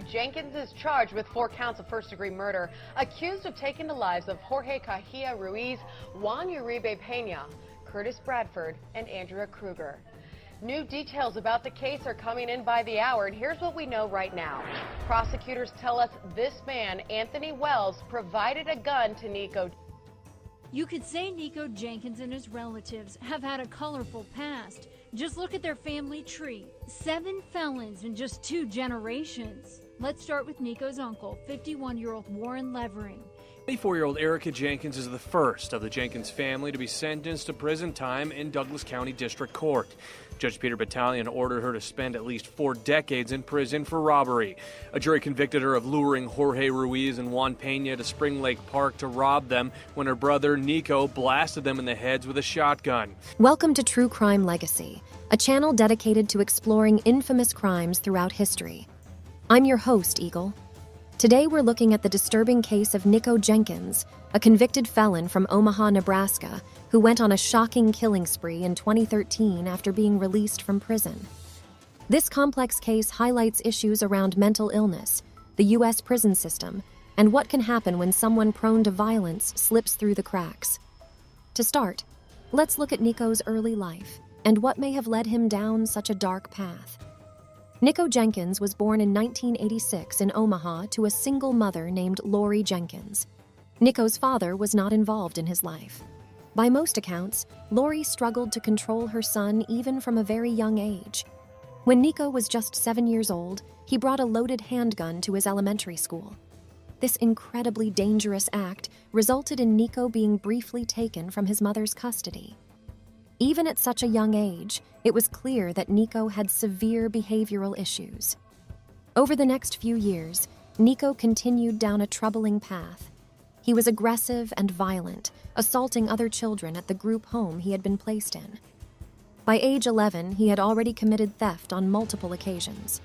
Jenkins is charged with 4 counts of first-degree murder, accused of taking the lives of Jorge Cajilla Ruiz, Juan Uribe Peña, Curtis Bradford, and Andrea Kruger. New details about the case are coming in by the hour, and here's what we know right now. Prosecutors tell us this man, Anthony Wells, provided a gun to Nico. You could say Nico Jenkins and his relatives have had a colorful past. Just look at their family tree. 7 felons in just 2 generations. Let's start with Nico's uncle, 51-year-old Warren Levering. 24-year-old Erica Jenkins is the first of the Jenkins family to be sentenced to prison time in Douglas County District Court. Judge Peter Battalion ordered her to spend at least 4 decades in prison for robbery. A jury convicted her of luring Jorge Ruiz and Juan Peña to Spring Lake Park to rob them when her brother Nico blasted them in the heads with a shotgun. Welcome to True Crime Legacy, a channel dedicated to exploring infamous crimes throughout history. I'm your host, Eagle. Today we're looking at the disturbing case of Nico Jenkins, a convicted felon from Omaha, Nebraska, who went on a shocking killing spree in 2013 after being released from prison. This complex case highlights issues around mental illness, the U.S. prison system, and what can happen when someone prone to violence slips through the cracks. To start, let's look at Nico's early life and what may have led him down such a dark path. Nico Jenkins was born in 1986 in Omaha to a single mother named Lori Jenkins. Nico's father was not involved in his life. By most accounts, Lori struggled to control her son even from a very young age. When Nico was just 7 years old, he brought a loaded handgun to his elementary school. This incredibly dangerous act resulted in Nico being briefly taken from his mother's custody. Even at such a young age, it was clear that Nico had severe behavioral issues. Over the next few years, Nico continued down a troubling path. He was aggressive and violent, assaulting other children at the group home he had been placed in. By age 11, he had already committed theft on multiple occasions.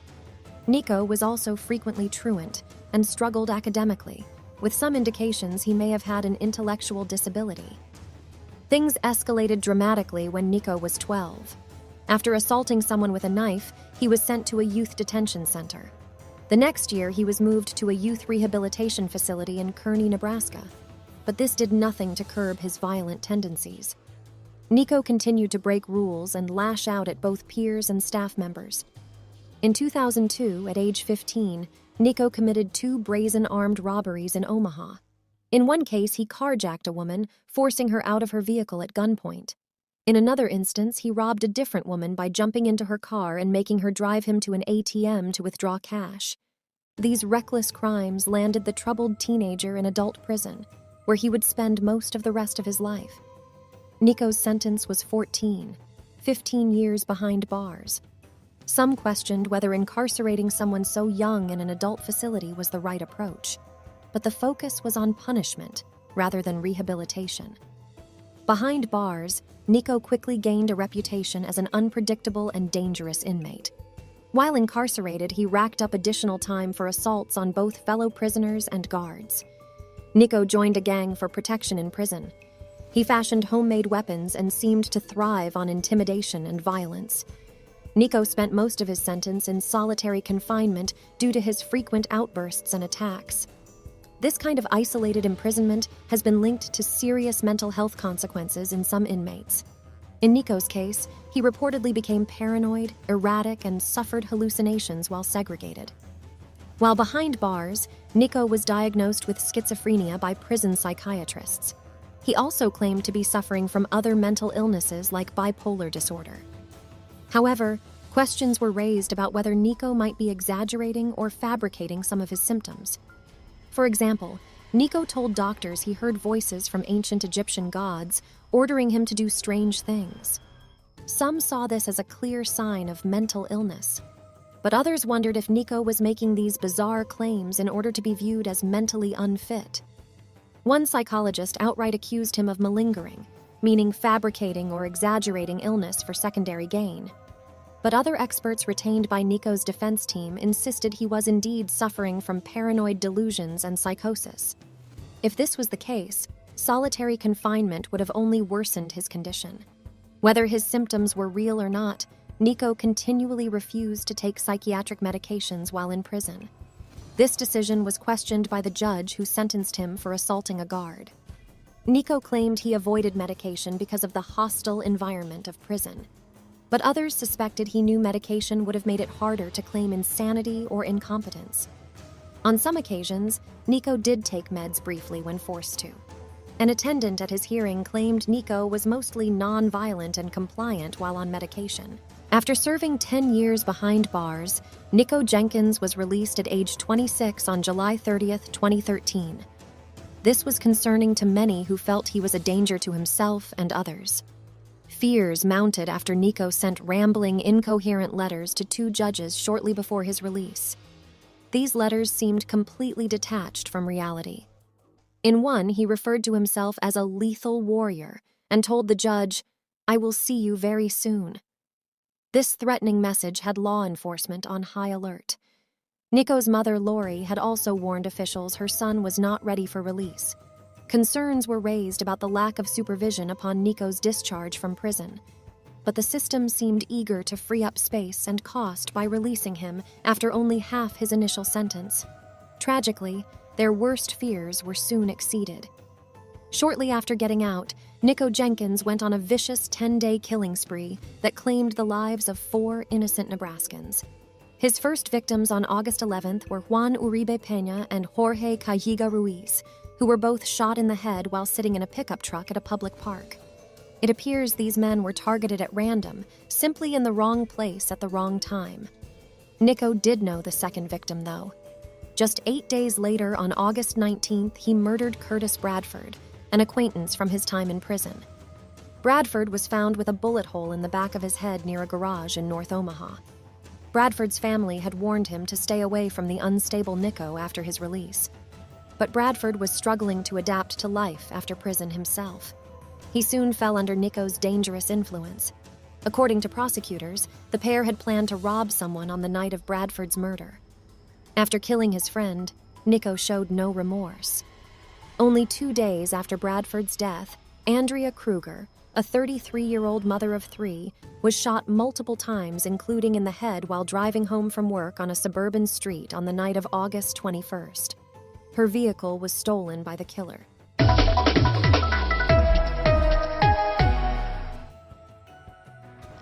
Nico was also frequently truant and struggled academically, with some indications he may have had an intellectual disability. Things escalated dramatically when Nico was 12. After assaulting someone with a knife, he was sent to a youth detention center. The next year, he was moved to a youth rehabilitation facility in Kearney, Nebraska. But this did nothing to curb his violent tendencies. Nico continued to break rules and lash out at both peers and staff members. In 2002, at age 15, Nico committed 2 brazen armed robberies in Omaha. In one case, he carjacked a woman, forcing her out of her vehicle at gunpoint. In another instance, he robbed a different woman by jumping into her car and making her drive him to an ATM to withdraw cash. These reckless crimes landed the troubled teenager in adult prison, where he would spend most of the rest of his life. Nico's sentence was 15 years behind bars. Some questioned whether incarcerating someone so young in an adult facility was the right approach. But the focus was on punishment rather than rehabilitation. Behind bars, Nico quickly gained a reputation as an unpredictable and dangerous inmate. While incarcerated, he racked up additional time for assaults on both fellow prisoners and guards. Nico joined a gang for protection in prison. He fashioned homemade weapons and seemed to thrive on intimidation and violence. Nico spent most of his sentence in solitary confinement due to his frequent outbursts and attacks. This kind of isolated imprisonment has been linked to serious mental health consequences in some inmates. In Nico's case, he reportedly became paranoid, erratic, and suffered hallucinations while segregated. While behind bars, Nico was diagnosed with schizophrenia by prison psychiatrists. He also claimed to be suffering from other mental illnesses like bipolar disorder. However, questions were raised about whether Nico might be exaggerating or fabricating some of his symptoms. For example, Nico told doctors he heard voices from ancient Egyptian gods ordering him to do strange things. Some saw this as a clear sign of mental illness, but others wondered if Nico was making these bizarre claims in order to be viewed as mentally unfit. One psychologist outright accused him of malingering, meaning fabricating or exaggerating illness for secondary gain. But other experts retained by Nico's defense team insisted he was indeed suffering from paranoid delusions and psychosis. If this was the case, solitary confinement would have only worsened his condition. Whether his symptoms were real or not, Nico continually refused to take psychiatric medications while in prison. This decision was questioned by the judge who sentenced him for assaulting a guard. Nico claimed he avoided medication because of the hostile environment of prison. But others suspected he knew medication would have made it harder to claim insanity or incompetence. On some occasions, Nico did take meds briefly when forced to. An attendant at his hearing claimed Nico was mostly non-violent and compliant while on medication. After serving 10 years behind bars, Nico Jenkins was released at age 26 on July 30th, 2013. This was concerning to many who felt he was a danger to himself and others. Fears mounted after Nico sent rambling, incoherent letters to 2 judges shortly before his release. These letters seemed completely detached from reality. In one, he referred to himself as a lethal warrior and told the judge, "I will see you very soon." This threatening message had law enforcement on high alert. Nico's mother, Lori, had also warned officials her son was not ready for release. Concerns were raised about the lack of supervision upon Nico's discharge from prison. But the system seemed eager to free up space and cost by releasing him after only half his initial sentence. Tragically, their worst fears were soon exceeded. Shortly after getting out, Nico Jenkins went on a vicious 10-day killing spree that claimed the lives of 4 innocent Nebraskans. His first victims on August 11th were Juan Uribe Peña and Jorge Cajiga Ruiz, who were both shot in the head while sitting in a pickup truck at a public park. It appears these men were targeted at random, simply in the wrong place at the wrong time. Nico did know the second victim, though. Just 8 days later, on August 19th, he murdered Curtis Bradford, an acquaintance from his time in prison. Bradford was found with a bullet hole in the back of his head near a garage in North Omaha. Bradford's family had warned him to stay away from the unstable Nico after his release. But Bradford was struggling to adapt to life after prison himself. He soon fell under Nico's dangerous influence. According to prosecutors, the pair had planned to rob someone on the night of Bradford's murder. After killing his friend, Nico showed no remorse. Only 2 days after Bradford's death, Andrea Kruger, a 33-year-old mother of 3, was shot multiple times, including in the head while driving home from work on a suburban street on the night of August 21st. Her vehicle was stolen by the killer.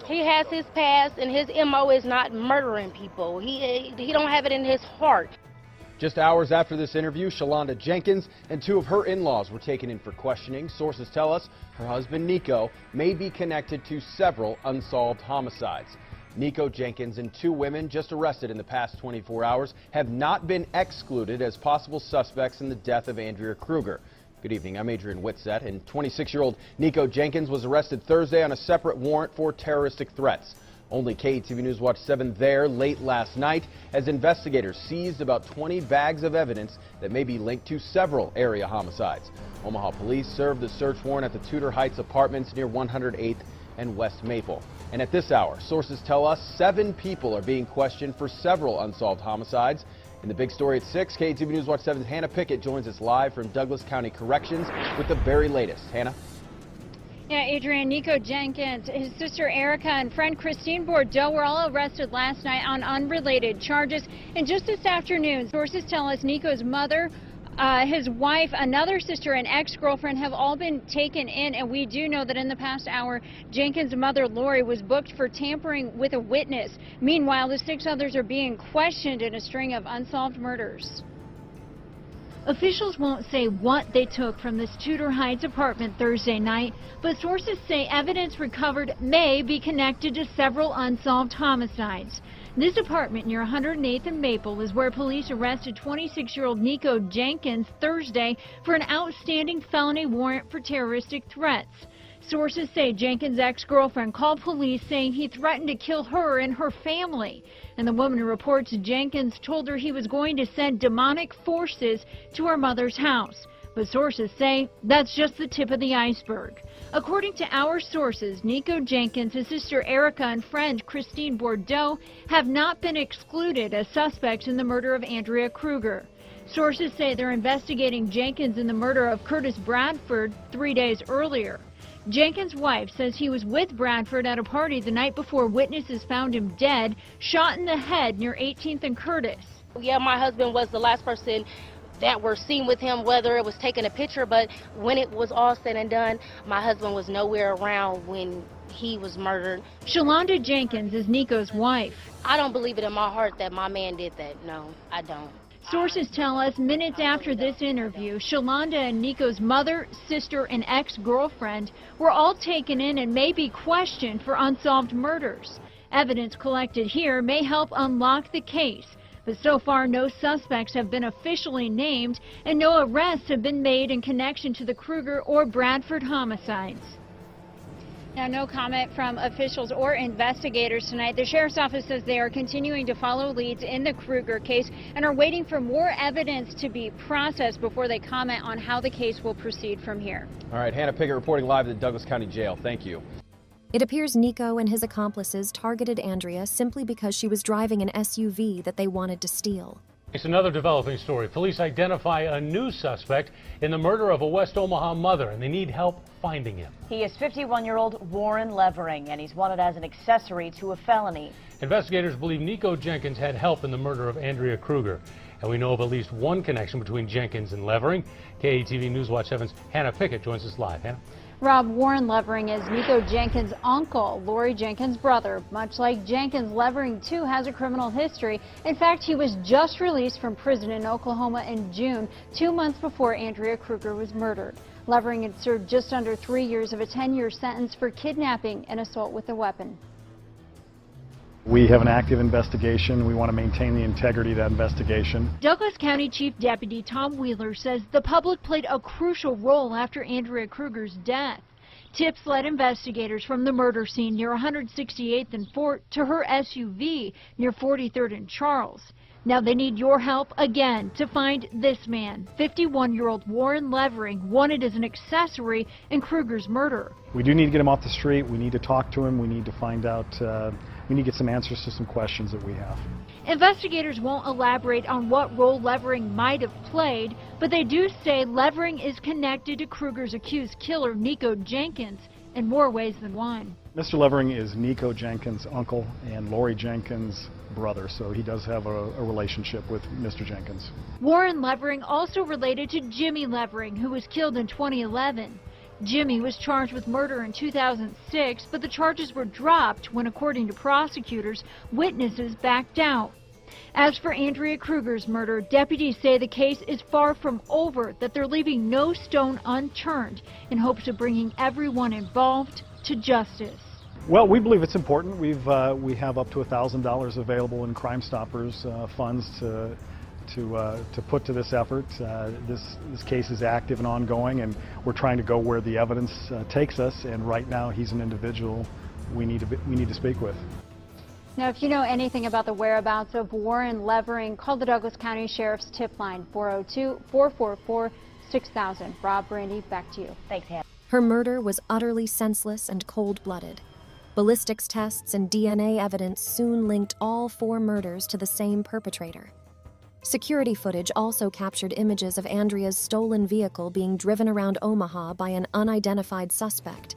He has his past, and his MO is not murdering people. He don't have it in his heart. Just hours after this interview, Shalonda Jenkins and 2 of her in-laws were taken in for questioning. Sources tell us her husband, Nico, may be connected to several unsolved homicides. Nico Jenkins and 2 women just arrested in the past 24 hours have not been excluded as possible suspects in the death of Andrea Kruger. Good evening, I'm Adrian Whitsett, and 26-year-old Nico Jenkins was arrested Thursday on a separate warrant for terroristic threats. Only KTV News Watch 7 there late last night as investigators seized about 20 bags of evidence that may be linked to several area homicides. Omaha police served the search warrant at the Tudor Heights apartments near 108th and West Maple. And at this hour, sources tell us 7 people are being questioned for several unsolved homicides. In the big story at 6, KTV News Watch 7's Hannah Pickett joins us live from Douglas County Corrections with the very latest. Hannah? Yeah, Adrian, Nico Jenkins, his sister Erica, and friend Christine Bordeaux were all arrested last night on unrelated charges. And just this afternoon, sources tell us Nico's mother, his wife, another sister, and ex-girlfriend have all been taken in. And we do know that in the past hour, Jenkins' mother, Lori, was booked for tampering with a witness. Meanwhile, the 6 others are being questioned in a string of unsolved murders. Officials won't say what they took from this Tudor Heights apartment Thursday night, but sources say evidence recovered may be connected to several unsolved homicides. This apartment near 108th and Maple is where police arrested 26-year-old Nico Jenkins Thursday for an outstanding felony warrant for terroristic threats. Sources say Jenkins' ex-girlfriend called police saying he threatened to kill her and her family. And the woman who reports Jenkins told her he was going to send demonic forces to her mother's house. But sources say that's just the tip of the iceberg. According to our sources, Nico Jenkins, his sister Erica, and friend Christine Bordeaux have not been excluded as suspects in the murder of Andrea Kruger. Sources say they're investigating Jenkins in the murder of Curtis Bradford 3 days earlier. Jenkins' wife says he was with Bradford at a party the night before witnesses found him dead, shot in the head near 18th and Curtis. Yeah, my husband was the last person that were seen with him, whether it was taking a picture, but when it was all said and done, my husband was nowhere around when he was murdered. Shalonda Jenkins is Nico's wife. I don't believe it in my heart that my man did that. No, I don't. Sources tell us minutes after this interview, Shalonda and Nico's mother, sister, and ex-girlfriend were all taken in and may be questioned for unsolved murders. Evidence collected here may help unlock the case, but so far no suspects have been officially named and no arrests have been made in connection to the Kruger or Bradford homicides. Now, no comment from officials or investigators tonight. The sheriff's office says they are continuing to follow leads in the Kruger case and are waiting for more evidence to be processed before they comment on how the case will proceed from here. All right, Hannah Pickett reporting live at the Douglas County Jail. Thank you. It appears Nico and his accomplices targeted Andrea simply because she was driving an SUV that they wanted to steal. It's another developing story. Police identify a new suspect in the murder of a West Omaha mother, and they need help finding him. He is 51-year-old Warren Levering, and he's wanted as an accessory to a felony. Investigators believe Nico Jenkins had help in the murder of Andrea Kruger, and we know of at least one connection between Jenkins and Levering. KATV News Watch 7's Hannah Pickett joins us live. Hannah? Rob, Warren Levering is Nico Jenkins' uncle, Lori Jenkins' brother. Much like Jenkins, Levering, too, has a criminal history. In fact, he was just released from prison in Oklahoma in June, 2 months before Andrea Kruger was murdered. Levering had served just under 3 years of a 10-year sentence for kidnapping and assault with a weapon. We have an active investigation. We want to maintain the integrity of that investigation. Douglas County Chief Deputy Tom Wheeler says the public played a crucial role after Andrea Kruger's death. Tips led investigators from the murder scene near 168th and Fort to her SUV near 43rd and Charles. Now they need your help again to find this man, 51-year-old Warren Levering, wanted as an accessory in Kruger's murder. We do need to get him off the street. We need to talk to him. We need to find out, we need to get some answers to some questions that we have. Investigators won't elaborate on what role Levering might have played, but they do say Levering is connected to Kruger's accused killer, Nico Jenkins, in more ways than one. Mr. Levering is Nico Jenkins' uncle and Lori Jenkins' brother, so he does have a relationship with Mr. Jenkins. Warren Levering also related to Jimmy Levering, who was killed in 2011. Jimmy was charged with murder in 2006, but the charges were dropped when, according to prosecutors, witnesses backed out. As for Andrea Kruger's murder, deputies say the case is far from over, that they're leaving no stone unturned in hopes of bringing everyone involved to justice. Well, we believe it's important. We have up to $1,000 available in Crime Stoppers funds to put to this effort. This case is active and ongoing, and we're trying to go where the evidence takes us. And right now, he's an individual we need to speak with. Now, if you know anything about the whereabouts of Warren Levering, call the Douglas County Sheriff's tip line, 402-444-6000. Rob, Brandy, back to you. Thanks, Hannah. Her murder was utterly senseless and cold-blooded. Ballistics tests and DNA evidence soon linked all 4 murders to the same perpetrator. Security footage also captured images of Andrea's stolen vehicle being driven around Omaha by an unidentified suspect.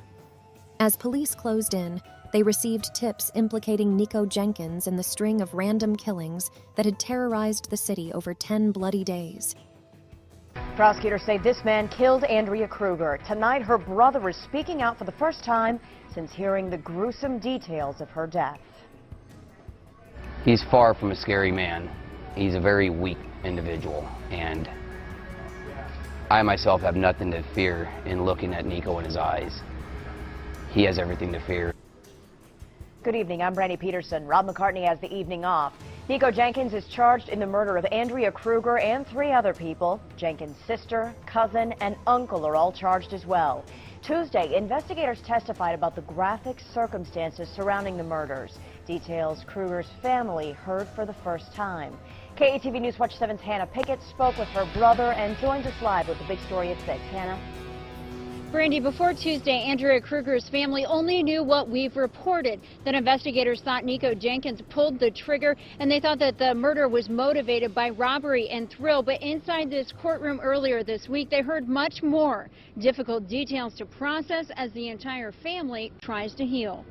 As police closed in, they received tips implicating Nico Jenkins in the string of random killings that had terrorized the city over 10 bloody days. Prosecutors say this man killed Andrea Kruger. Tonight, her brother is speaking out for the first time since hearing the gruesome details of her death. He's far from a scary man. He's a very weak individual, and I myself have nothing to fear in looking at Nico in his eyes. He has everything to fear. Good evening, I'm Brandy Peterson. Rob McCartney has the evening off. Nico Jenkins is charged in the murder of Andrea Kruger and 3 other people. Jenkins' sister, cousin, and uncle are all charged as well. Tuesday, investigators testified about the graphic circumstances surrounding the murders. Details Kruger's family heard for the first time. KATV News Watch 7's Hannah Pickett spoke with her brother and joins us live with the big story at 6. Hannah? Brandy, before Tuesday, Andrea Kruger's family only knew what we've reported. That investigators thought Nico Jenkins pulled the trigger, and they thought that the murder was motivated by robbery and thrill. But inside this courtroom earlier this week, they heard much more. Difficult details to process as the entire family tries to heal.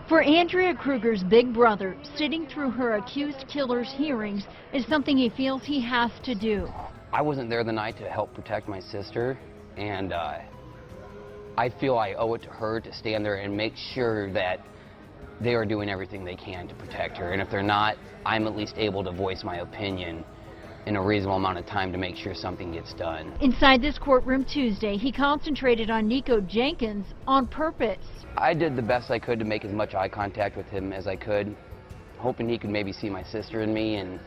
For Andrea Kruger's big brother, sitting through her accused killer's hearings is something he feels he has to do. I wasn't there the night to help protect my sister, and I feel I owe it to her to stand there and make sure that they are doing everything they can to protect her. And if they're not, I'm at least able to voice my opinion in a reasonable amount of time to make sure something gets done. Inside this courtroom Tuesday, he concentrated on Nico Jenkins on purpose. I did the best I could to make as much eye contact with him as I could, hoping he could maybe see my sister in me, and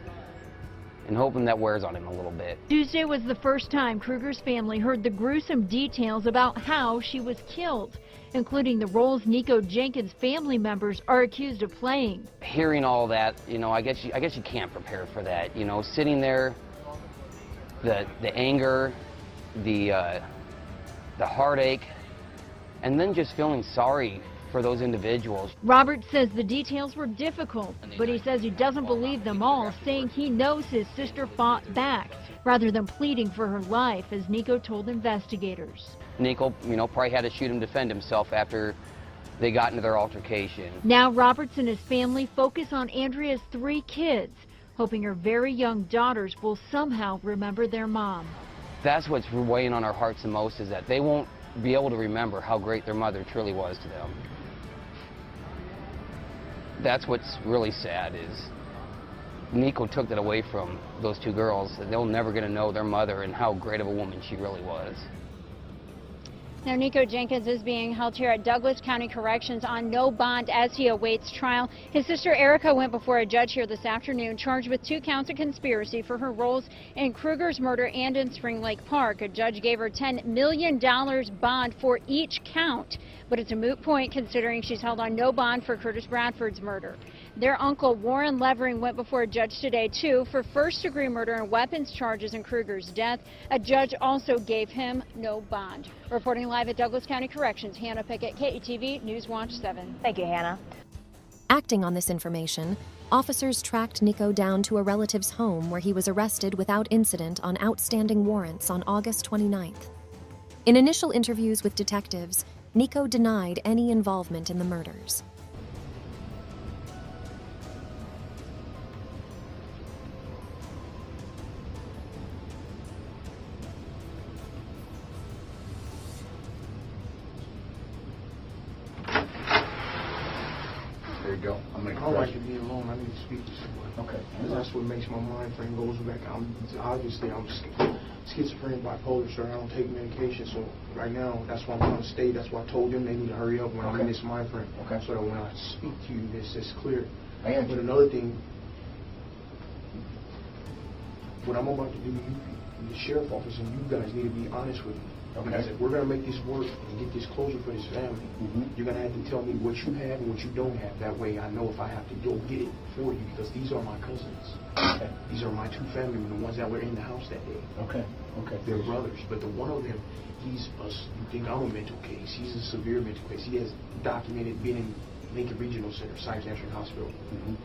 hoping that wears on him a little bit. Tuesday was the first time Kruger's family heard the gruesome details about how she was killed, including the roles Nico Jenkins' family members are accused of playing. Hearing all that, you know, I guess you can't prepare for that. You know, sitting there, the anger, the heartache, and then just feeling sorry for those individuals. Robert says the details were difficult, but he says he doesn't believe them all, saying he knows his sister fought back rather than pleading for her life, as Nico told investigators. Nico, you know, probably had to shoot him to defend himself after they got into their altercation. Now Roberts and his family focus on Andrea's 3 kids, hoping her very young daughters will somehow remember their mom. That's what's weighing on our hearts the most, is that they won't be able to remember how great their mother truly was to them. That's what's really sad, is Nico took that away from those 2 girls, and they're never going to know their mother and how great of a woman she really was. Now, Nico Jenkins is being held here at Douglas County Corrections on no bond as he awaits trial. His sister Erica went before a judge here this afternoon, charged with 2 counts of conspiracy for her roles in Kruger's murder and in Spring Lake Park. A judge gave her $10 million bond for each count, but it's a moot point considering she's held on no bond for Curtis Bradford's murder. Their uncle, Warren Levering, went before a judge today, too, for first-degree murder and weapons charges in Kruger's death. A judge also gave him no bond. Reporting live at Douglas County Corrections, Hannah Pickett, KETV News Watch 7. Thank you, Hannah. Acting on this information, officers tracked Nico down to a relative's home where he was arrested without incident on outstanding warrants on August 29th. In initial interviews with detectives, Nico denied any involvement in the murders. There you go. I don't like to be alone. I need to speak to someone. Okay. Because that's what makes my mind frame goes back. I'm schizophrenic, bipolar, so I don't take medication. So right now, that's why I'm trying to stay. That's why I told them they need to hurry up when I'm in this mind frame. Okay. So that when I speak to you, it's clear. But another thing, what I'm about to do, the sheriff office and you guys need to be honest with me. Okay. Because if we're going to make this work and get this closure for this family, you're going to have to tell me what you have and what you don't have. That way I know if I have to go get it for you, because these are my cousins. Okay. These are my 2 family members, the ones that were in the house that day. Okay. Okay. They're brothers. But the one of them, you think I'm a mental case. He's a severe mental case. He has documented being in Lincoln Regional Center, Psychiatric Hospital.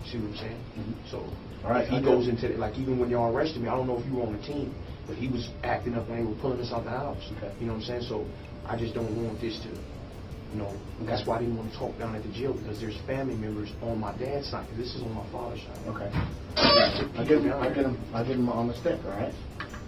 See what I'm saying? So he goes into it, like even when y'all arrested me, I don't know if you were on the team, but he was acting up when they were pulling us out the house. Okay. You know what I'm saying? So I just don't want this to, you know, that's why I didn't want to talk down at the jail, because there's family members on my dad's side, because this is on my father's side. Okay. I get him on the stick, all right?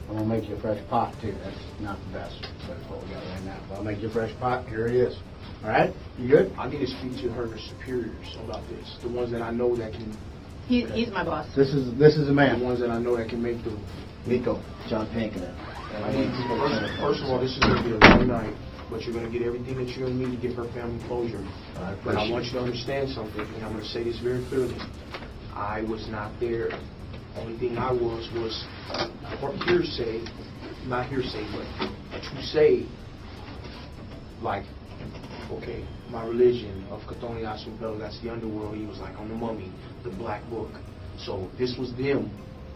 I'm going to make you a fresh pot, too. That's not the best. That's what we got right now. But I'll make you a fresh pot. Here it is. All right? You good? I need to speak to her superiors about this. The ones that I know that can... He's my boss. This is a man. The ones that I know that can make the... Nico, John Pankin. First of all, this is going to be a long night, but you're going to get everything that you're going to need to give her family closure. But I want you to understand something, and I'm going to say this very clearly. I was not there. Only thing I was hearsay, not hearsay, but to say, like, okay, my religion of Kathoni Asubel, that's the underworld. He was like on the Mummy, the Black Book. So this was them,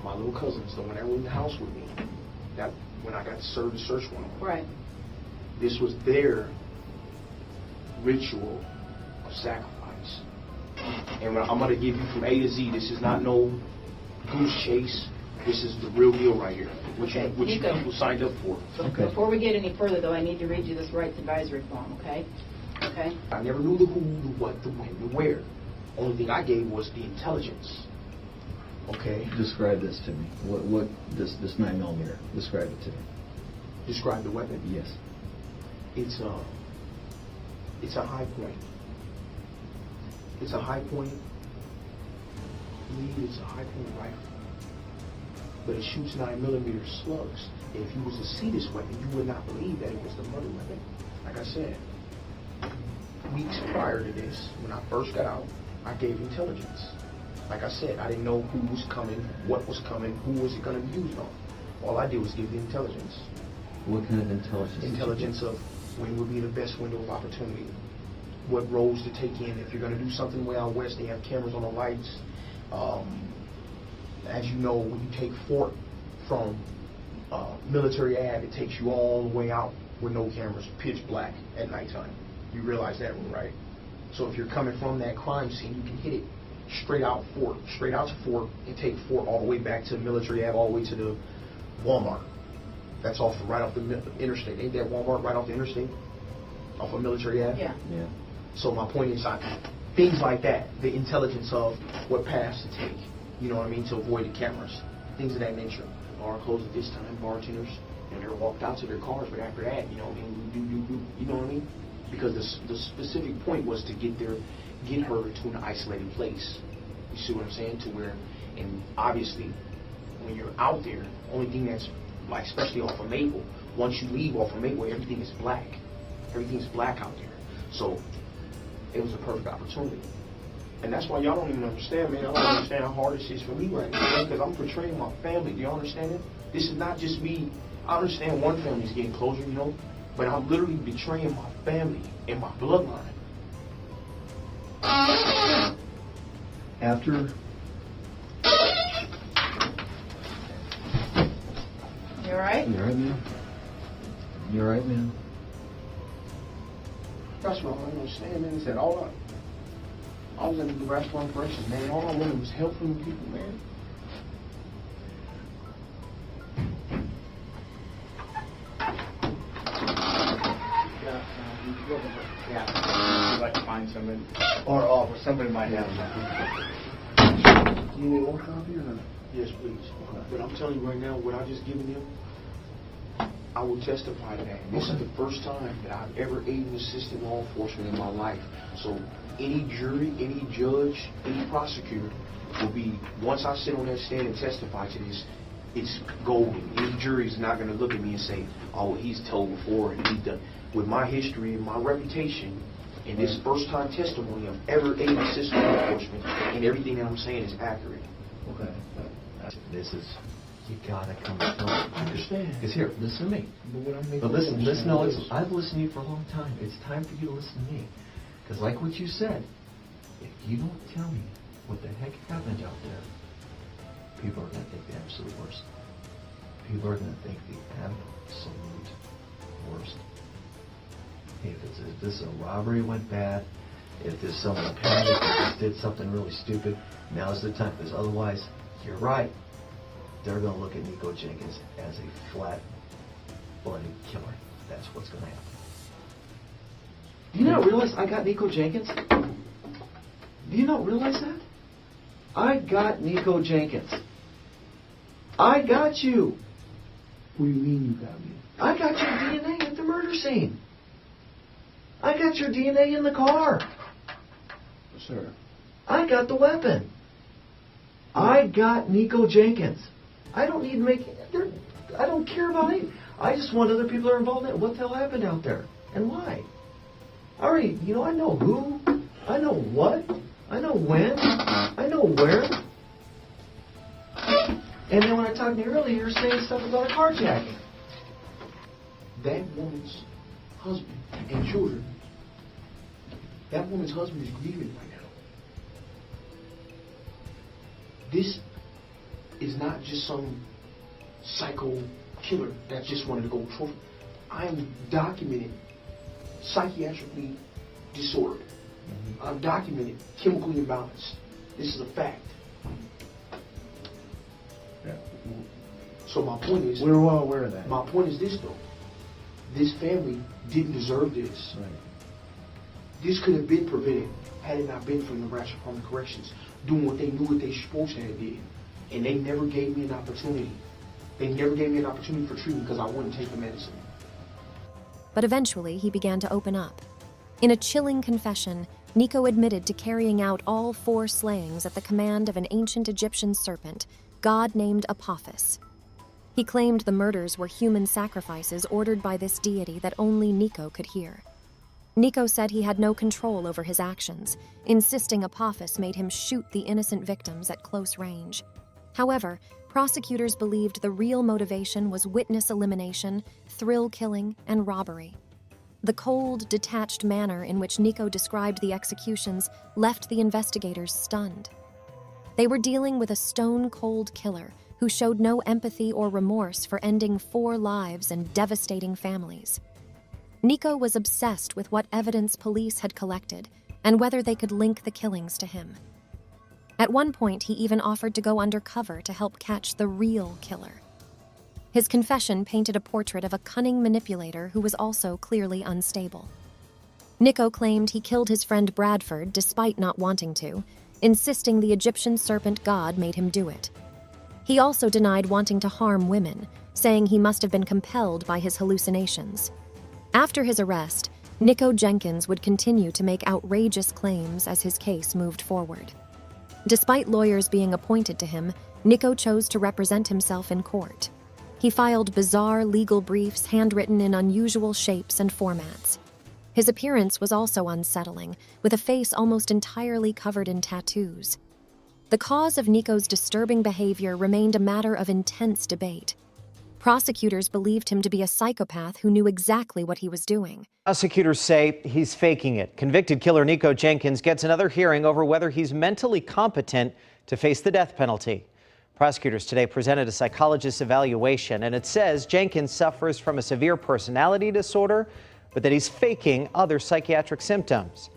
my little cousins, the one that were in the house with me. That when I got served the search warrant. Right. This was their ritual of sacrifice. And I'm going to give you from A to Z. This is not no goose chase. This is the real deal right here, which you people signed up for. So before we get any further, though, I need to read you this rights advisory form, okay? Okay. I never knew the who, the what, the when, the where. Only thing I gave was the intelligence. Okay. Describe this to me. What this 9mm? Describe it to me. Describe the weapon. Yes. It's a high point. It's a high point. I believe it's a high point rifle. But it shoots 9mm slugs. And if you was to see this weapon, you would not believe that it was the murder weapon. Like I said, weeks prior to this, when I first got out, I gave intelligence. Like I said, I didn't know who was coming, what was coming, who was it going to be used on. All I did was give the intelligence. What kind of intelligence? Intelligence of when would be the best window of opportunity. What roads to take in. If you're going to do something way out west, they have cameras on the lights. As you know, when you take Fort from Military Ave, it takes you all the way out with no cameras, pitch black at nighttime. You realize that one, right? So if you're coming from that crime scene, you can hit it straight out to Fort, and take Fort all the way back to Military Ave, all the way to the Walmart. That's right off the interstate. Ain't that Walmart right off the interstate? Off of Military Ave? Yeah. Yeah. So my point is, things like that, the intelligence of what paths to take, you know what I mean, to avoid the cameras, things of that nature. Bar closed at this time, bartenders, they were walked out to their cars, but after that, you know what I mean, you know what I mean? Because the specific point was to get her to an isolated place. You see what I'm saying? To where, and obviously, when you're out there, only thing that's, like, especially off of Maple, once you leave off of Maple, everything is black. Everything's black out there. So, it was a perfect opportunity. And that's why y'all don't even understand, man. I don't understand how hard this is for me right now, because I'm portraying my family. Do y'all understand it? This is not just me. I understand one family's getting closer, you know, but I'm literally betraying my family and my bloodline. After... You all right? You all right, man? You all right, man? That's what I don't understand, man. Is that all I was in the restaurant corrections, man. All I wanted was help from the people, man. Yeah, I'd like to find somebody, or somebody might have You need more coffee or not? Yes, please. But I'm telling you right now, what I just given them, I will testify to that. This is the first time that I've ever aided and assisted law enforcement in my life. So any jury, any judge, any prosecutor will be, once I sit on that stand and testify to this, it's golden. Any jury is not going to look at me and say, oh, he's told before and he's done. With my history and my reputation, and this first time testimony of ever aiding and assisting law enforcement, and everything that I'm saying is accurate. Okay. This is... You gotta come to terms. I understand. Because here, listen to me. But listen, no, I've listened to you for a long time. It's time for you to listen to me. Because like what you said, if you don't tell me what the heck happened out there, people are going to think the absolute worst. People are going to think the absolute worst. If this a robbery went bad, if there's someone panicked, if did something really stupid, now's the time. Because otherwise, you're right. They're going to look at Nico Jenkins as a flat-blooded killer. That's what's going to happen. Do you not realize I got Nico Jenkins? Do you not realize that? I got Nico Jenkins. I got you. What do you mean you got me? I got your DNA at the murder scene. I got your DNA in the car. Sir. I got the weapon. I got Nico Jenkins. I don't need to make... I don't care about it. I just want other people that are involved in it. What the hell happened out there? And why? I already... You know, I know who. I know what. I know when. I know where. And then when I talked to you earlier, you were saying stuff about a carjacking. That woman's husband and children, that woman's husband is grieving right now. This is not just some psycho killer that just wanted to go trophy. I am documented psychiatrically disordered. I'm documented chemically imbalanced. This is a fact. Yeah. So my point is... We're well aware of that. My point is this, though. This family didn't deserve this. Right. This could have been prevented had it not been for the Nebraska Department of Corrections doing what they knew what they supposed to have did. And they never gave me an opportunity. They never gave me an opportunity for treatment because I wouldn't take the medicine. But eventually, he began to open up. In a chilling confession, Nico admitted to carrying out all 4 slayings at the command of an ancient Egyptian serpent, god named Apophis. He claimed the murders were human sacrifices ordered by this deity that only Nico could hear. Nico said he had no control over his actions, insisting Apophis made him shoot the innocent victims at close range. However, prosecutors believed the real motivation was witness elimination, thrill killing, and robbery. The cold, detached manner in which Nico described the executions left the investigators stunned. They were dealing with a stone-cold killer who showed no empathy or remorse for ending 4 lives and devastating families. Nico was obsessed with what evidence police had collected and whether they could link the killings to him. At one point, he even offered to go undercover to help catch the real killer. His confession painted a portrait of a cunning manipulator who was also clearly unstable. Nico claimed he killed his friend Bradford despite not wanting to, insisting the Egyptian serpent god made him do it. He also denied wanting to harm women, saying he must have been compelled by his hallucinations. After his arrest, Nico Jenkins would continue to make outrageous claims as his case moved forward. Despite lawyers being appointed to him, Nico chose to represent himself in court. He filed bizarre legal briefs handwritten in unusual shapes and formats. His appearance was also unsettling, with a face almost entirely covered in tattoos. The cause of Nico's disturbing behavior remained a matter of intense debate. Prosecutors believed him to be a psychopath who knew exactly what he was doing. Prosecutors say he's faking it. Convicted killer Nico Jenkins gets another hearing over whether he's mentally competent to face the death penalty. Prosecutors today presented a psychologist's evaluation, and it says Jenkins suffers from a severe personality disorder, but that he's faking other psychiatric symptoms.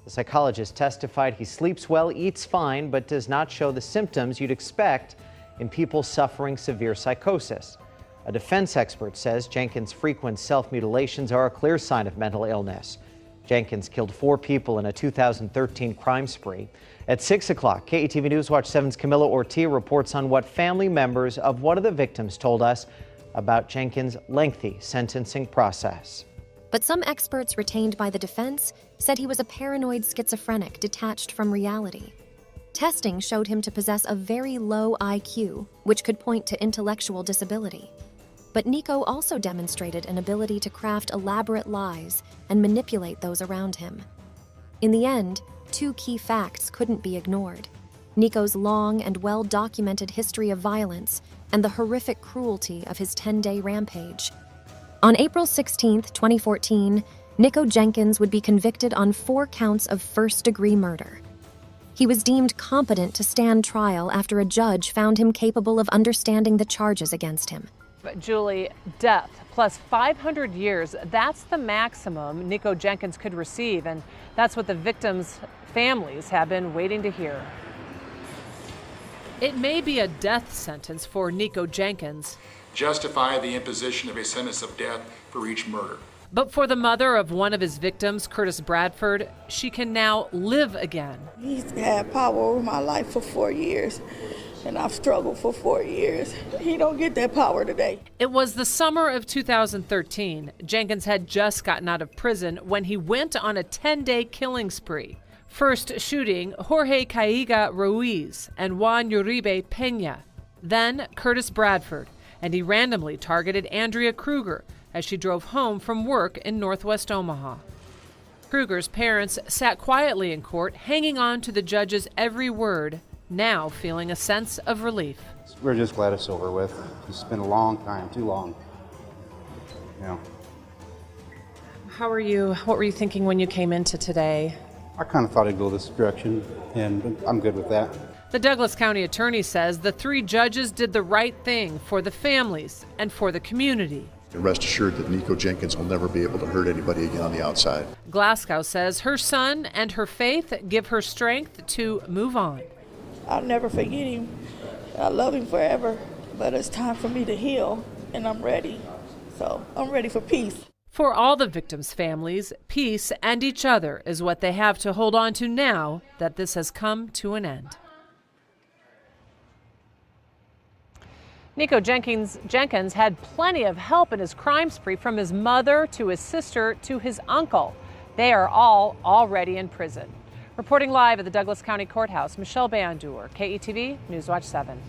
The psychologist testified he sleeps well, eats fine, but does not show the symptoms you'd expect in people suffering severe psychosis. A defense expert says Jenkins' frequent self-mutilations are a clear sign of mental illness. Jenkins killed 4 people in a 2013 crime spree. At 6 o'clock, KETV News Watch 7's Camila Ortiz reports on what family members of one of the victims told us about Jenkins' lengthy sentencing process. But some experts retained by the defense said he was a paranoid schizophrenic detached from reality. Testing showed him to possess a very low IQ, which could point to intellectual disability. But Nico also demonstrated an ability to craft elaborate lies and manipulate those around him. In the end, 2 key facts couldn't be ignored: Nico's long and well-documented history of violence and the horrific cruelty of his 10-day rampage. On April 16, 2014, Nico Jenkins would be convicted on 4 counts of first-degree murder. He was deemed competent to stand trial after a judge found him capable of understanding the charges against him. But Julie, death plus 500 years, that's the maximum Nico Jenkins could receive, and that's what the victims' families have been waiting to hear. It may be a death sentence for Nico Jenkins. Justify the imposition of a sentence of death for each murder. But for the mother of one of his victims, Curtis Bradford, she can now live again. He's had power over my life for 4 years, and I've struggled for 4 years. He don't get that power today. It was the summer of 2013. Jenkins had just gotten out of prison when he went on a 10-day killing spree. First shooting Jorge Caiga Ruiz and Juan Uribe Peña, then Curtis Bradford, and he randomly targeted Andrea Kruger as she drove home from work in Northwest Omaha. Kruger's parents sat quietly in court, hanging on to the judge's every word, now feeling a sense of relief. We're just glad it's over with. It's been a long time, too long. Yeah. What were you thinking when you came into today? I kind of thought I'd go this direction, and I'm good with that. The Douglas County attorney says the 3 judges did the right thing for the families and for the community. And rest assured that Nico Jenkins will never be able to hurt anybody again on the outside. Glasgow says her son and her faith give her strength to move on. I'll never forget him. I love him forever, but it's time for me to heal, and I'm ready. So I'm ready for peace. For all the victims' families, peace and each other is what they have to hold on to now that this has come to an end. Nico Jenkins had plenty of help in his crime spree, from his mother to his sister to his uncle. They are all already in prison. Reporting live at the Douglas County Courthouse, Michelle Bandur, KETV Newswatch 7.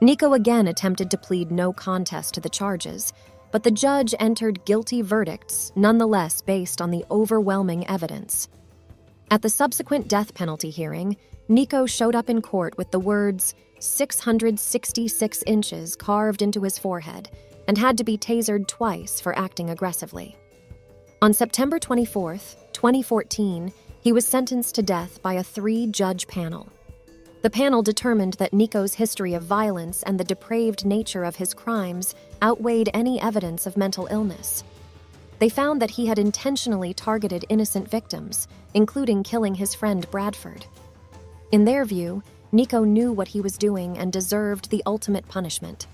Nico again attempted to plead no contest to the charges, but the judge entered guilty verdicts, nonetheless based on the overwhelming evidence. At the subsequent death penalty hearing, Nico showed up in court with the words 666 inches carved into his forehead and had to be tasered twice for acting aggressively. On September 24, 2014, he was sentenced to death by a 3-judge panel. The panel determined that Nico's history of violence and the depraved nature of his crimes outweighed any evidence of mental illness. They found that he had intentionally targeted innocent victims, including killing his friend Bradford. In their view, Nico knew what he was doing and deserved the ultimate punishment.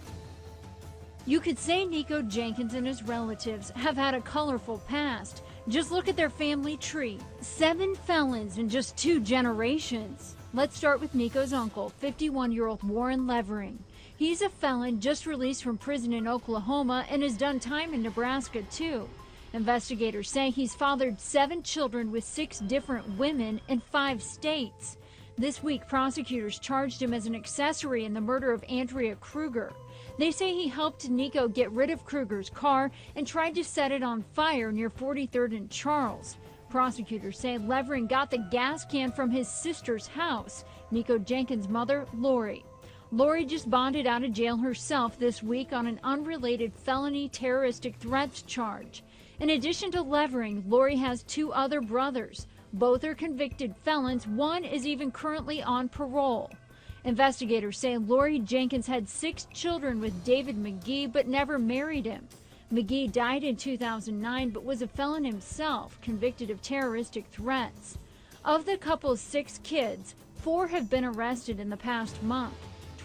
You could say Nico Jenkins and his relatives have had a colorful past. Just look at their family tree. 7 felons in just 2 generations. Let's start with Nico's uncle, 51-year-old Warren Levering. He's a felon just released from prison in Oklahoma and has done time in Nebraska, too. Investigators say he's fathered 7 children with 6 different women in 5 states. This week, prosecutors charged him as an accessory in the murder of Andrea Kruger. They say he helped Nico get rid of Kruger's car and tried to set it on fire near 43rd and Charles. Prosecutors say Levering got the gas can from his sister's house, Nico Jenkins' mother, Lori. Lori just bonded out of jail herself this week on an unrelated felony terroristic threats charge. In addition to Levering, Lori has 2 other brothers. Both are convicted felons. One is even currently on parole. Investigators say Lori Jenkins had 6 children with David McGee but never married him. McGee died in 2009 but was a felon himself, convicted of terroristic threats. Of the couple's 6 kids, 4 have been arrested in the past month.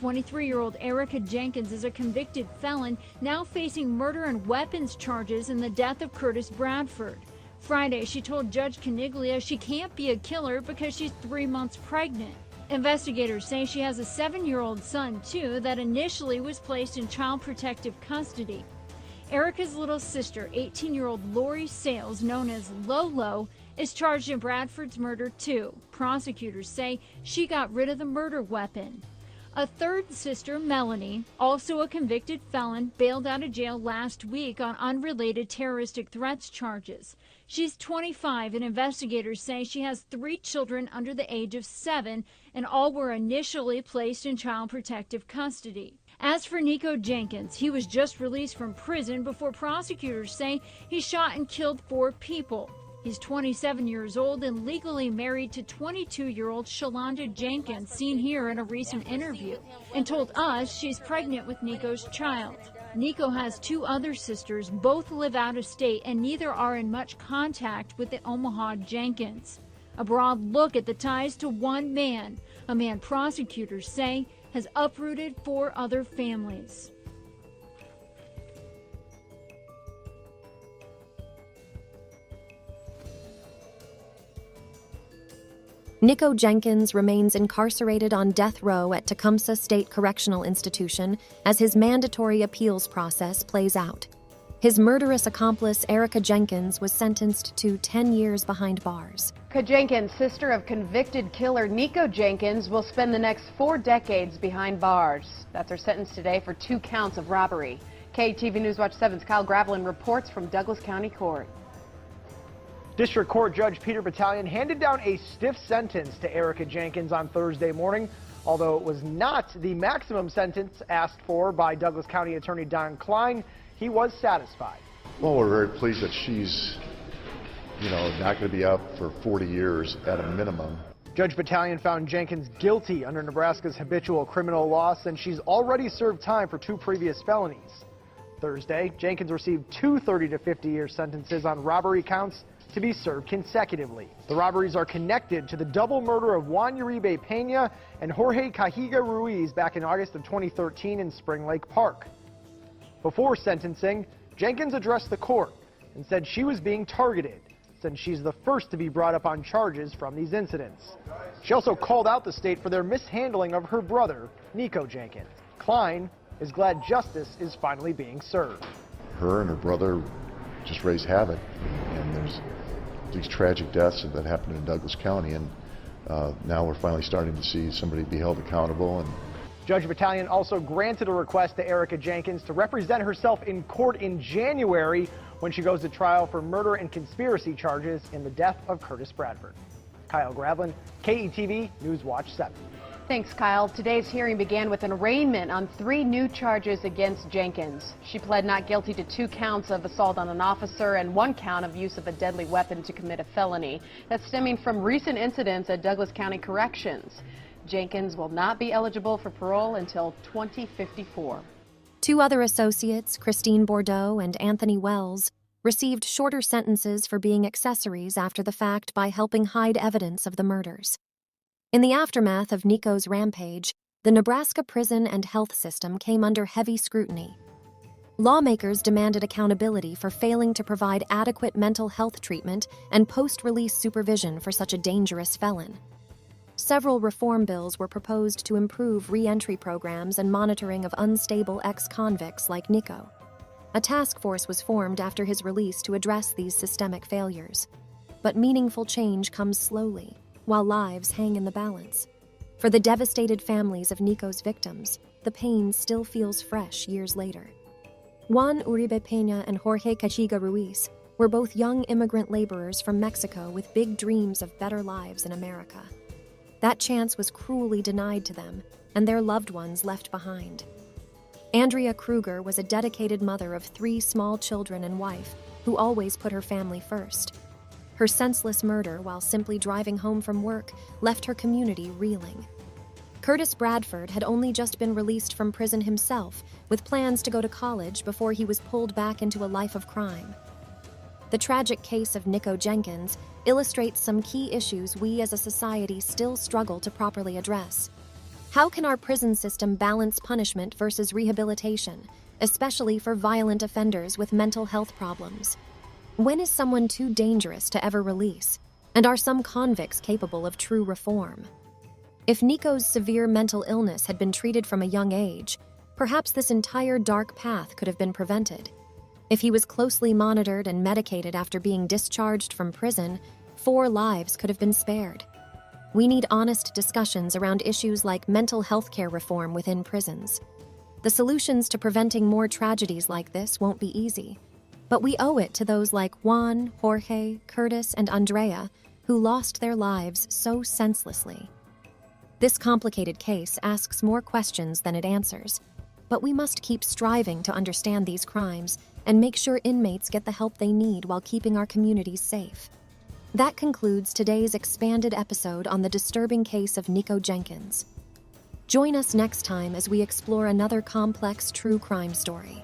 23-year-old Erica Jenkins is a convicted felon, now facing murder and weapons charges in the death of Curtis Bradford. Friday, she told Judge Caniglia she can't be a killer because she's 3 months pregnant. Investigators say she has a 7-year-old son, too, that initially was placed in child protective custody. Erica's little sister, 18-year-old Lori Sales, known as Lolo, is charged in Bradford's murder, too. Prosecutors say she got rid of the murder weapon. A third sister, Melanie, also a convicted felon, bailed out of jail last week on unrelated terroristic threats charges. She's 25, and investigators say she has 3 children under the age of 7, and all were initially placed in child protective custody. As for Nico Jenkins, he was just released from prison before prosecutors say he shot and killed 4 people. He's 27 years old and legally married to 22-year-old Shalonda Jenkins, seen here in a recent interview, and told us she's pregnant with Nico's child. Nico has 2 other sisters, both live out of state, and neither are in much contact with the Omaha Jenkins. A broad look at the ties to one man, a man prosecutors say has uprooted 4 other families. Nico Jenkins remains incarcerated on death row at Tecumseh State Correctional Institution as his mandatory appeals process plays out. His murderous accomplice, Erica Jenkins, was sentenced to 10 years behind bars. Erica Jenkins, sister of convicted killer Nico Jenkins, will spend the next 4 decades behind bars. That's her sentence today for 2 counts of robbery. KTV Newswatch 7's Kyle Gravelin reports from Douglas County Court. District Court Judge Peter Battalion handed down a stiff sentence to Erica Jenkins on Thursday morning. Although it was not the maximum sentence asked for by Douglas County Attorney Don Klein, he was satisfied. Well, we're very pleased that she's, not going to be up for 40 years at a minimum. Judge Battalion found Jenkins guilty under Nebraska's habitual criminal law since she's already served time for 2 previous felonies. Thursday, Jenkins received 2 30 to 50-year sentences on robbery counts to be served consecutively. The robberies are connected to the double murder of Juan Uribe Pena and Jorge Cajiga Ruiz back in August of 2013 in Spring Lake Park. Before sentencing, Jenkins addressed the court. and said she was being targeted, since she's the first to be brought up on charges from these incidents. She also called out the state for their mishandling of her brother, Nico Jenkins. Klein is glad justice is finally being served. Her and her brother just raised havoc, and there's these tragic deaths that happened in Douglas County, and now we're finally starting to see somebody be held accountable. And Judge Battalion also granted a request to Erica Jenkins to represent herself in court in January when she goes to trial for murder and conspiracy charges in the death of Curtis Bradford. Kyle Gravlin, KETV News Watch 7. Thanks, Kyle. Today's hearing began with an arraignment on 3 new charges against Jenkins. She pled not guilty to 2 counts of assault on an officer and 1 count of use of a deadly weapon to commit a felony. That's stemming from recent incidents at Douglas County Corrections. Jenkins will not be eligible for parole until 2054. 2 other associates, Christine Bordeaux and Anthony Wells, received shorter sentences for being accessories after the fact by helping hide evidence of the murders. In the aftermath of Nico's rampage, the Nebraska prison and health system came under heavy scrutiny. Lawmakers demanded accountability for failing to provide adequate mental health treatment and post-release supervision for such a dangerous felon. Several reform bills were proposed to improve re-entry programs and monitoring of unstable ex-convicts like Nico. A task force was formed after his release to address these systemic failures. But meaningful change comes slowly, while lives hang in the balance. For the devastated families of Nico's victims, the pain still feels fresh years later. Juan Uribe Peña and Jorge Cachiga Ruiz were both young immigrant laborers from Mexico with big dreams of better lives in America. That chance was cruelly denied to them, and their loved ones left behind. Andrea Kruger was a dedicated mother of 3 small children and wife who always put her family first. Her senseless murder while simply driving home from work left her community reeling. Curtis Bradford had only just been released from prison himself, with plans to go to college before he was pulled back into a life of crime. The tragic case of Nico Jenkins illustrates some key issues we as a society still struggle to properly address. How can our prison system balance punishment versus rehabilitation, especially for violent offenders with mental health problems? When is someone too dangerous to ever release? And are some convicts capable of true reform? If Nico's severe mental illness had been treated from a young age, perhaps this entire dark path could have been prevented. If he was closely monitored and medicated after being discharged from prison, 4 lives could have been spared. We need honest discussions around issues like mental health care reform within prisons. The solutions to preventing more tragedies like this won't be easy, but we owe it to those like Juan, Jorge, Curtis, and Andrea, who lost their lives so senselessly. This complicated case asks more questions than it answers, but we must keep striving to understand these crimes and make sure inmates get the help they need while keeping our communities safe. That concludes today's expanded episode on the disturbing case of Nico Jenkins. Join us next time as we explore another complex true crime story.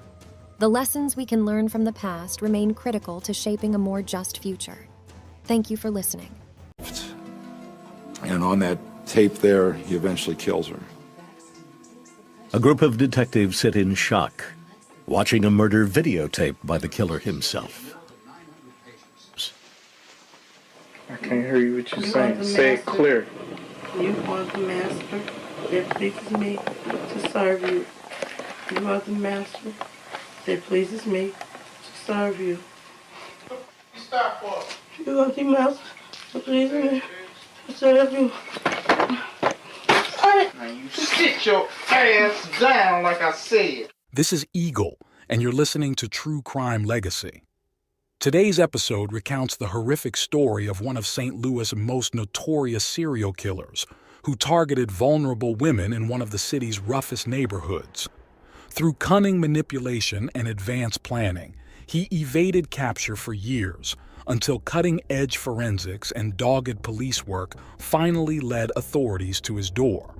The lessons we can learn from the past remain critical to shaping a more just future. Thank you for listening. And on that tape there, he eventually kills her. A group of detectives sit in shock, watching a murder videotaped by the killer himself. I can't hear you what you're saying. Say it clear. You are the master that pleases me to serve you. You are the master that pleases me to serve you. Stop what? You are the master that pleases me to serve you. Now you sit your ass down like I said. This is Eagle, and you're listening to True Crime Legacy. Today's episode recounts the horrific story of one of St. Louis' most notorious serial killers, who targeted vulnerable women in one of the city's roughest neighborhoods. Through cunning manipulation and advanced planning, he evaded capture for years, until cutting-edge forensics and dogged police work finally led authorities to his door.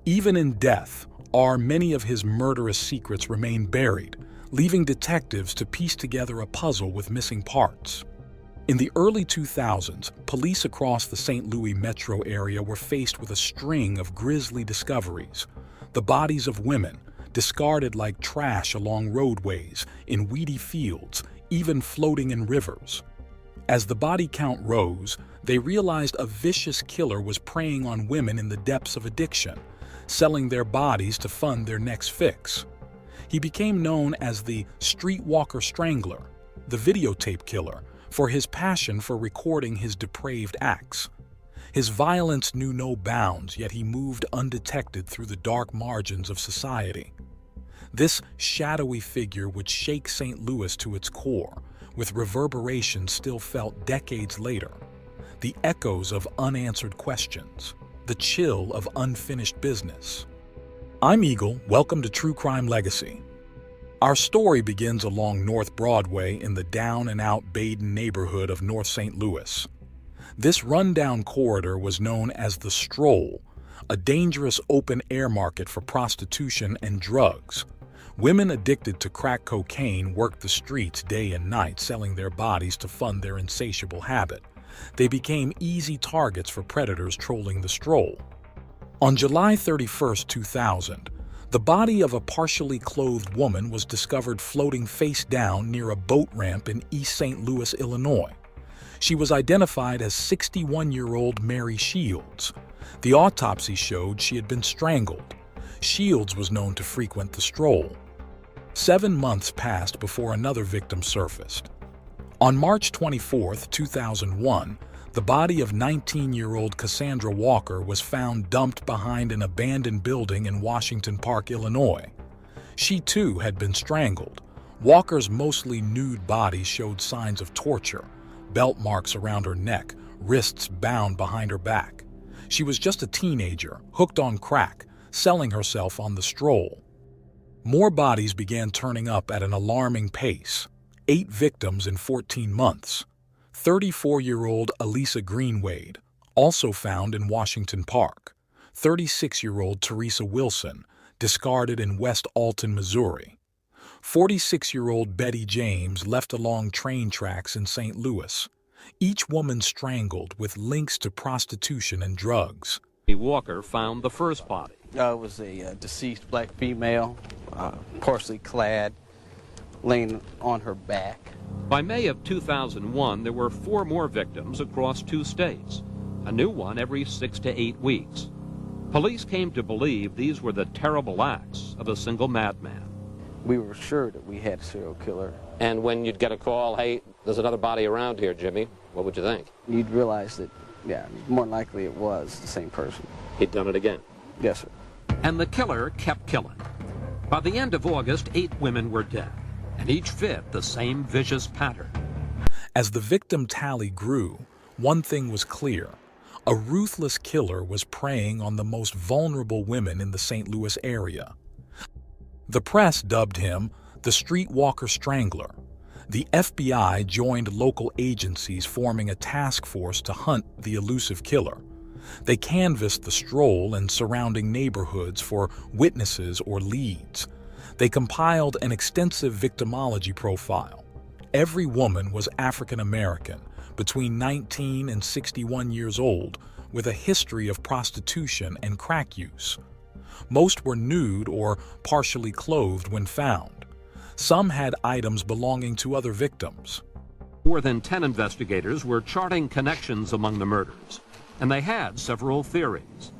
Even in death, many of his murderous secrets remain buried, leaving detectives to piece together a puzzle with missing parts. In the early 2000s, police across the St. Louis metro area were faced with a string of grisly discoveries: the bodies of women, discarded like trash along roadways, in weedy fields, even floating in rivers. As the body count rose, they realized a vicious killer was preying on women in the depths of addiction, selling their bodies to fund their next fix. He became known as the streetwalker strangler, the videotape killer, for his passion for recording his depraved acts. His violence knew no bounds, yet he moved undetected through the dark margins of society. This shadowy figure would shake St. Louis to its core, with reverberations still felt decades later. The echoes of unanswered questions, the chill of unfinished business. I'm Eagle, welcome to True Crime Legacy. Our story begins along North Broadway in the down-and-out Baden neighborhood of North St. Louis. This rundown corridor was known as the Stroll, a dangerous open-air market for prostitution and drugs. Women addicted to crack cocaine worked the streets day and night, selling their bodies to fund their insatiable habit. They became easy targets for predators trolling the Stroll. On July 31, 2000, the body of a partially clothed woman was discovered floating face down near a boat ramp in East St. Louis, Illinois. She was identified as 61-year-old Mary Shields. The autopsy showed she had been strangled. Shields was known to frequent the Stroll. 7 months passed before another victim surfaced. On March 24, 2001, the body of 19-year-old Cassandra Walker was found dumped behind an abandoned building in Washington Park, Illinois. She too had been strangled. Walker's mostly nude body showed signs of torture, belt marks around her neck, wrists bound behind her back. She was just a teenager, hooked on crack, selling herself on the Stroll. More bodies began turning up at an alarming pace. 8 victims in 14 months. 34-year-old Elisa Greenwade, also found in Washington Park. 36-year-old Teresa Wilson, discarded in West Alton, Missouri. 46-year-old Betty James left along train tracks in St. Louis. Each woman strangled with links to prostitution and drugs. Walker found the first body. It was a deceased black female, partially clad, laying on her back. By May of 2001, there were 4 more victims across 2 states, a new one every 6 to 8 weeks. Police came to believe these were the terrible acts of a single madman. We were sure that we had a serial killer. And when you'd get a call, hey, there's another body around here, Jimmy, what would you think? You'd realize that, yeah, more than likely it was the same person. He'd done it again. Yes, sir. And the killer kept killing. By the end of August, 8 women were dead, and each fit the same vicious pattern. As the victim tally grew, one thing was clear. A ruthless killer was preying on the most vulnerable women in the St. Louis area. The press dubbed him the Streetwalker Strangler. The FBI joined local agencies, forming a task force to hunt the elusive killer. They canvassed the Stroll and surrounding neighborhoods for witnesses or leads. They compiled an extensive victimology profile. Every woman was African American, between 19 and 61 years old, with a history of prostitution and crack use. Most were nude or partially clothed when found. Some had items belonging to other victims. More than 10 investigators were charting connections among the murders, and they had several theories.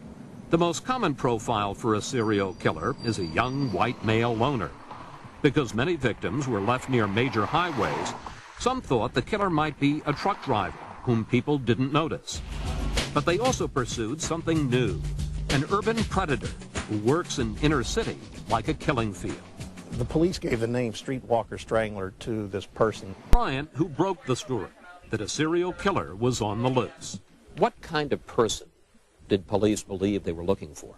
The most common profile for a serial killer is a young white male loner. Because many victims were left near major highways, some thought the killer might be a truck driver whom people didn't notice. But they also pursued something new, an urban predator who works in inner city like a killing field. The police gave the name Streetwalker Strangler to this person. Bryant, who broke the story that a serial killer was on the loose. What kind of person did police believe they were looking for?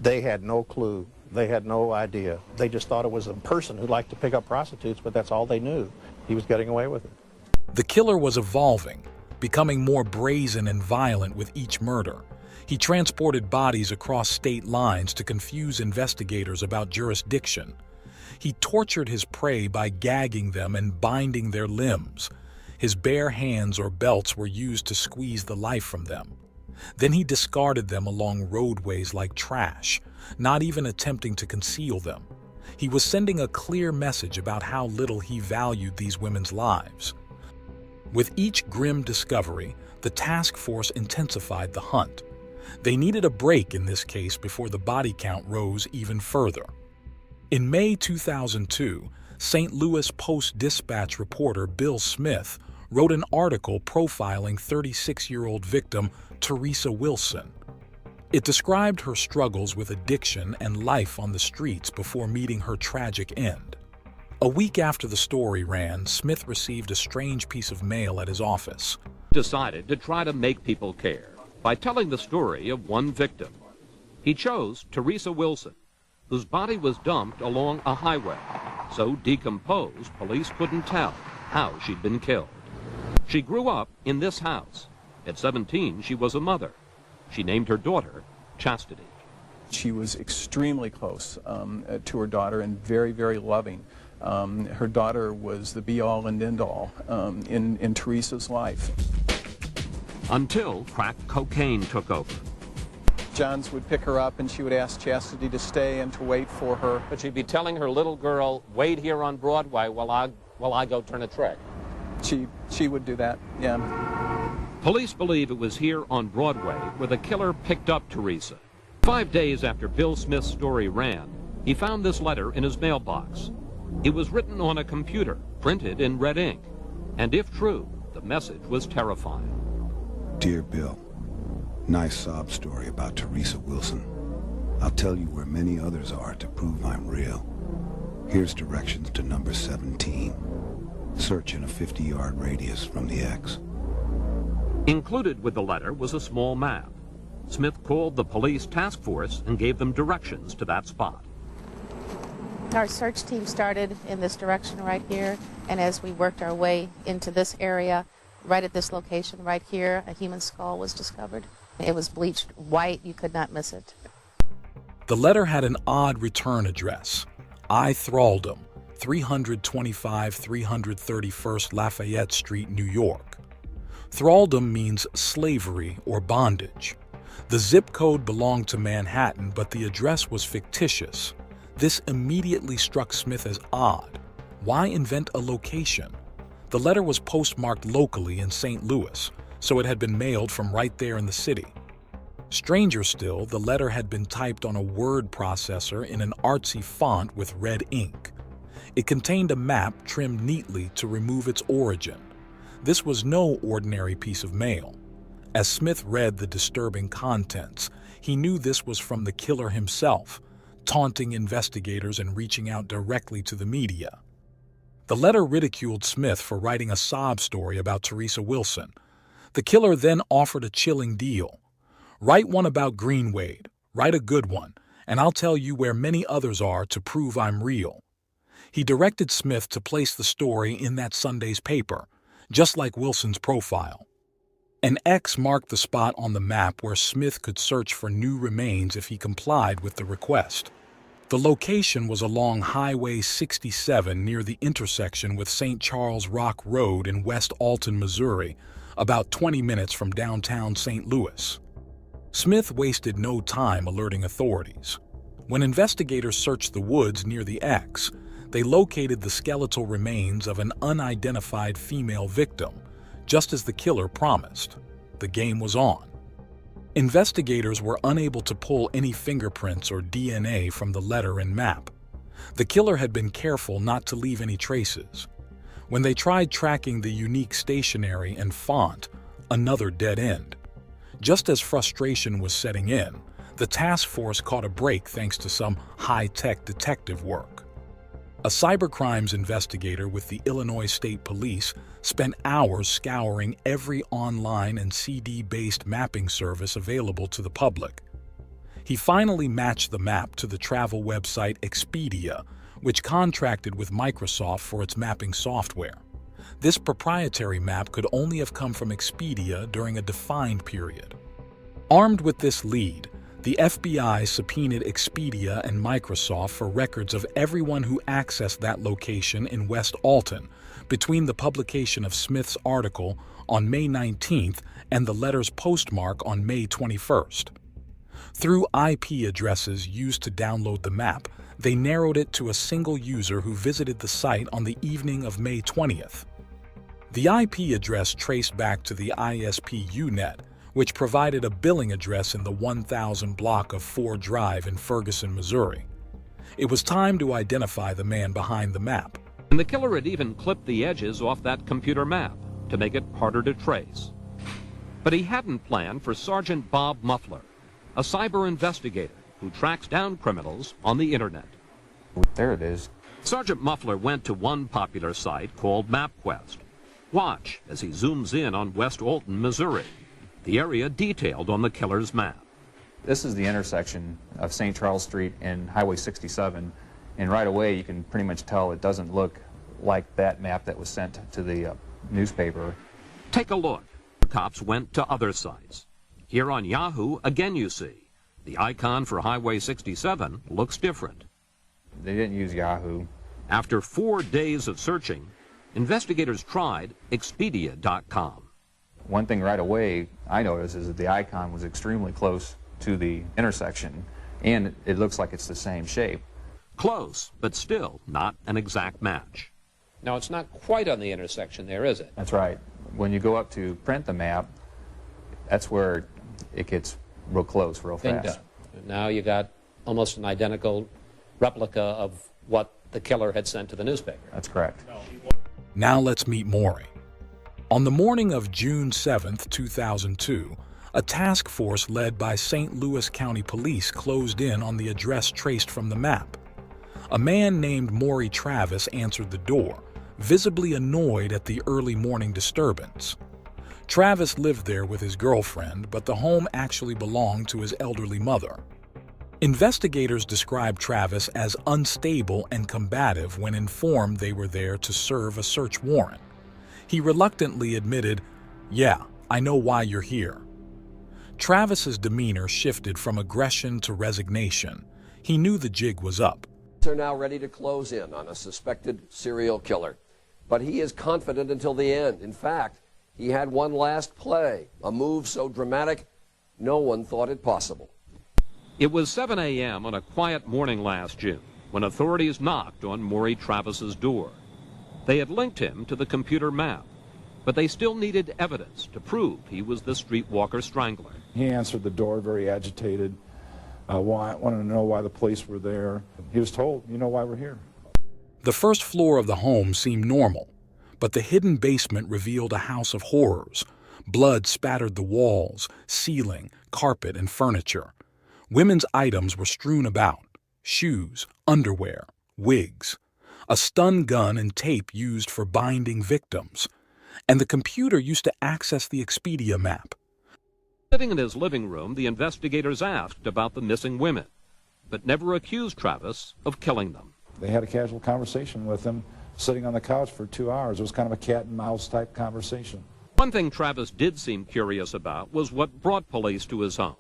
They had no clue. They had no idea. They just thought it was a person who liked to pick up prostitutes, but that's all they knew. He was getting away with it. The killer was evolving, becoming more brazen and violent with each murder. He transported bodies across state lines to confuse investigators about jurisdiction. He tortured his prey by gagging them and binding their limbs. His bare hands or belts were used to squeeze the life from them. Then he discarded them along roadways like trash, not even attempting to conceal them. He was sending a clear message about how little he valued these women's lives. With each grim discovery, the task force intensified the hunt. They needed a break in this case before the body count rose even further. In May 2002, St. Louis Post-Dispatch reporter Bill Smith wrote an article profiling 36-year-old victim Teresa Wilson. It described her struggles with addiction and life on the streets before meeting her tragic end. A week after the story ran, Smith received a strange piece of mail at his office. Decided to try to make people care by telling the story of one victim. He chose Teresa Wilson, whose body was dumped along a highway, so decomposed police couldn't tell how she'd been killed. She grew up in this house. At 17, she was a mother. She named her daughter Chastity. She was extremely close to her daughter and very, very loving. Her daughter was the be-all and end-all in Teresa's life. Until crack cocaine took over. Johns would pick her up and she would ask Chastity to stay and to wait for her. But she'd be telling her little girl, wait here on Broadway while I go turn a trick. She would do that, yeah. Police believe it was here on Broadway where the killer picked up Teresa. 5 days after Bill Smith's story ran, he found this letter in his mailbox. It was written on a computer, printed in red ink. And if true, the message was terrifying. Dear Bill, nice sob story about Teresa Wilson. I'll tell you where many others are to prove I'm real. Here's directions to number 17. Search in a 50-yard radius from the X. Included with the letter was a small map. Smith called the police task force and gave them directions to that spot. Our search team started in this direction right here, and as we worked our way into this area, right at this location right here, a human skull was discovered. It was bleached white. You could not miss it. The letter had an odd return address. I Thraldom, 325 331st Lafayette Street, New York. Thraldom means slavery or bondage. The zip code belonged to Manhattan, but the address was fictitious. This immediately struck Smith as odd. Why invent a location? The letter was postmarked locally in St. Louis, so it had been mailed from right there in the city. Stranger still, the letter had been typed on a word processor in an artsy font with red ink. It contained a map trimmed neatly to remove its origin. This was no ordinary piece of mail. As Smith read the disturbing contents, he knew this was from the killer himself, taunting investigators and reaching out directly to the media. The letter ridiculed Smith for writing a sob story about Teresa Wilson. The killer then offered a chilling deal. Write one about Greenwade, write a good one, and I'll tell you where many others are to prove I'm real. He directed Smith to place the story in that Sunday's paper, just like Wilson's profile. An X marked the spot on the map where Smith could search for new remains if he complied with the request. The location was along Highway 67 near the intersection with St. Charles Rock Road in West Alton, Missouri, about 20 minutes from downtown St. Louis. Smith wasted no time alerting authorities. When investigators searched the woods near the X, they located the skeletal remains of an unidentified female victim, just as the killer promised. The game was on. Investigators were unable to pull any fingerprints or DNA from the letter and map. The killer had been careful not to leave any traces. When they tried tracking the unique stationery and font, another dead end. Just as frustration was setting in, the task force caught a break thanks to some high-tech detective work. A cybercrimes investigator with the Illinois State Police spent hours scouring every online and CD-based mapping service available to the public. He finally matched the map to the travel website Expedia, which contracted with Microsoft for its mapping software. This proprietary map could only have come from Expedia during a defined period. Armed with this lead, the FBI subpoenaed Expedia and Microsoft for records of everyone who accessed that location in West Alton between the publication of Smith's article on May 19th and the letter's postmark on May 21st. Through IP addresses used to download the map, They narrowed it to a single user who visited the site on the evening of May 20th. The IP address traced back to the ISP-UNet, which provided a billing address in the 1000 block of Ford Drive in Ferguson, Missouri. It was time to identify the man behind the map. And the killer had even clipped the edges off that computer map to make it harder to trace. But he hadn't planned for Sergeant Bob Muffler, a cyber investigator who tracks down criminals on the internet. There it is. Sergeant Muffler went to one popular site called MapQuest. Watch as he zooms in on West Alton, Missouri, the area detailed on the killer's map. This is the intersection of St. Charles Street and Highway 67, and right away you can pretty much tell it doesn't look like that map that was sent to the newspaper. Take a look. The cops went to other sites. Here on Yahoo, again you see, the icon for Highway 67 looks different. They didn't use Yahoo. After 4 days of searching, investigators tried Expedia.com. One thing right away I noticed is that the icon was extremely close to the intersection, and it looks like it's the same shape. Close, but still not an exact match. Now, it's not quite on the intersection there, is it? That's right. When you go up to print the map, that's where it gets real close, real fast. Now you got almost an identical replica of what the killer had sent to the newspaper. That's correct. Now let's meet Maury. On the morning of June 7th, 2002, a task force led by St. Louis County Police closed in on the address traced from the map. A man named Maury Travis answered the door, visibly annoyed at the early morning disturbance. Travis lived there with his girlfriend, but the home actually belonged to his elderly mother. Investigators described Travis as unstable and combative when informed they were there to serve a search warrant. He reluctantly admitted, "Yeah, I know why you're here." Travis's demeanor shifted from aggression to resignation. He knew the jig was up. Are now ready to close in on a suspected serial killer, but he is confident until the end. In fact, he had one last play, a move so dramatic no one thought it possible. It was 7 a.m. on a quiet morning last June when authorities knocked on Maury Travis's door. They had linked him to the computer map, but they still needed evidence to prove he was the streetwalker strangler. He answered the door very agitated, wanted to know why the police were there. He was told, "You know why we're here." The first floor of the home seemed normal, but the hidden basement revealed a house of horrors. Blood spattered the walls, ceiling, carpet, and furniture. Women's items were strewn about: shoes, underwear, wigs, a stun gun and tape used for binding victims, and the computer used to access the Expedia map. Sitting in his living room, the investigators asked about the missing women, but never accused Travis of killing them. They had a casual conversation with him, sitting on the couch for 2 hours. It was kind of a cat and mouse type conversation. One thing Travis did seem curious about was what brought police to his home.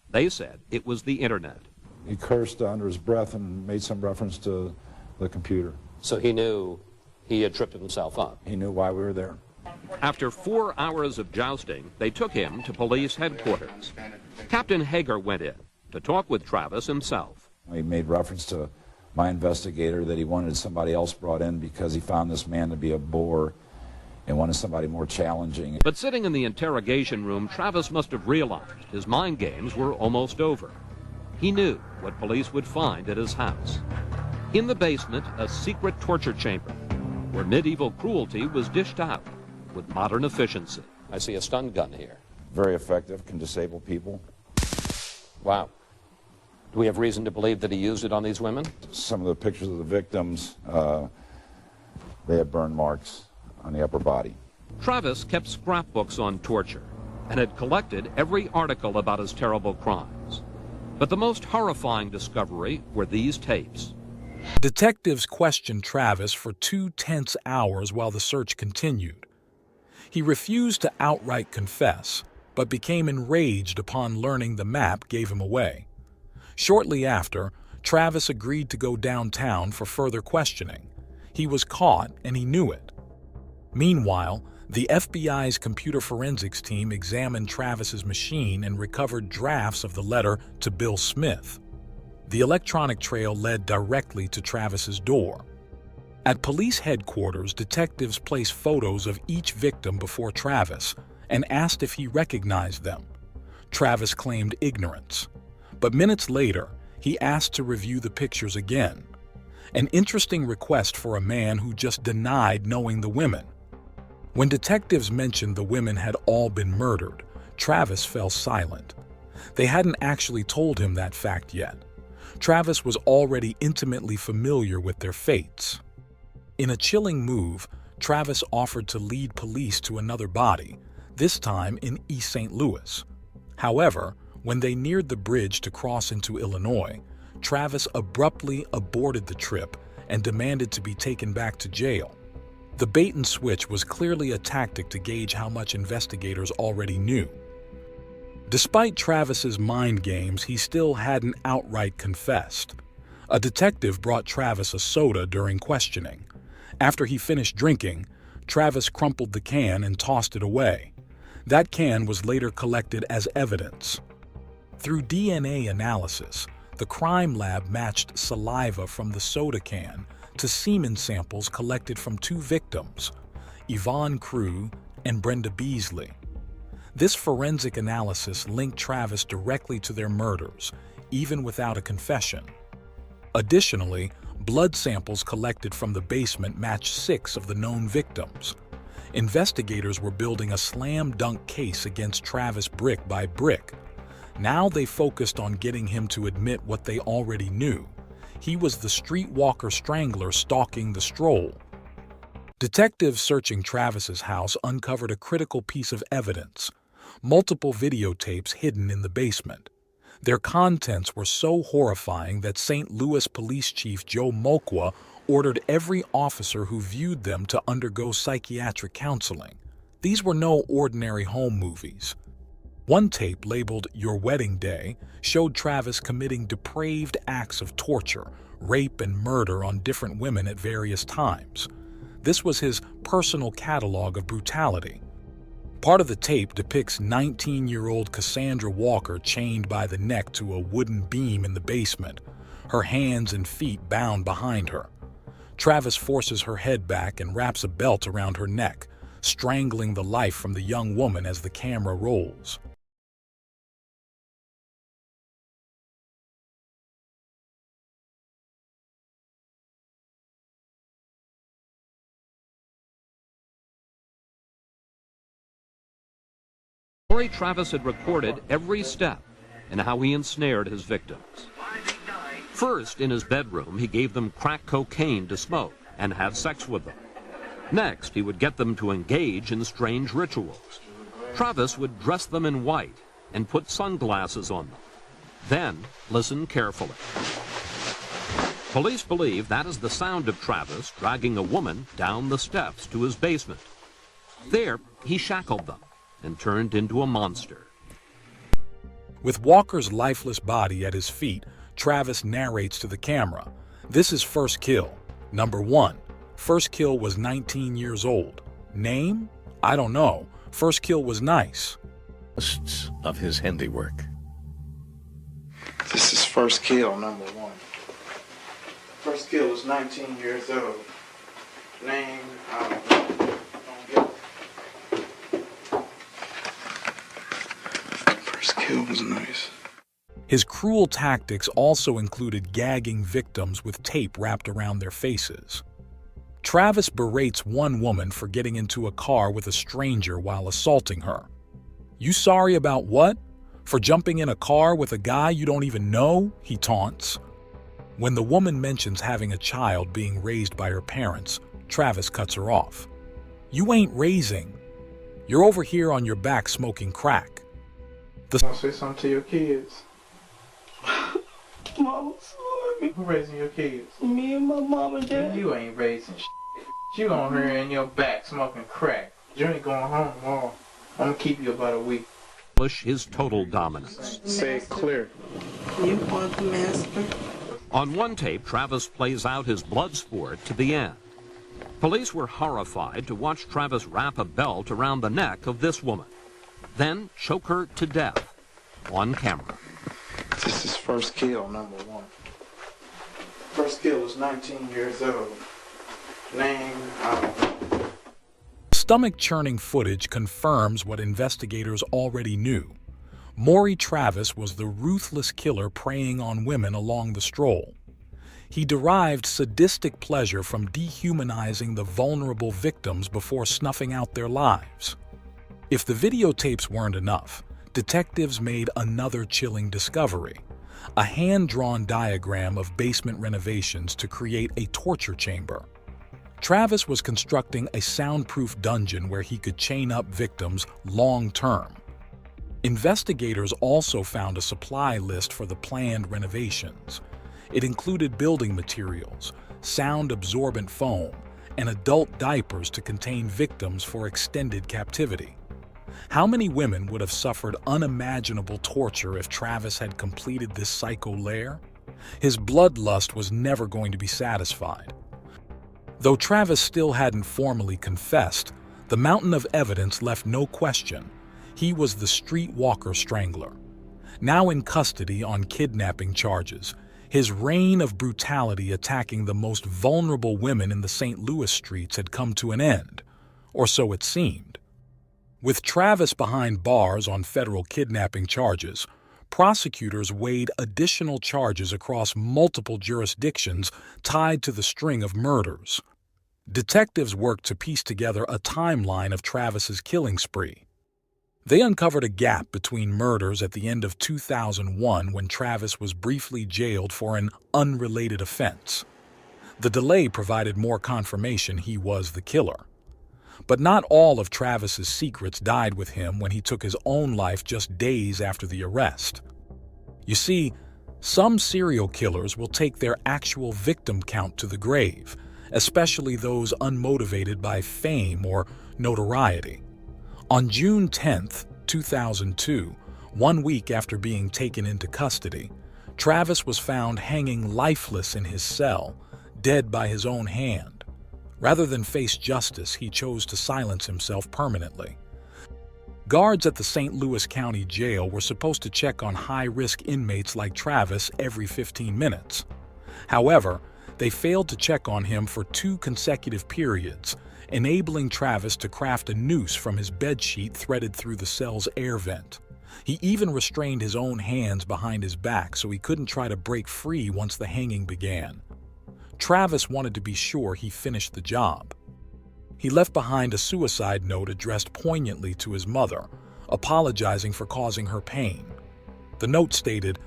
They said it was the internet. He cursed under his breath and made some reference to the computer. So he knew he had tripped himself up. He knew why we were there. After 4 hours of jousting, they took him to police headquarters. Captain Hager went in to talk with Travis himself. He made reference to my investigator that he wanted somebody else brought in because he found this man to be a bore and wanted somebody more challenging. But sitting in the interrogation room, Travis must have realized his mind games were almost over. He knew what police would find at his house. In the basement, a secret torture chamber where medieval cruelty was dished out with modern efficiency. I see a stun gun here. Very effective, can disable people. Wow. Do we have reason to believe that he used it on these women? Some of the pictures of the victims, they had burn marks on the upper body. Travis kept scrapbooks on torture and had collected every article about his terrible crimes. But the most horrifying discovery were these tapes. Detectives questioned Travis for 2 tense hours while the search continued. He refused to outright confess, but became enraged upon learning the map gave him away. Shortly after, Travis agreed to go downtown for further questioning. He was caught, and he knew it. Meanwhile, the FBI's computer forensics team examined Travis's machine and recovered drafts of the letter to Bill Smith. The electronic trail led directly to Travis's door. At police headquarters, detectives placed photos of each victim before Travis and asked if he recognized them. Travis claimed ignorance. But minutes later, he asked to review the pictures again. An interesting request for a man who just denied knowing the women. When detectives mentioned the women had all been murdered, Travis fell silent. They hadn't actually told him that fact yet. Travis was already intimately familiar with their fates. In a chilling move, Travis offered to lead police to another body, this time in East St. Louis. However, when they neared the bridge to cross into Illinois, Travis abruptly aborted the trip and demanded to be taken back to jail. The bait and switch was clearly a tactic to gauge how much investigators already knew. Despite Travis's mind games, he still hadn't outright confessed. A detective brought Travis a soda during questioning. After he finished drinking, Travis crumpled the can and tossed it away. That can was later collected as evidence. Through DNA analysis, the crime lab matched saliva from the soda can to semen samples collected from two victims, Yvonne Crew and Brenda Beasley. This forensic analysis linked Travis directly to their murders, even without a confession. Additionally, blood samples collected from the basement matched 6 of the known victims. Investigators were building a slam-dunk case against Travis brick by brick. Now they focused on getting him to admit what they already knew. He was the streetwalker strangler stalking the stroll. Detectives searching Travis's house uncovered a critical piece of evidence: multiple videotapes hidden in the basement. Their contents were so horrifying that St. Louis Police Chief Joe Mulquha ordered every officer who viewed them to undergo psychiatric counseling. These were no ordinary home movies. One tape, labeled Your Wedding Day, showed Travis committing depraved acts of torture, rape, and murder on different women at various times. This was his personal catalog of brutality. Part of the tape depicts 19-year-old Cassandra Walker chained by the neck to a wooden beam in the basement, her hands and feet bound behind her. Travis forces her head back and wraps a belt around her neck, strangling the life from the young woman as the camera rolls. Travis had recorded every step and how he ensnared his victims. First, in his bedroom, he gave them crack cocaine to smoke and have sex with them. Next, he would get them to engage in strange rituals. Travis would dress them in white and put sunglasses on them. Then, listen carefully. Police believe that is the sound of Travis dragging a woman down the steps to his basement. There, he shackled them and turned into a monster. With Walker's lifeless body at his feet, Travis narrates to the camera. This is first kill. Number 1. First kill was 19 years old. Name? I don't know. First kill was nice. Of his handiwork. This is first kill, number 1. First kill was 19 years old. Name, I don't know. First kill was nice. His cruel tactics also included gagging victims with tape wrapped around their faces. Travis berates one woman for getting into a car with a stranger while assaulting her. You sorry about what? For jumping in a car with a guy you don't even know? He taunts. When the woman mentions having a child being raised by her parents, Travis cuts her off. You ain't raising. You're over here on your back smoking crack. Want to say something to your kids? Mama, sorry. Who raising your kids? Me and my mom and dad. You ain't raising shit. You on here in your back smoking crack. You ain't going home tomorrow. I'm gonna keep you about a week. Push his total dominance. Say it clear. You want the master? On one tape, Travis plays out his blood sport to the end. Police were horrified to watch Travis wrap a belt around the neck of this woman, then choke her to death on camera. This is first kill, number 1. first kill was 19 years old. Name, Stomach-churning footage confirms what investigators already knew. Maury Travis was the ruthless killer preying on women along the stroll. He derived sadistic pleasure from dehumanizing the vulnerable victims before snuffing out their lives. If the videotapes weren't enough, detectives made another chilling discovery: a hand-drawn diagram of basement renovations to create a torture chamber. Travis was constructing a soundproof dungeon where he could chain up victims long-term. Investigators also found a supply list for the planned renovations. It included building materials, sound-absorbent foam, and adult diapers to contain victims for extended captivity. How many women would have suffered unimaginable torture if Travis had completed this psycho lair? His bloodlust was never going to be satisfied. Though Travis still hadn't formally confessed, the mountain of evidence left no question. He was the streetwalker strangler. Now in custody on kidnapping charges, his reign of brutality attacking the most vulnerable women in the St. Louis streets had come to an end, or so it seemed. With Travis behind bars on federal kidnapping charges, prosecutors weighed additional charges across multiple jurisdictions tied to the string of murders. Detectives worked to piece together a timeline of Travis's killing spree. They uncovered a gap between murders at the end of 2001 when Travis was briefly jailed for an unrelated offense. The delay provided more confirmation he was the killer. But not all of Travis's secrets died with him when he took his own life just days after the arrest. You see, some serial killers will take their actual victim count to the grave, especially those unmotivated by fame or notoriety. On June 10, 2002, 1 week after being taken into custody, Travis was found hanging lifeless in his cell, dead by his own hand. Rather than face justice, he chose to silence himself permanently. Guards at the St. Louis County Jail were supposed to check on high-risk inmates like Travis every 15 minutes. However, they failed to check on him for 2 consecutive periods, enabling Travis to craft a noose from his bedsheet threaded through the cell's air vent. He even restrained his own hands behind his back so he couldn't try to break free once the hanging began. Travis wanted to be sure he finished the job. He left behind a suicide note addressed poignantly to his mother, apologizing for causing her pain. The note stated,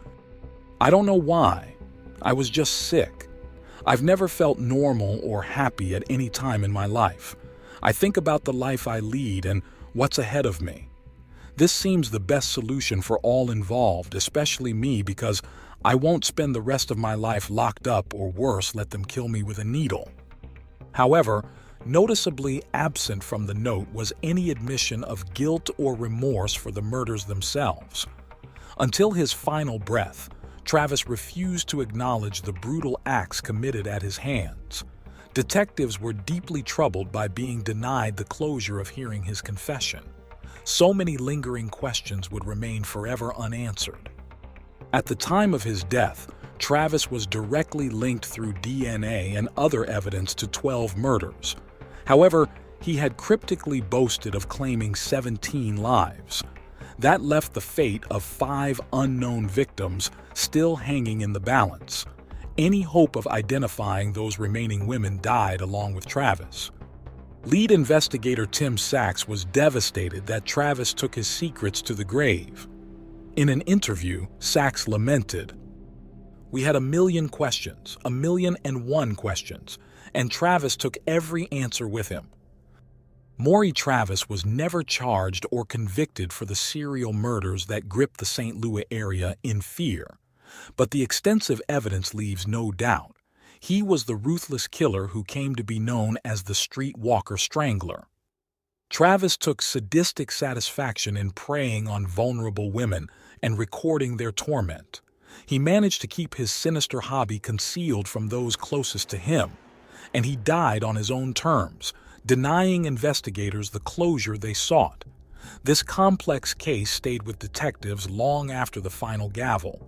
"I don't know why. I was just sick. I've never felt normal or happy at any time in my life. I think about the life I lead and what's ahead of me. This seems the best solution for all involved, especially me, because I won't spend the rest of my life locked up, or worse, let them kill me with a needle." However, noticeably absent from the note was any admission of guilt or remorse for the murders themselves. Until his final breath, Travis refused to acknowledge the brutal acts committed at his hands. Detectives were deeply troubled by being denied the closure of hearing his confession. So many lingering questions would remain forever unanswered. At the time of his death, Travis was directly linked through DNA and other evidence to 12 murders. However, he had cryptically boasted of claiming 17 lives. That left the fate of 5 unknown victims still hanging in the balance. Any hope of identifying those remaining women died along with Travis. Lead investigator Tim Sachs was devastated that Travis took his secrets to the grave. In an interview, Sachs lamented, "We had 1,000,000 questions, 1,000,001 questions, and Travis took every answer with him." Maury Travis was never charged or convicted for the serial murders that gripped the St. Louis area in fear. But the extensive evidence leaves no doubt. He was the ruthless killer who came to be known as the streetwalker strangler. Travis took sadistic satisfaction in preying on vulnerable women and recording their torment. He managed to keep his sinister hobby concealed from those closest to him, and he died on his own terms, denying investigators the closure they sought. This complex case stayed with detectives long after the final gavel.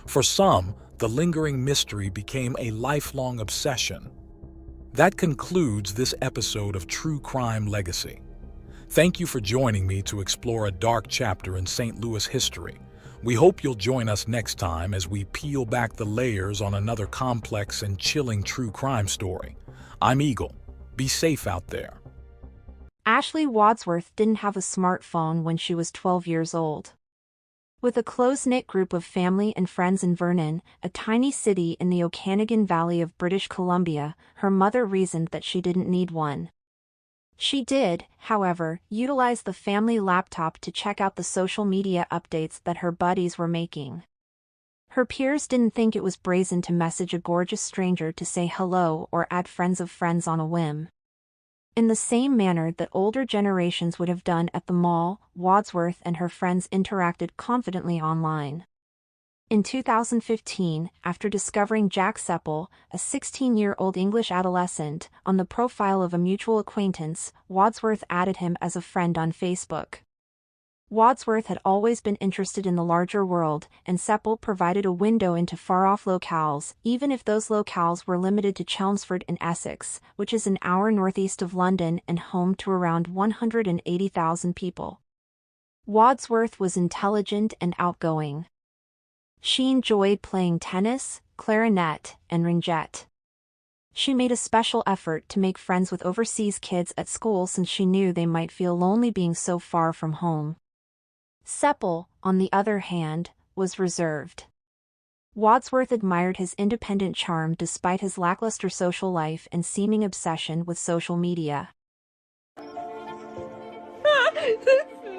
For some, the lingering mystery became a lifelong obsession. That concludes this episode of True Crime Legacy. Thank you for joining me to explore a dark chapter in St. Louis history. We hope you'll join us next time as we peel back the layers on another complex and chilling true crime story. I'm Eagle. Be safe out there. Ashley Wadsworth didn't have a smartphone when she was 12 years old. With a close-knit group of family and friends in Vernon, a tiny city in the Okanagan Valley of British Columbia, her mother reasoned that she didn't need one. She did, however, utilize the family laptop to check out the social media updates that her buddies were making. Her peers didn't think it was brazen to message a gorgeous stranger to say hello or add friends of friends on a whim. In the same manner that older generations would have done at the mall, Wadsworth and her friends interacted confidently online. In 2015, after discovering Jack Seppel, a 16-year-old English adolescent, on the profile of a mutual acquaintance, Wadsworth added him as a friend on Facebook. Wadsworth had always been interested in the larger world, and Seppel provided a window into far-off locales, even if those locales were limited to Chelmsford in Essex, which is an hour northeast of London and home to around 180,000 people. Wadsworth was intelligent and outgoing. She enjoyed playing tennis, clarinet, and ringette. She made a special effort to make friends with overseas kids at school since she knew they might feel lonely being so far from home. Seppel, on the other hand, was reserved. Wadsworth admired his independent charm despite his lackluster social life and seeming obsession with social media.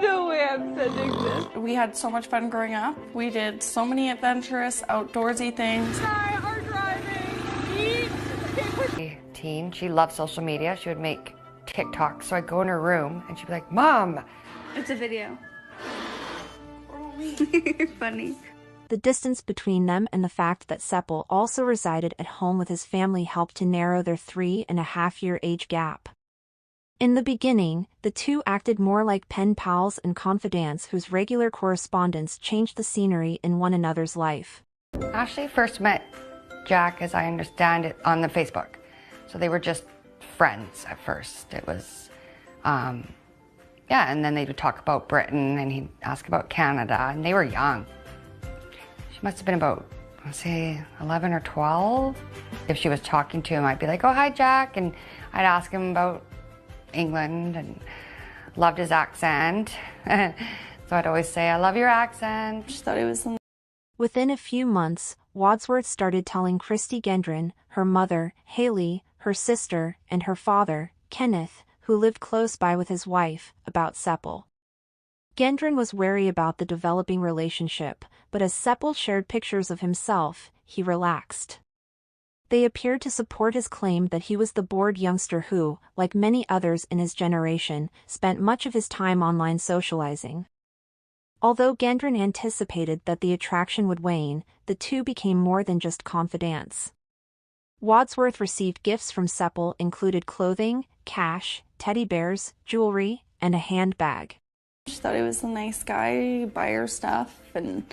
No way I'm sending this. We had so much fun growing up. We did so many adventurous, outdoorsy things. Are driving. Teen, she loved social media. She would make TikToks, so I'd go in her room and she'd be like, "Mom!" It's a video. Funny. The distance between them and the fact that Seppel also resided at home with his family helped to narrow their 3.5-year age gap. In the beginning, the two acted more like pen pals and confidants whose regular correspondence changed the scenery in one another's life. Ashley first met Jack, as I understand it, on the Facebook. So they were just friends at first. It was, and then they would talk about Britain and he'd ask about Canada, and they were young. She must have been about, I'd say, 11 or 12. If she was talking to him, I'd be like, "Oh, hi, Jack," and I'd ask him about England and loved his accent. So I'd always say, "I love your accent." Just thought it was some. Within a few months, Wadsworth started telling Christy Gendron, her mother, Haley, her sister, and her father, Kenneth, who lived close by with his wife, about Seppel. Gendron was wary about the developing relationship, but as Seppel shared pictures of himself, he relaxed. They appeared to support his claim that he was the bored youngster who, like many others in his generation, spent much of his time online socializing. Although Gendron anticipated that the attraction would wane, the two became more than just confidants. Wadsworth received gifts from Seppel included clothing, cash, teddy bears, jewelry, and a handbag. She thought he was a nice guy, buy her stuff and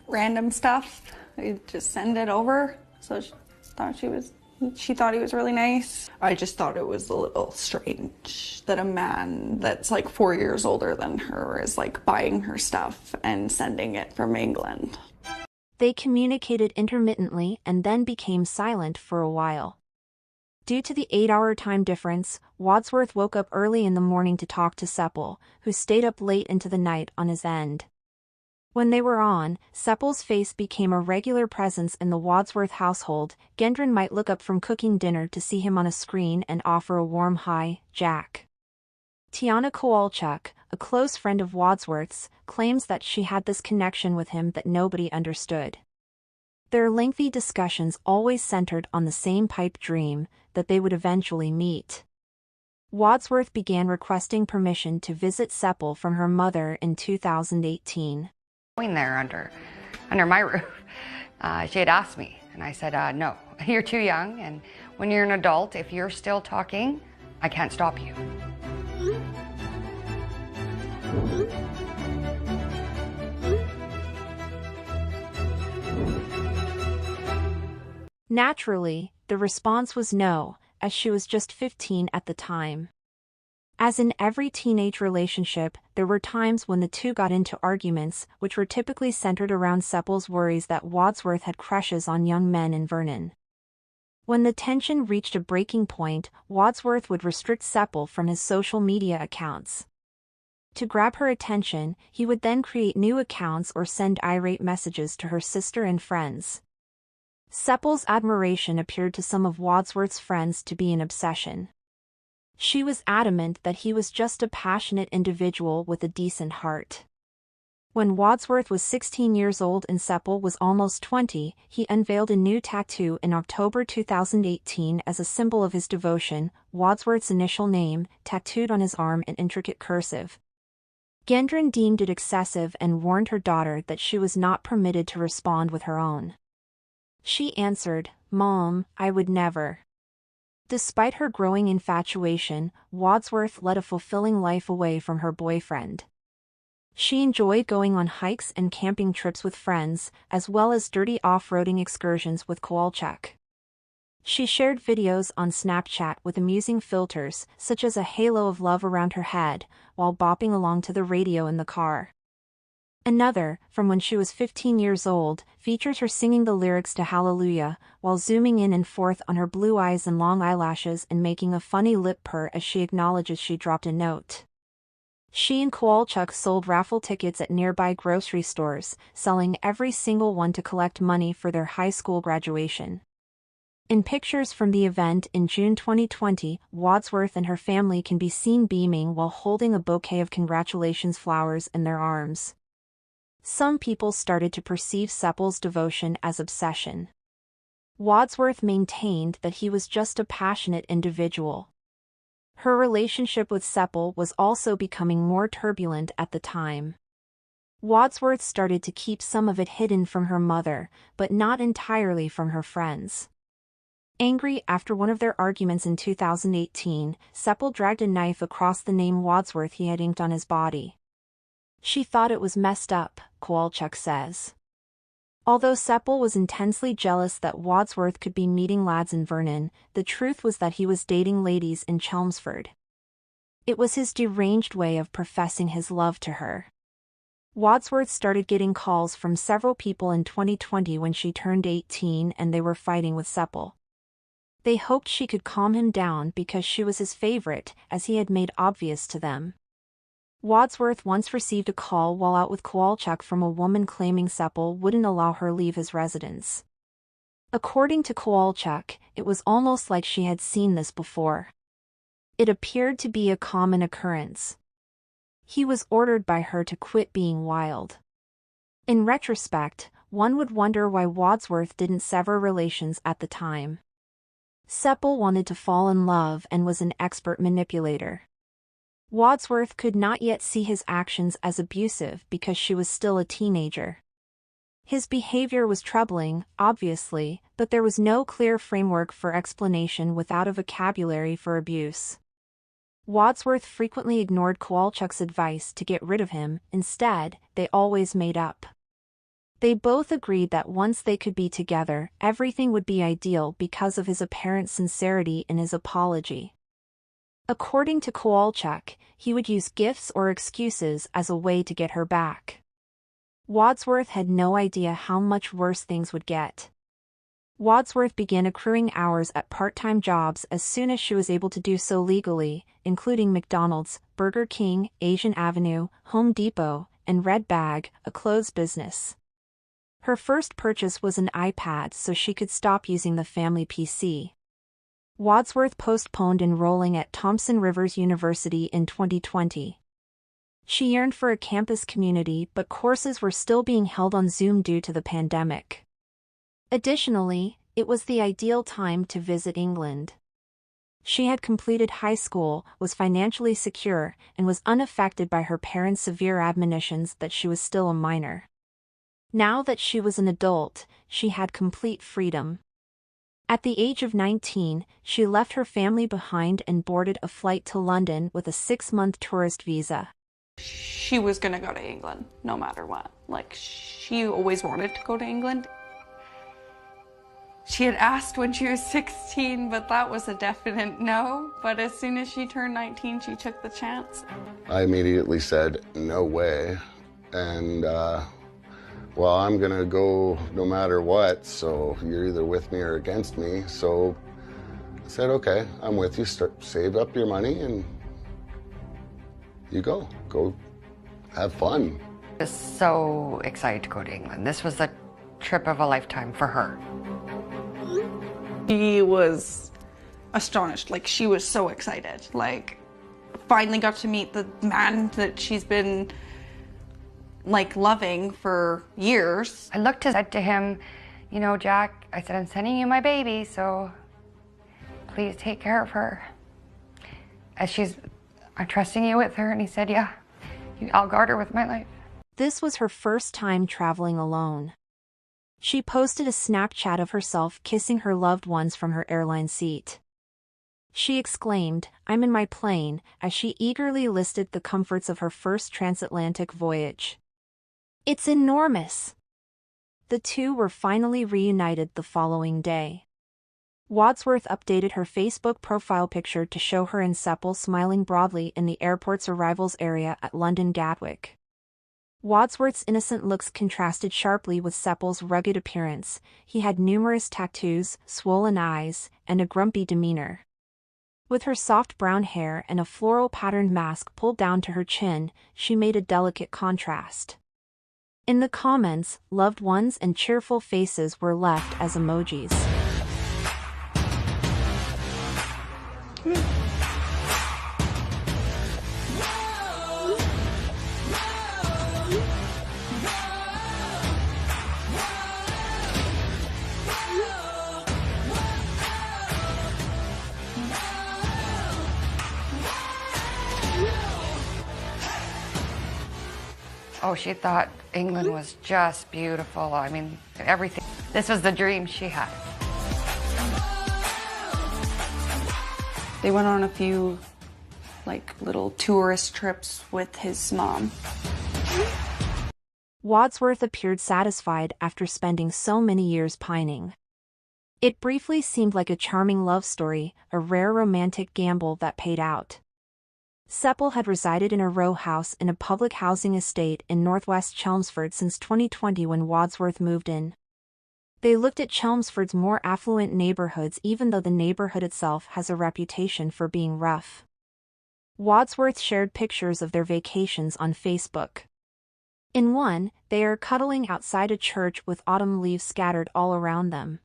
random stuff. I'd just send it over. So she thought he was really nice. I just thought it was a little strange that a man that's like 4 years older than her is like buying her stuff and sending it from England. They communicated intermittently and then became silent for a while. Due to the 8-hour time difference, Wadsworth woke up early in the morning to talk to Seppel, who stayed up late into the night on his end. When they were on, Seppel's face became a regular presence in the Wadsworth household. Gendron might look up from cooking dinner to see him on a screen and offer a warm "Hi, Jack." Tiana Kowalchuk, a close friend of Wadsworth's, claims that she had this connection with him that nobody understood. Their lengthy discussions always centered on the same pipe dream, that they would eventually meet. Wadsworth began requesting permission to visit Seppel from her mother in 2018. Going there under my roof, she had asked me, and I said, "No, you're too young, and when you're an adult, if you're still talking, I can't stop you." Naturally, the response was no, as she was just 15 at the time. As in every teenage relationship, there were times when the two got into arguments, which were typically centered around Seppel's worries that Wadsworth had crushes on young men in Vernon. When the tension reached a breaking point, Wadsworth would restrict Seppel from his social media accounts. To grab her attention, he would then create new accounts or send irate messages to her sister and friends. Seppel's admiration appeared to some of Wadsworth's friends to be an obsession. She was adamant that he was just a passionate individual with a decent heart. When Wadsworth was 16 years old and Seppel was almost 20, he unveiled a new tattoo in October 2018 as a symbol of his devotion, Wadsworth's initial name, tattooed on his arm in intricate cursive. Gendron deemed it excessive and warned her daughter that she was not permitted to respond with her own. She answered, "Mom, I would never." Despite her growing infatuation, Wadsworth led a fulfilling life away from her boyfriend. She enjoyed going on hikes and camping trips with friends, as well as dirty off-roading excursions with Kowalczyk. She shared videos on Snapchat with amusing filters, such as a halo of love around her head, while bopping along to the radio in the car. Another, from when she was 15 years old, features her singing the lyrics to Hallelujah, while zooming in and forth on her blue eyes and long eyelashes and making a funny lip purr as she acknowledges she dropped a note. She and Kowalczyk sold raffle tickets at nearby grocery stores, selling every single one to collect money for their high school graduation. In pictures from the event in June 2020, Wadsworth and her family can be seen beaming while holding a bouquet of congratulations flowers in their arms. Some people started to perceive Seppel's devotion as obsession. Wadsworth maintained that he was just a passionate individual. Her relationship with Seppel was also becoming more turbulent at the time. Wadsworth started to keep some of it hidden from her mother, but not entirely from her friends. Angry after one of their arguments in 2018, Seppel dragged a knife across the name Wadsworth he had inked on his body. She thought it was messed up, Kowalczyk says. Although Seppel was intensely jealous that Wadsworth could be meeting lads in Vernon, the truth was that he was dating ladies in Chelmsford. It was his deranged way of professing his love to her. Wadsworth started getting calls from several people in 2020 when she turned 18 and they were fighting with Seppel. They hoped she could calm him down because she was his favorite, as he had made obvious to them. Wadsworth once received a call while out with Kowalczyk from a woman claiming Seppel wouldn't allow her leave his residence. According to Kowalczyk, it was almost like she had seen this before. It appeared to be a common occurrence. He was ordered by her to quit being wild. In retrospect, one would wonder why Wadsworth didn't sever relations at the time. Seppel wanted to fall in love and was an expert manipulator. Wadsworth could not yet see his actions as abusive because she was still a teenager. His behavior was troubling, obviously, but there was no clear framework for explanation without a vocabulary for abuse. Wadsworth frequently ignored Kowalczyk's advice to get rid of him. Instead, they always made up. They both agreed that once they could be together, everything would be ideal because of his apparent sincerity in his apology. According to Kowalczyk, he would use gifts or excuses as a way to get her back. Wadsworth had no idea how much worse things would get. Wadsworth began accruing hours at part-time jobs as soon as she was able to do so legally, including McDonald's, Burger King, Asian Avenue, Home Depot, and Red Bag, a clothes business. Her first purchase was an iPad so she could stop using the family PC. Wadsworth postponed enrolling at Thompson Rivers University in 2020. She yearned for a campus community, but courses were still being held on Zoom due to the pandemic. Additionally, it was the ideal time to visit England. She had completed high school, was financially secure, and was unaffected by her parents' severe admonitions that she was still a minor. Now that she was an adult, she had complete freedom. At the age of 19, she left her family behind and boarded a flight to London with a 6-month tourist visa. She was gonna go to England, no matter what. Like, she always wanted to go to England. She had asked when she was 16, but that was a definite no. But as soon as she turned 19, she took the chance. I immediately said, no way. And, well, I'm going to go no matter what, so you're either with me or against me. So I said, okay, I'm with you. Save up your money and you go. Go have fun. I was so excited to go to England. This was the trip of a lifetime for her. She was astonished. Like, she was so excited. Like, finally got to meet the man that she's been, like, loving for years. I looked and said to him, you know, Jack, I said, I'm sending you my baby, so please take care of her. I'm trusting you with her. And he said, yeah, I'll guard her with my life. This was her first time traveling alone. She posted a Snapchat of herself kissing her loved ones from her airline seat. She exclaimed, "I'm in my plane," as she eagerly listed the comforts of her first transatlantic voyage. "It's enormous." The two were finally reunited the following day. Wadsworth updated her Facebook profile picture to show her and Seppel smiling broadly in the airport's arrivals area at London Gatwick. Wadsworth's innocent looks contrasted sharply with Seppel's rugged appearance. He had numerous tattoos, swollen eyes, and a grumpy demeanor. With her soft brown hair and a floral-patterned mask pulled down to her chin, she made a delicate contrast. In the comments, loved ones and cheerful faces were left as emojis. Oh, she thought England was just beautiful. I mean, everything. This was the dream she had. They went on a few, like, little tourist trips with his mom. Wadsworth appeared satisfied after spending so many years pining. It briefly seemed like a charming love story, a rare romantic gamble that paid out. Seppel had resided in a row house in a public housing estate in northwest Chelmsford since 2020 when Wadsworth moved in. They looked at Chelmsford's more affluent neighborhoods even though the neighborhood itself has a reputation for being rough. Wadsworth shared pictures of their vacations on Facebook. In one, they are cuddling outside a church with autumn leaves scattered all around them.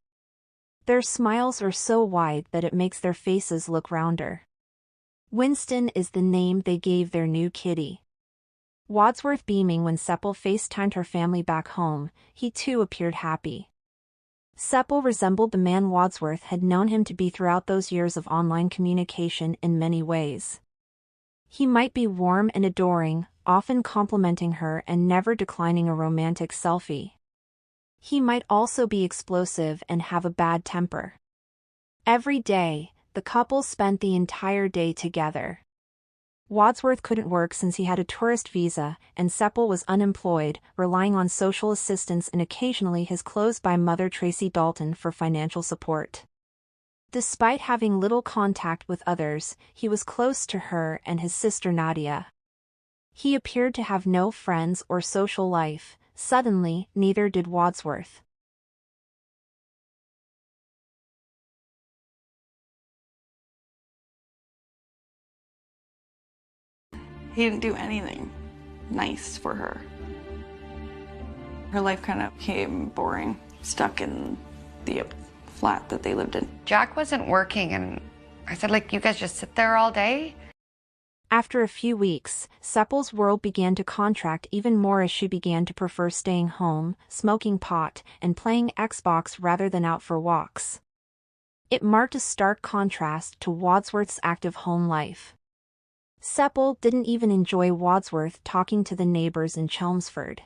Their smiles are so wide that it makes their faces look rounder. Winston is the name they gave their new kitty. Wadsworth beaming when Seppel FaceTimed her family back home. He too appeared happy. Seppel resembled the man Wadsworth had known him to be throughout those years of online communication in many ways. He might be warm and adoring, often complimenting her and never declining a romantic selfie. He might also be explosive and have a bad temper. Every day, the couple spent the entire day together. Wadsworth couldn't work since he had a tourist visa, and Seppel was unemployed, relying on social assistance and occasionally his close-by mother Tracy Dalton for financial support. Despite having little contact with others, he was close to her and his sister Nadia. He appeared to have no friends or social life. Suddenly, neither did Wadsworth. He didn't do anything nice for her. Her life kind of became boring, stuck in the flat that they lived in. Jack wasn't working, and I said, like, you guys just sit there all day? After a few weeks, Seppel's world began to contract even more as she began to prefer staying home, smoking pot, and playing Xbox rather than out for walks. It marked a stark contrast to Wadsworth's active home life. Seppel didn't even enjoy Wadsworth talking to the neighbors in Chelmsford.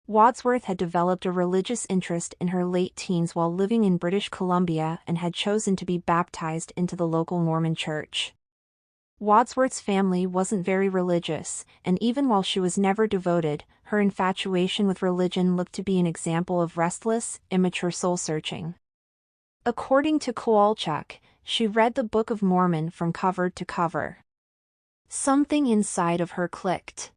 Wadsworth had developed a religious interest in her late teens while living in British Columbia and had chosen to be baptized into the local Mormon church. Wadsworth's family wasn't very religious, and even while she was never devoted, her infatuation with religion looked to be an example of restless, immature soul-searching. According to Kowalchuk, she read the Book of Mormon from cover to cover. Something inside of her clicked.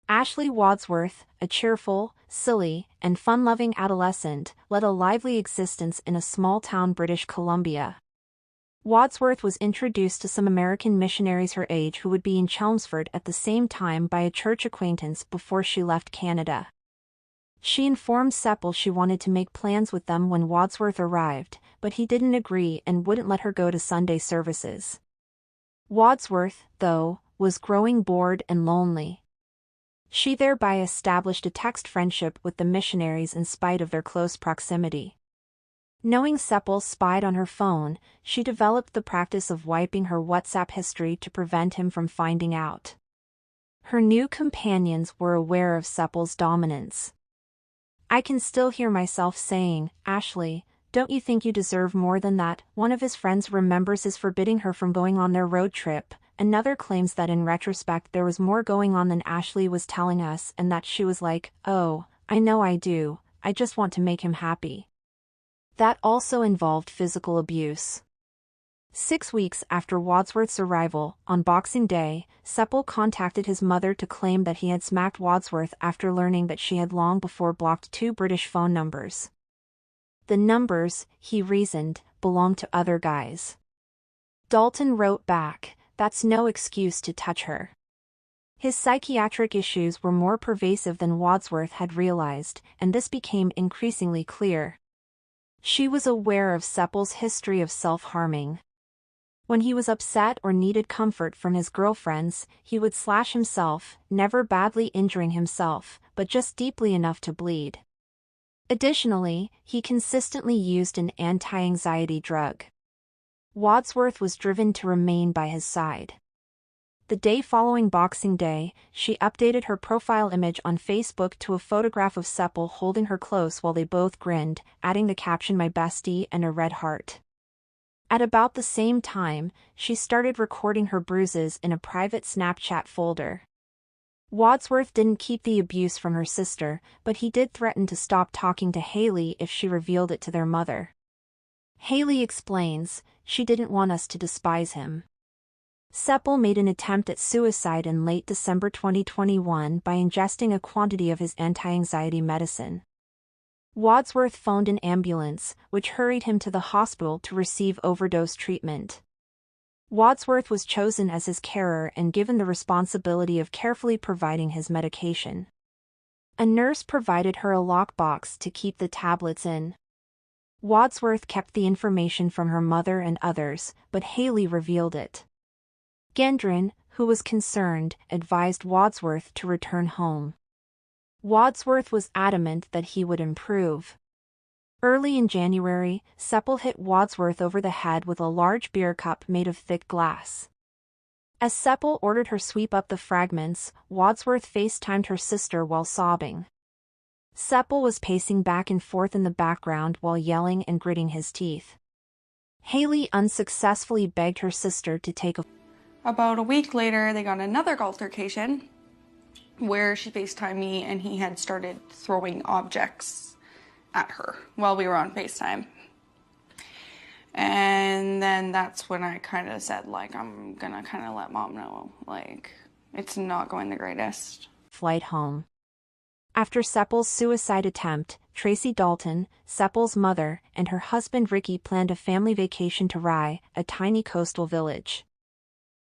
Ashley Wadsworth, a cheerful, silly, and fun-loving adolescent, led a lively existence in a small-town British Columbia. Wadsworth was introduced to some American missionaries her age who would be in Chelmsford at the same time by a church acquaintance before she left Canada. She informed Seppel she wanted to make plans with them when Wadsworth arrived, but he didn't agree and wouldn't let her go to Sunday services. Wadsworth, though, was growing bored and lonely. She thereby established a text friendship with the missionaries in spite of their close proximity. Knowing Seppel spied on her phone, she developed the practice of wiping her WhatsApp history to prevent him from finding out. Her new companions were aware of Seppel's dominance. "I can still hear myself saying, 'Ashley, don't you think you deserve more than that?' One of his friends remembers his forbidding her from going on their road trip. Another claims that in retrospect there was more going on than Ashley was telling us and that she was like, 'Oh, I know I do, I just want to make him happy.' That also involved physical abuse. 6 weeks after Wadsworth's arrival, on Boxing Day, Seppel contacted his mother to claim that he had smacked Wadsworth after learning that she had long before blocked 2 British phone numbers. The numbers, he reasoned, belonged to other guys. Dalton wrote back, "That's no excuse to touch her." His psychiatric issues were more pervasive than Wadsworth had realized, and this became increasingly clear. She was aware of Seppel's history of self-harming. When he was upset or needed comfort from his girlfriends, he would slash himself, never badly injuring himself, but just deeply enough to bleed. Additionally, he consistently used an anti-anxiety drug. Wadsworth was driven to remain by his side. The day following Boxing Day, she updated her profile image on Facebook to a photograph of Seppel holding her close while they both grinned, adding the caption "My bestie" and a red heart. At about the same time, she started recording her bruises in a private Snapchat folder. Wadsworth didn't keep the abuse from her sister, but he did threaten to stop talking to Haley if she revealed it to their mother. Haley explains, "She didn't want us to despise him." Seppel made an attempt at suicide in late December 2021 by ingesting a quantity of his anti-anxiety medicine. Wadsworth phoned an ambulance, which hurried him to the hospital to receive overdose treatment. Wadsworth was chosen as his carer and given the responsibility of carefully providing his medication. A nurse provided her a lockbox to keep the tablets in. Wadsworth kept the information from her mother and others, but Haley revealed it. Gendron, who was concerned, advised Wadsworth to return home. Wadsworth was adamant that he would improve. Early in January, Seppel hit Wadsworth over the head with a large beer cup made of thick glass. As Seppel ordered her sweep up the fragments, Wadsworth FaceTimed her sister while sobbing. Seppel was pacing back and forth in the background while yelling and gritting his teeth. Haley unsuccessfully begged her sister to take a About a week later, they got another altercation where she FaceTimed me and he had started throwing objects at her while we were on FaceTime. And then that's when I kind of said, like, I'm gonna kind of let mom know, like, it's not going the greatest. Flight home. After Seppel's suicide attempt, Tracy Dalton, Seppel's mother, and her husband Ricky planned a family vacation to Rye, a tiny coastal village.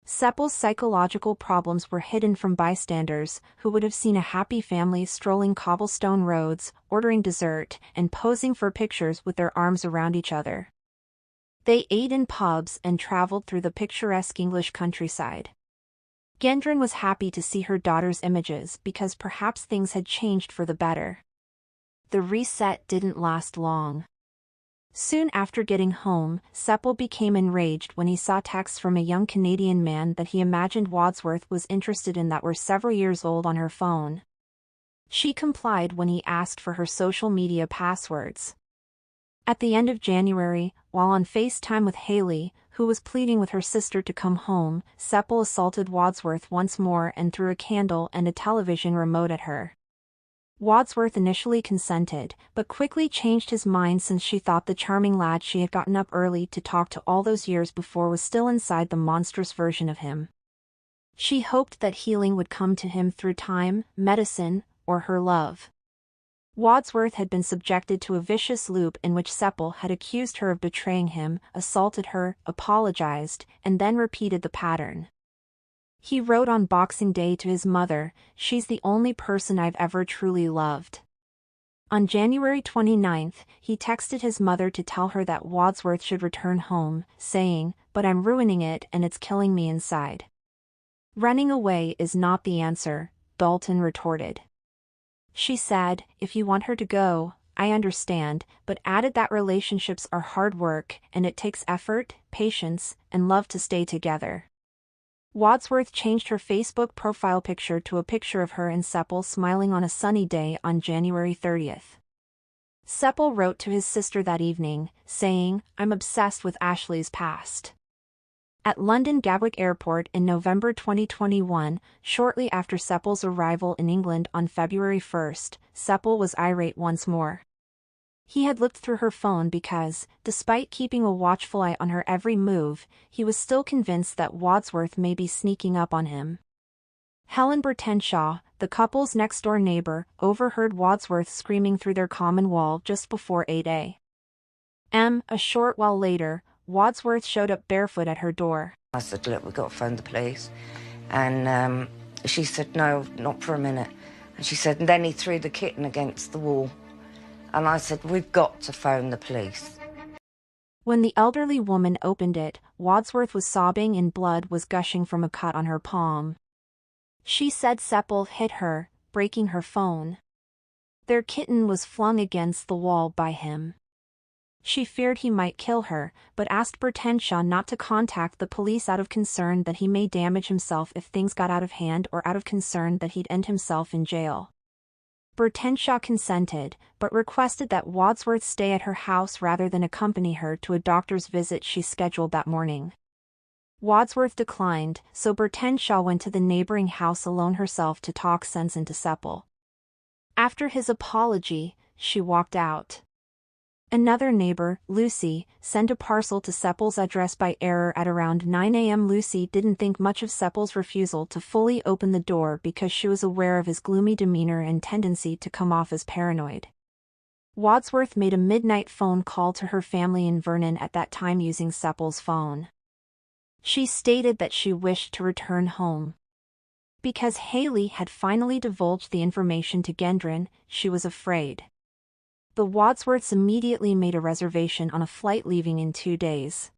Seppel's psychological problems were hidden from bystanders, who would have seen a happy family strolling cobblestone roads, ordering dessert, and posing for pictures with their arms around each other. They ate in pubs and traveled through the picturesque English countryside. Gendron was happy to see her daughter's images because perhaps things had changed for the better. The reset didn't last long. Soon after getting home, Seppel became enraged when he saw texts from a young Canadian man that he imagined Wadsworth was interested in that were several years old on her phone. She complied when he asked for her social media passwords. At the end of January, while on FaceTime with Haley, who was pleading with her sister to come home, Seppel assaulted Wadsworth once more and threw a candle and a television remote at her. Wadsworth initially consented, but quickly changed his mind since she thought the charming lad she had gotten up early to talk to all those years before was still inside the monstrous version of him. She hoped that healing would come to him through time, medicine, or her love. Wadsworth had been subjected to a vicious loop in which Seppel had accused her of betraying him, assaulted her, apologized, and then repeated the pattern. He wrote on Boxing Day to his mother, "She's the only person I've ever truly loved." On January 29th, he texted his mother to tell her that Wadsworth should return home, saying, "But I'm ruining it and it's killing me inside." "Running away is not the answer," Dalton retorted. She said, "If you want her to go, I understand," but added that relationships are hard work and it takes effort, patience, and love to stay together. Wadsworth changed her Facebook profile picture to a picture of her and Seppel smiling on a sunny day on January 30th. Seppel wrote to his sister that evening, saying, "I'm obsessed with Ashley's past." At London Gatwick Airport in November 2021, shortly after Seppel's arrival in England on February 1st, Seppel was irate once more. He had looked through her phone because, despite keeping a watchful eye on her every move, he was still convinced that Wadsworth may be sneaking up on him. Helen Bertenshaw, the couple's next-door neighbor, overheard Wadsworth screaming through their common wall just before 8 a.m. A short while later, Wadsworth showed up barefoot at her door. I said, "Look, we've got to phone the police." And she said, "No, not for a minute." And she said, and then he threw the kitten against the wall. And I said, "We've got to phone the police." When the elderly woman opened it, Wadsworth was sobbing and blood was gushing from a cut on her palm. She said Seppel hit her, breaking her phone. Their kitten was flung against the wall by him. She feared he might kill her, but asked Bertenshaw not to contact the police out of concern that he may damage himself if things got out of hand or out of concern that he'd end himself in jail. Bertenshaw consented, but requested that Wadsworth stay at her house rather than accompany her to a doctor's visit she scheduled that morning. Wadsworth declined, so Bertenshaw went to the neighboring house alone herself to talk sense into Seppel. After his apology, she walked out. Another neighbor, Lucy, sent a parcel to Seppel's address by error at around 9 a.m. Lucy didn't think much of Seppel's refusal to fully open the door because she was aware of his gloomy demeanor and tendency to come off as paranoid. Wadsworth made a midnight phone call to her family in Vernon at that time using Seppel's phone. She stated that she wished to return home. Because Haley had finally divulged the information to Gendron, she was afraid. The Wadsworths immediately made a reservation on a flight leaving in 2 days.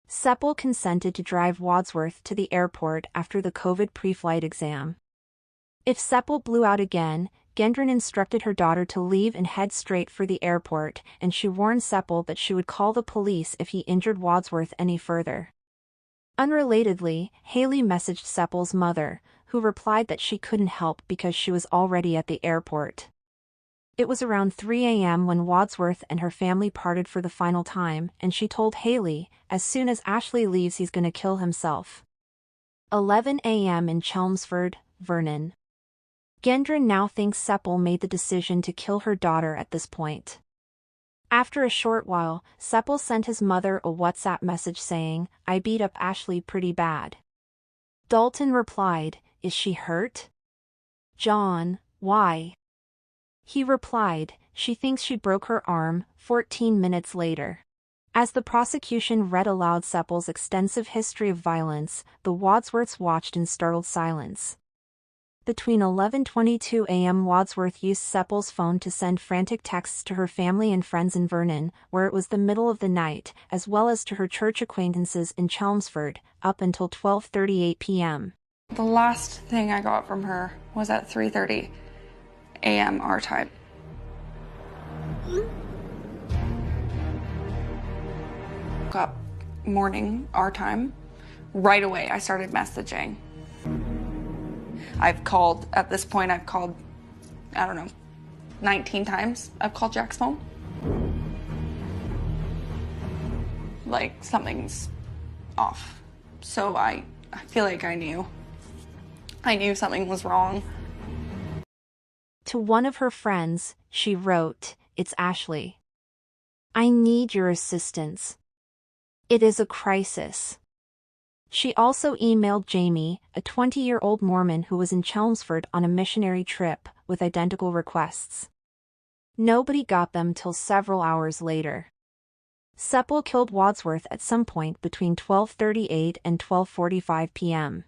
Seppel consented to drive Wadsworth to the airport after the COVID pre-flight exam. If Seppel blew out again, Gendron instructed her daughter to leave and head straight for the airport, and she warned Seppel that she would call the police if he injured Wadsworth any further. Unrelatedly, Haley messaged Seppel's mother, who replied that she couldn't help because she was already at the airport. It was around 3 a.m. when Wadsworth and her family parted for the final time, and she told Haley, "As soon as Ashley leaves he's gonna kill himself." 11 a.m. in Chelmsford, Vernon. Gendron now thinks Seppel made the decision to kill her daughter at this point. After a short while, Seppel sent his mother a WhatsApp message saying, "I beat up Ashley pretty bad." Dalton replied, "Is she hurt?" "John, why?" He replied, "She thinks she broke her arm." 14 minutes later. As the prosecution read aloud Seppel's extensive history of violence, the Wadsworths watched in startled silence. Between 11:22 a.m. Wadsworth used Seppel's phone to send frantic texts to her family and friends in Vernon, where it was the middle of the night, as well as to her church acquaintances in Chelmsford, up until 12:38 p.m. The last thing I got from her was at 3:30 a.m. our time. Woke up morning our time. Right away I started messaging. At this point I've called, I don't know, 19 times. I've called Jack's phone. Like something's off. So I feel like I knew something was wrong. To one of her friends, she wrote, "It's Ashley. I need your assistance. It is a crisis." She also emailed Jamie, a 20-year-old Mormon who was in Chelmsford on a missionary trip, with identical requests. Nobody got them till several hours later. Seppel killed Wadsworth at some point between 12:38 and 12:45 p.m.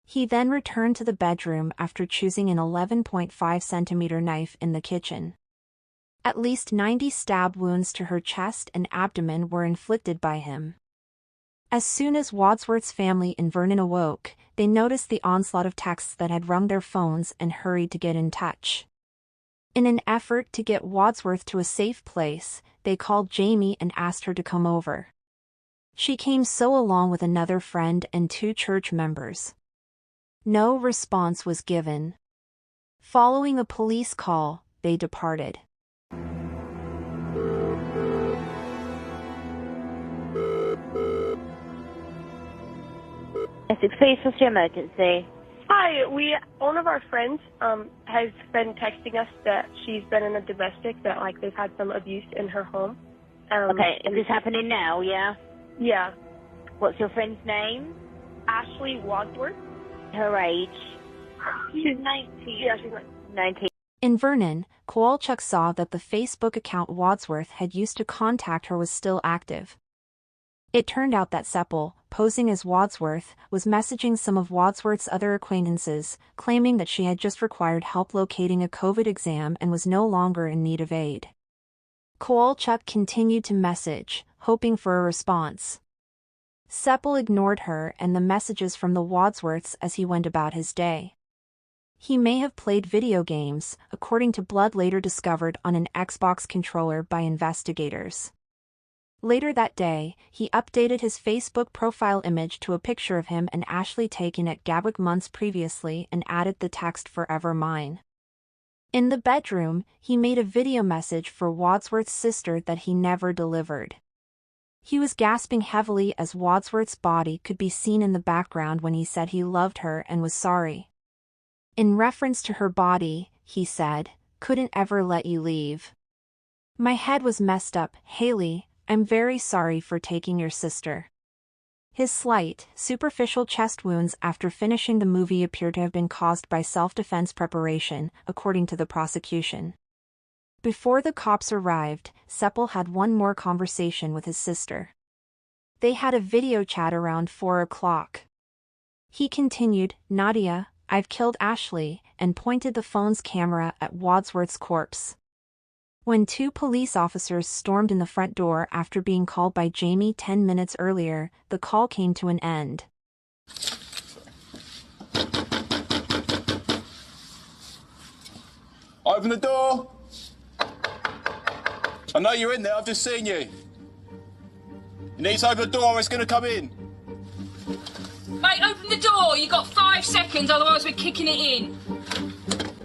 He then returned to the bedroom after choosing an 11.5 centimeter knife in the kitchen. At least 90 stab wounds to her chest and abdomen were inflicted by him. As soon as Wadsworth's family in Vernon awoke, they noticed the onslaught of texts that had rung their phones and hurried to get in touch. In an effort to get Wadsworth to a safe place, they called Jamie and asked her to come over. She came so along with another friend and 2 church members. No response was given. Following a police call, they departed. Please, what's your emergency? Hi, one of our friends has been texting us that she's been in a domestic, that like they've had some abuse in her home. Okay, is this happening now, yeah? Yeah. What's your friend's name? Ashley Wadsworth. Her age? She's 19. Yeah, she's 19. In Vernon, Kowalchuk saw that the Facebook account Wadsworth had used to contact her was still active. It turned out that Seppel, posing as Wadsworth, was messaging some of Wadsworth's other acquaintances, claiming that she had just required help locating a COVID exam and was no longer in need of aid. Kowalchuk continued to message, hoping for a response. Seppel ignored her and the messages from the Wadsworths as he went about his day. He may have played video games, according to blood later discovered on an Xbox controller by investigators. Later that day, he updated his Facebook profile image to a picture of him and Ashley taken at Gatwick months previously and added the text "Forever Mine." In the bedroom, he made a video message for Wadsworth's sister that he never delivered. He was gasping heavily as Wadsworth's body could be seen in the background when he said he loved her and was sorry. In reference to her body, he said, "Couldn't ever let you leave. My head was messed up, Haley. I'm very sorry for taking your sister." His slight, superficial chest wounds after finishing the movie appear to have been caused by self-defense preparation, according to the prosecution. Before the cops arrived, Seppel had one more conversation with his sister. They had a video chat around 4 o'clock. He continued, "Nadia, I've killed Ashley," and pointed the phone's camera at Wadsworth's corpse. When 2 police officers stormed in the front door after being called by Jamie 10 minutes earlier, the call came to an end. Open the door! I know you're in there, I've just seen you. You need to open the door or it's going to come in. Mate, open the door. You've got 5 seconds, otherwise we're kicking it in.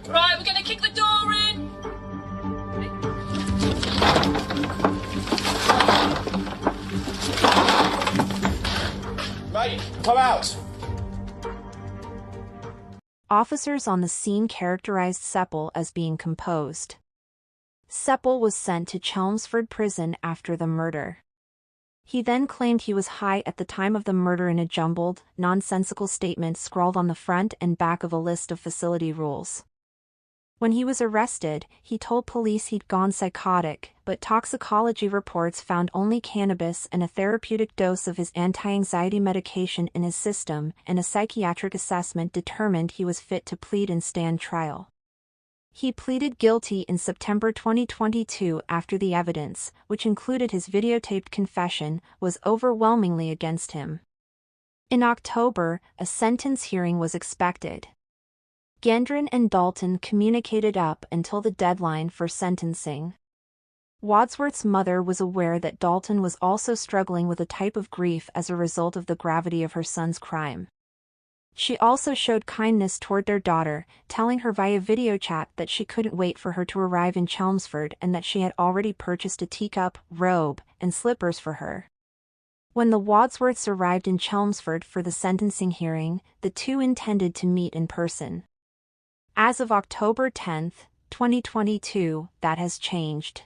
Right, we're going to kick the door in. Mate, come out! Officers on the scene characterized Seppel as being composed. Seppel was sent to Chelmsford Prison after the murder. He then claimed he was high at the time of the murder in a jumbled, nonsensical statement scrawled on the front and back of a list of facility rules. When he was arrested, he told police he'd gone psychotic, but toxicology reports found only cannabis and a therapeutic dose of his anti-anxiety medication in his system, and a psychiatric assessment determined he was fit to plead and stand trial. He pleaded guilty in September 2022 after the evidence, which included his videotaped confession, was overwhelmingly against him. In October, a sentence hearing was expected. Gendron and Dalton communicated up until the deadline for sentencing. Wadsworth's mother was aware that Dalton was also struggling with a type of grief as a result of the gravity of her son's crime. She also showed kindness toward their daughter, telling her via video chat that she couldn't wait for her to arrive in Chelmsford and that she had already purchased a teacup, robe, and slippers for her. When the Wadsworths arrived in Chelmsford for the sentencing hearing, the two intended to meet in person. As of October 10, 2022, that has changed.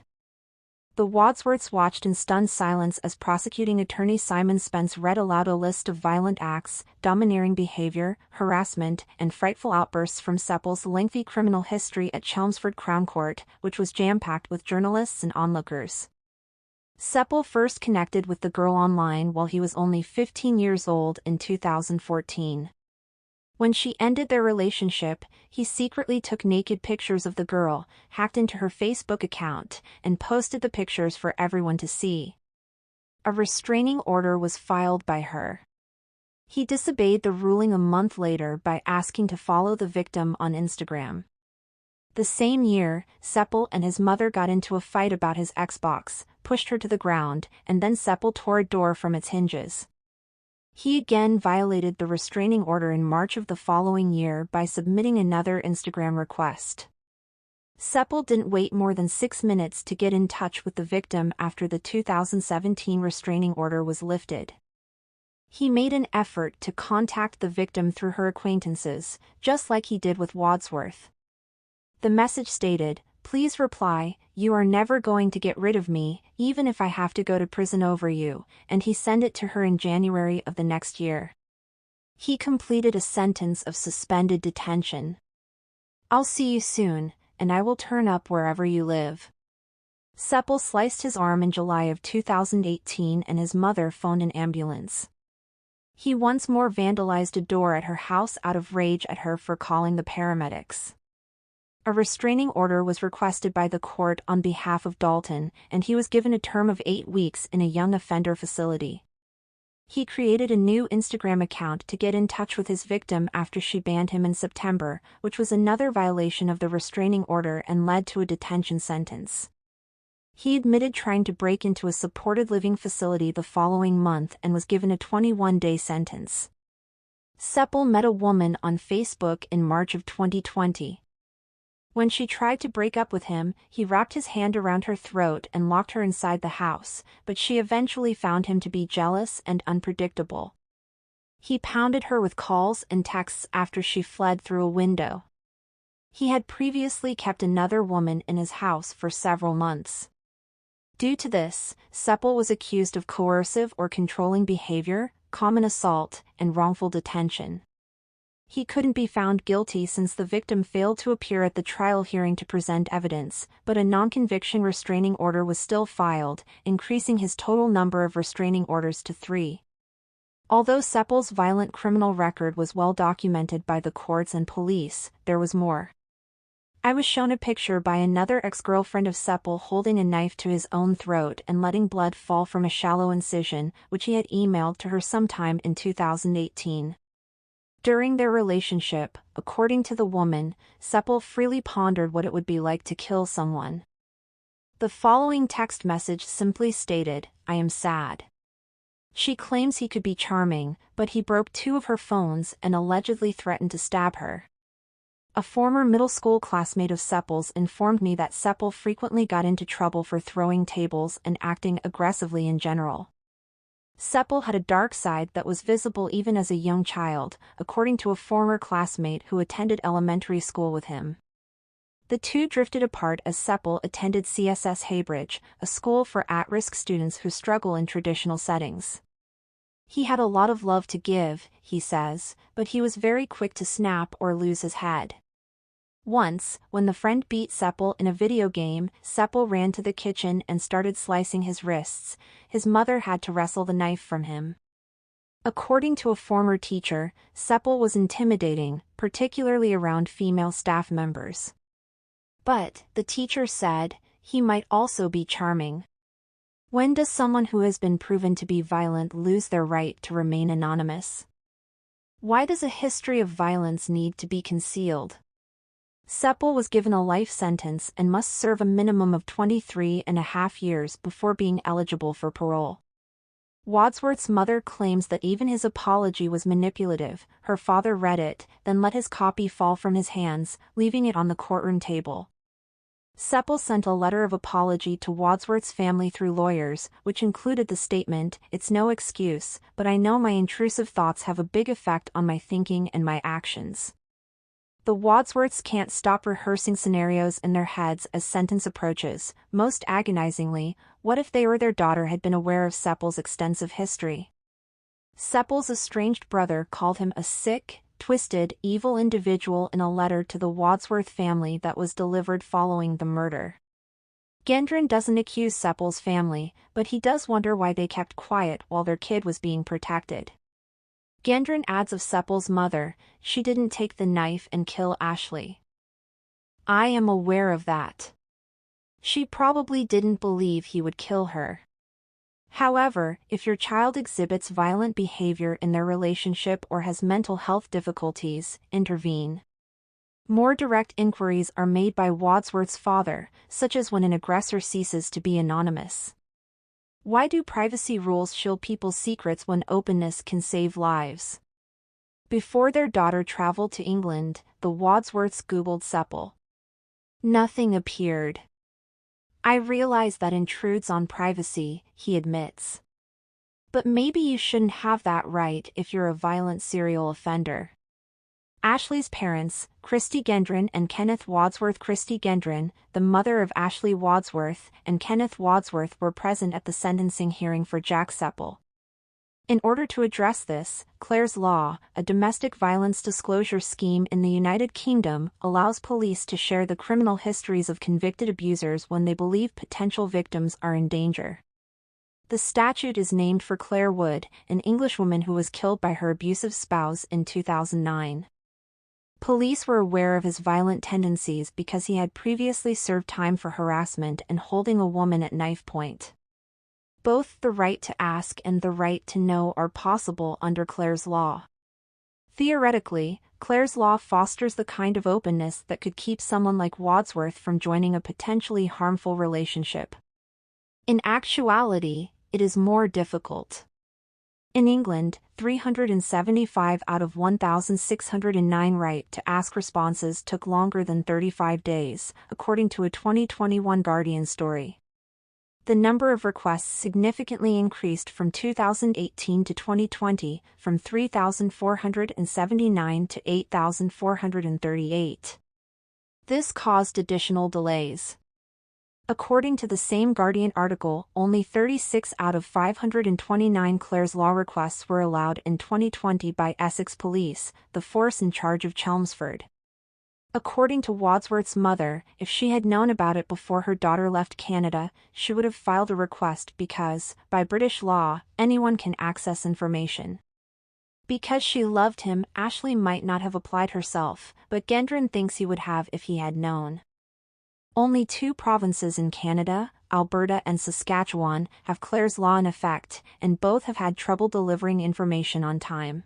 The Wadsworths watched in stunned silence as prosecuting attorney Simon Spence read aloud a list of violent acts, domineering behavior, harassment, and frightful outbursts from Seppel's lengthy criminal history at Chelmsford Crown Court, which was jam-packed with journalists and onlookers. Seppel first connected with the girl online while he was only 15 years old in 2014. When she ended their relationship, he secretly took naked pictures of the girl, hacked into her Facebook account, and posted the pictures for everyone to see. A restraining order was filed by her. He disobeyed the ruling a month later by asking to follow the victim on Instagram. The same year, Seppel and his mother got into a fight about his Xbox, pushed her to the ground, and then Seppel tore a door from its hinges. He again violated the restraining order in March of the following year by submitting another Instagram request. Seppel didn't wait more than 6 minutes to get in touch with the victim after the 2017 restraining order was lifted. He made an effort to contact the victim through her acquaintances, just like he did with Wadsworth. The message stated, "Please reply, you are never going to get rid of me, even if I have to go to prison over you," and he sent it to her in January of the next year. He completed a sentence of suspended detention. "I'll see you soon, and I will turn up wherever you live." Seppel sliced his arm in July of 2018 and his mother phoned an ambulance. He once more vandalized a door at her house out of rage at her for calling the paramedics. A restraining order was requested by the court on behalf of Dalton, and he was given a term of 8 weeks in a young offender facility. He created a new Instagram account to get in touch with his victim after she banned him in September, which was another violation of the restraining order and led to a detention sentence. He admitted trying to break into a supported living facility the following month and was given a 21-day sentence. Seppel met a woman on Facebook in March of 2020. When she tried to break up with him, he wrapped his hand around her throat and locked her inside the house, but she eventually found him to be jealous and unpredictable. He pounded her with calls and texts after she fled through a window. He had previously kept another woman in his house for several months. Due to this, Seppel was accused of coercive or controlling behavior, common assault, and wrongful detention. He couldn't be found guilty since the victim failed to appear at the trial hearing to present evidence, but a non-conviction restraining order was still filed, increasing his total number of restraining orders to 3. Although Seppel's violent criminal record was well documented by the courts and police, there was more. I was shown a picture by another ex-girlfriend of Seppel holding a knife to his own throat and letting blood fall from a shallow incision, which he had emailed to her sometime in 2018. During their relationship, according to the woman, Seppel freely pondered what it would be like to kill someone. The following text message simply stated, "I am sad." She claims he could be charming, but he broke 2 of her phones and allegedly threatened to stab her. A former middle school classmate of Seppel's informed me that Seppel frequently got into trouble for throwing tables and acting aggressively in general. Seppel had a dark side that was visible even as a young child, according to a former classmate who attended elementary school with him. The two drifted apart as Seppel attended CSS Haybridge, a school for at-risk students who struggle in traditional settings. He had a lot of love to give, he says, but he was very quick to snap or lose his head. Once, when the friend beat Seppel in a video game, Seppel ran to the kitchen and started slicing his wrists. His mother had to wrestle the knife from him. According to a former teacher, Seppel was intimidating, particularly around female staff members. But, the teacher said, he might also be charming. When does someone who has been proven to be violent lose their right to remain anonymous? Why does a history of violence need to be concealed? Seppel was given a life sentence and must serve a minimum of 23.5 years before being eligible for parole. Wadsworth's mother claims that even his apology was manipulative. Her father read it, then let his copy fall from his hands, leaving it on the courtroom table. Seppel sent a letter of apology to Wadsworth's family through lawyers, which included the statement, "It's no excuse, but I know my intrusive thoughts have a big effect on my thinking and my actions." The Wadsworths can't stop rehearsing scenarios in their heads as sentence approaches. Most agonizingly, what if they or their daughter had been aware of Seppel's extensive history? Seppel's estranged brother called him a sick, twisted, evil individual in a letter to the Wadsworth family that was delivered following the murder. Gendron doesn't accuse Seppel's family, but he does wonder why they kept quiet while their kid was being protected. Gendron adds of Seppel's mother, she didn't take the knife and kill Ashley. I am aware of that. She probably didn't believe he would kill her. However, if your child exhibits violent behavior in their relationship or has mental health difficulties, intervene. More direct inquiries are made by Wadsworth's father, such as when an aggressor ceases to be anonymous. Why do privacy rules shield people's secrets when openness can save lives? Before their daughter traveled to England, the Wadsworths Googled Seppel. Nothing appeared. I realize that intrudes on privacy, he admits. But maybe you shouldn't have that right if you're a violent serial offender. Ashley's parents, Christy Gendron and Kenneth Wadsworth. Christy Gendron, the mother of Ashley Wadsworth, and Kenneth Wadsworth were present at the sentencing hearing for Jack Seppel. In order to address this, Clare's Law, a domestic violence disclosure scheme in the United Kingdom, allows police to share the criminal histories of convicted abusers when they believe potential victims are in danger. The statute is named for Claire Wood, an Englishwoman who was killed by her abusive spouse in 2009. Police were aware of his violent tendencies because he had previously served time for harassment and holding a woman at knife point. Both the right to ask and the right to know are possible under Clare's Law. Theoretically, Clare's Law fosters the kind of openness that could keep someone like Wadsworth from joining a potentially harmful relationship. In actuality, it is more difficult. In England, 375 out of 1,609 right to ask responses took longer than 35 days, according to a 2021 Guardian story. The number of requests significantly increased from 2018 to 2020, from 3,479 to 8,438. This caused additional delays. According to the same Guardian article, only 36 out of 529 Clare's Law requests were allowed in 2020 by Essex Police, the force in charge of Chelmsford. According to Wadsworth's mother, if she had known about it before her daughter left Canada, she would have filed a request because, by British law, anyone can access information. Because she loved him, Ashley might not have applied herself, but Gendron thinks he would have if he had known. Only 2 provinces in Canada, Alberta and Saskatchewan, have Clare's Law in effect, and both have had trouble delivering information on time.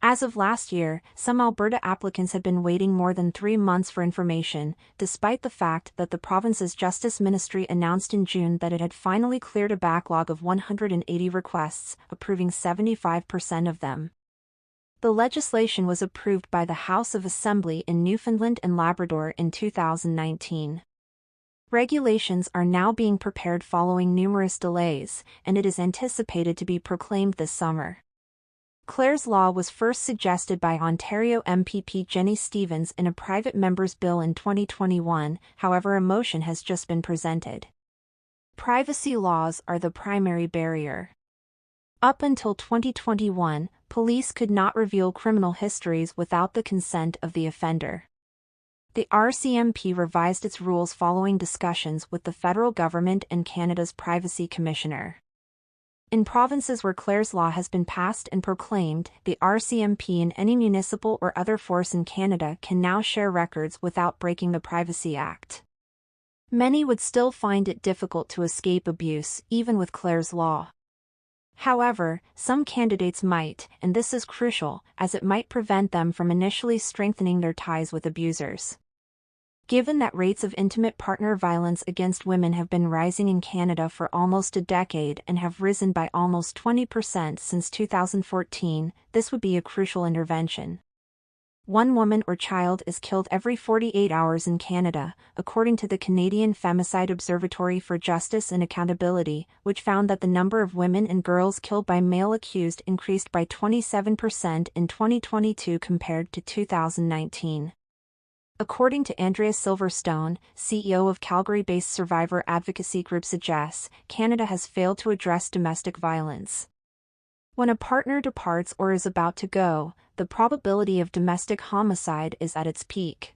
As of last year, some Alberta applicants had been waiting more than 3 months for information, despite the fact that the province's Justice Ministry announced in June that it had finally cleared a backlog of 180 requests, approving 75% of them. The legislation was approved by the House of Assembly in Newfoundland and Labrador in 2019. Regulations are now being prepared following numerous delays, and it is anticipated to be proclaimed this summer. Clare's Law was first suggested by Ontario MPP Jenny Stevens in a private member's bill in 2021, however a motion has just been presented. Privacy laws are the primary barrier. Up until 2021, police could not reveal criminal histories without the consent of the offender. The RCMP revised its rules following discussions with the federal government and Canada's Privacy Commissioner. In provinces where Clare's Law has been passed and proclaimed, the RCMP and any municipal or other force in Canada can now share records without breaking the Privacy Act. Many would still find it difficult to escape abuse, even with Clare's Law. However, some candidates might, and this is crucial, as it might prevent them from initially strengthening their ties with abusers. Given that rates of intimate partner violence against women have been rising in Canada for almost a decade and have risen by almost 20% since 2014, this would be a crucial intervention. 1 woman or child is killed every 48 hours in Canada, according to the Canadian Femicide Observatory for Justice and Accountability, which found that the number of women and girls killed by male accused increased by 27% in 2022 compared to 2019. According to Andrea Silverstone, CEO of Calgary-based survivor advocacy group Suggest, Canada has failed to address domestic violence. When a partner departs or is about to go, the probability of domestic homicide is at its peak.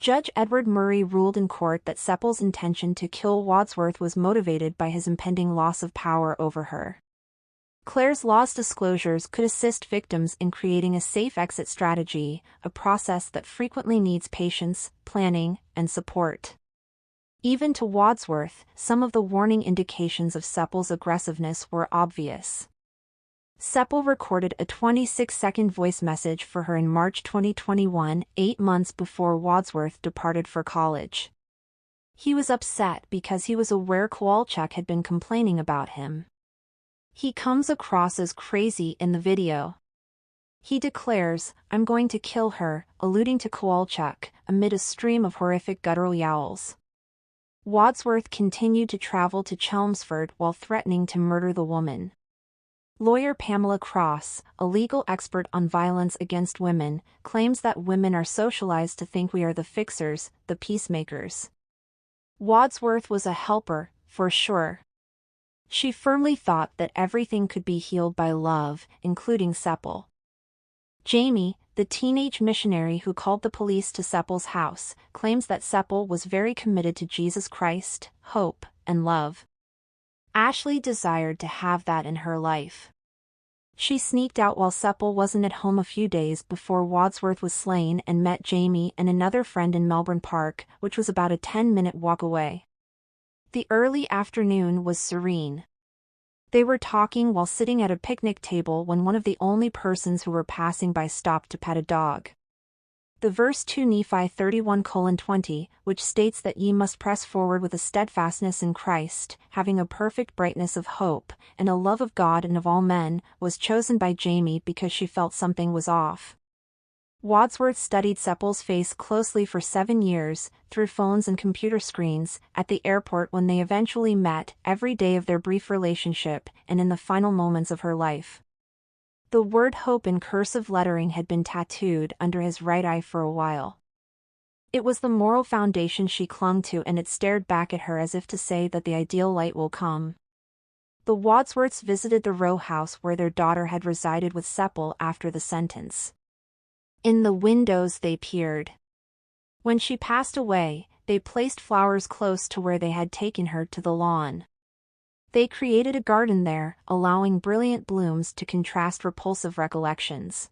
Judge Edward Murray ruled in court that Seppel's intention to kill Wadsworth was motivated by his impending loss of power over her. Claire's law's disclosures could assist victims in creating a safe exit strategy, a process that frequently needs patience, planning, and support. Even to Wadsworth, some of the warning indications of Seppel's aggressiveness were obvious. Seppel recorded a 26-second voice message for her in March 2021, 8 months before Wadsworth departed for college. He was upset because he was aware Kowalczyk had been complaining about him. He comes across as crazy in the video. He declares, "I'm going to kill her," alluding to Kowalczyk, amid a stream of horrific guttural yowls. Wadsworth continued to travel to Chelmsford while threatening to murder the woman. Lawyer Pamela Cross, a legal expert on violence against women, claims that women are socialized to think we are the fixers, the peacemakers. Wadsworth was a helper, for sure. She firmly thought that everything could be healed by love, including Seppel. Jamie, the teenage missionary who called the police to Seppel's house, claims that Seppel was very committed to Jesus Christ, hope, and love. Ashley desired to have that in her life. She sneaked out while Seppel wasn't at home a few days before Wadsworth was slain and met Jamie and another friend in Melbourne Park, which was about a 10-minute walk away. The early afternoon was serene. They were talking while sitting at a picnic table when one of the only persons who were passing by stopped to pet a dog. The verse 2 Nephi 31:20, which states that ye must press forward with a steadfastness in Christ, having a perfect brightness of hope, and a love of God and of all men, was chosen by Jamie because she felt something was off. Wadsworth studied Seppel's face closely for 7 years, through phones and computer screens, at the airport when they eventually met, every day of their brief relationship, and in the final moments of her life. The word hope in cursive lettering had been tattooed under his right eye for a while. It was the moral foundation she clung to, and it stared back at her as if to say that the ideal light will come. The Wadsworths visited the row house where their daughter had resided with Seppel after the sentence. In the windows they peered. When she passed away, they placed flowers close to where they had taken her to the lawn. They created a garden there, allowing brilliant blooms to contrast repulsive recollections.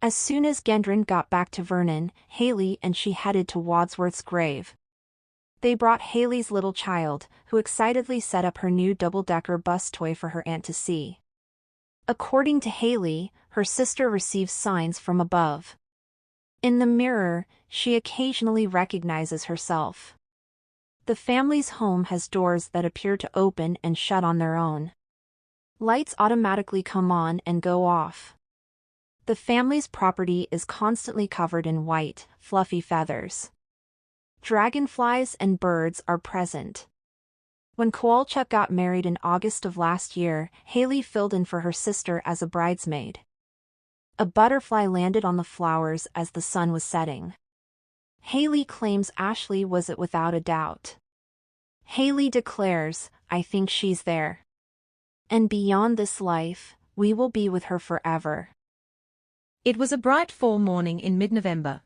As soon as Gendron got back to Vernon, Haley and she headed to Wadsworth's grave. They brought Haley's little child, who excitedly set up her new double-decker bus toy for her aunt to see. According to Haley, her sister receives signs from above. In the mirror, she occasionally recognizes herself. The family's home has doors that appear to open and shut on their own. Lights automatically come on and go off. The family's property is constantly covered in white, fluffy feathers. Dragonflies and birds are present. When Kowalczyk got married in August of last year, Haley filled in for her sister as a bridesmaid. A butterfly landed on the flowers as the sun was setting. Haley claims Ashley was it without a doubt. Haley declares, "I think she's there. And beyond this life, we will be with her forever." It was a bright fall morning in mid-November.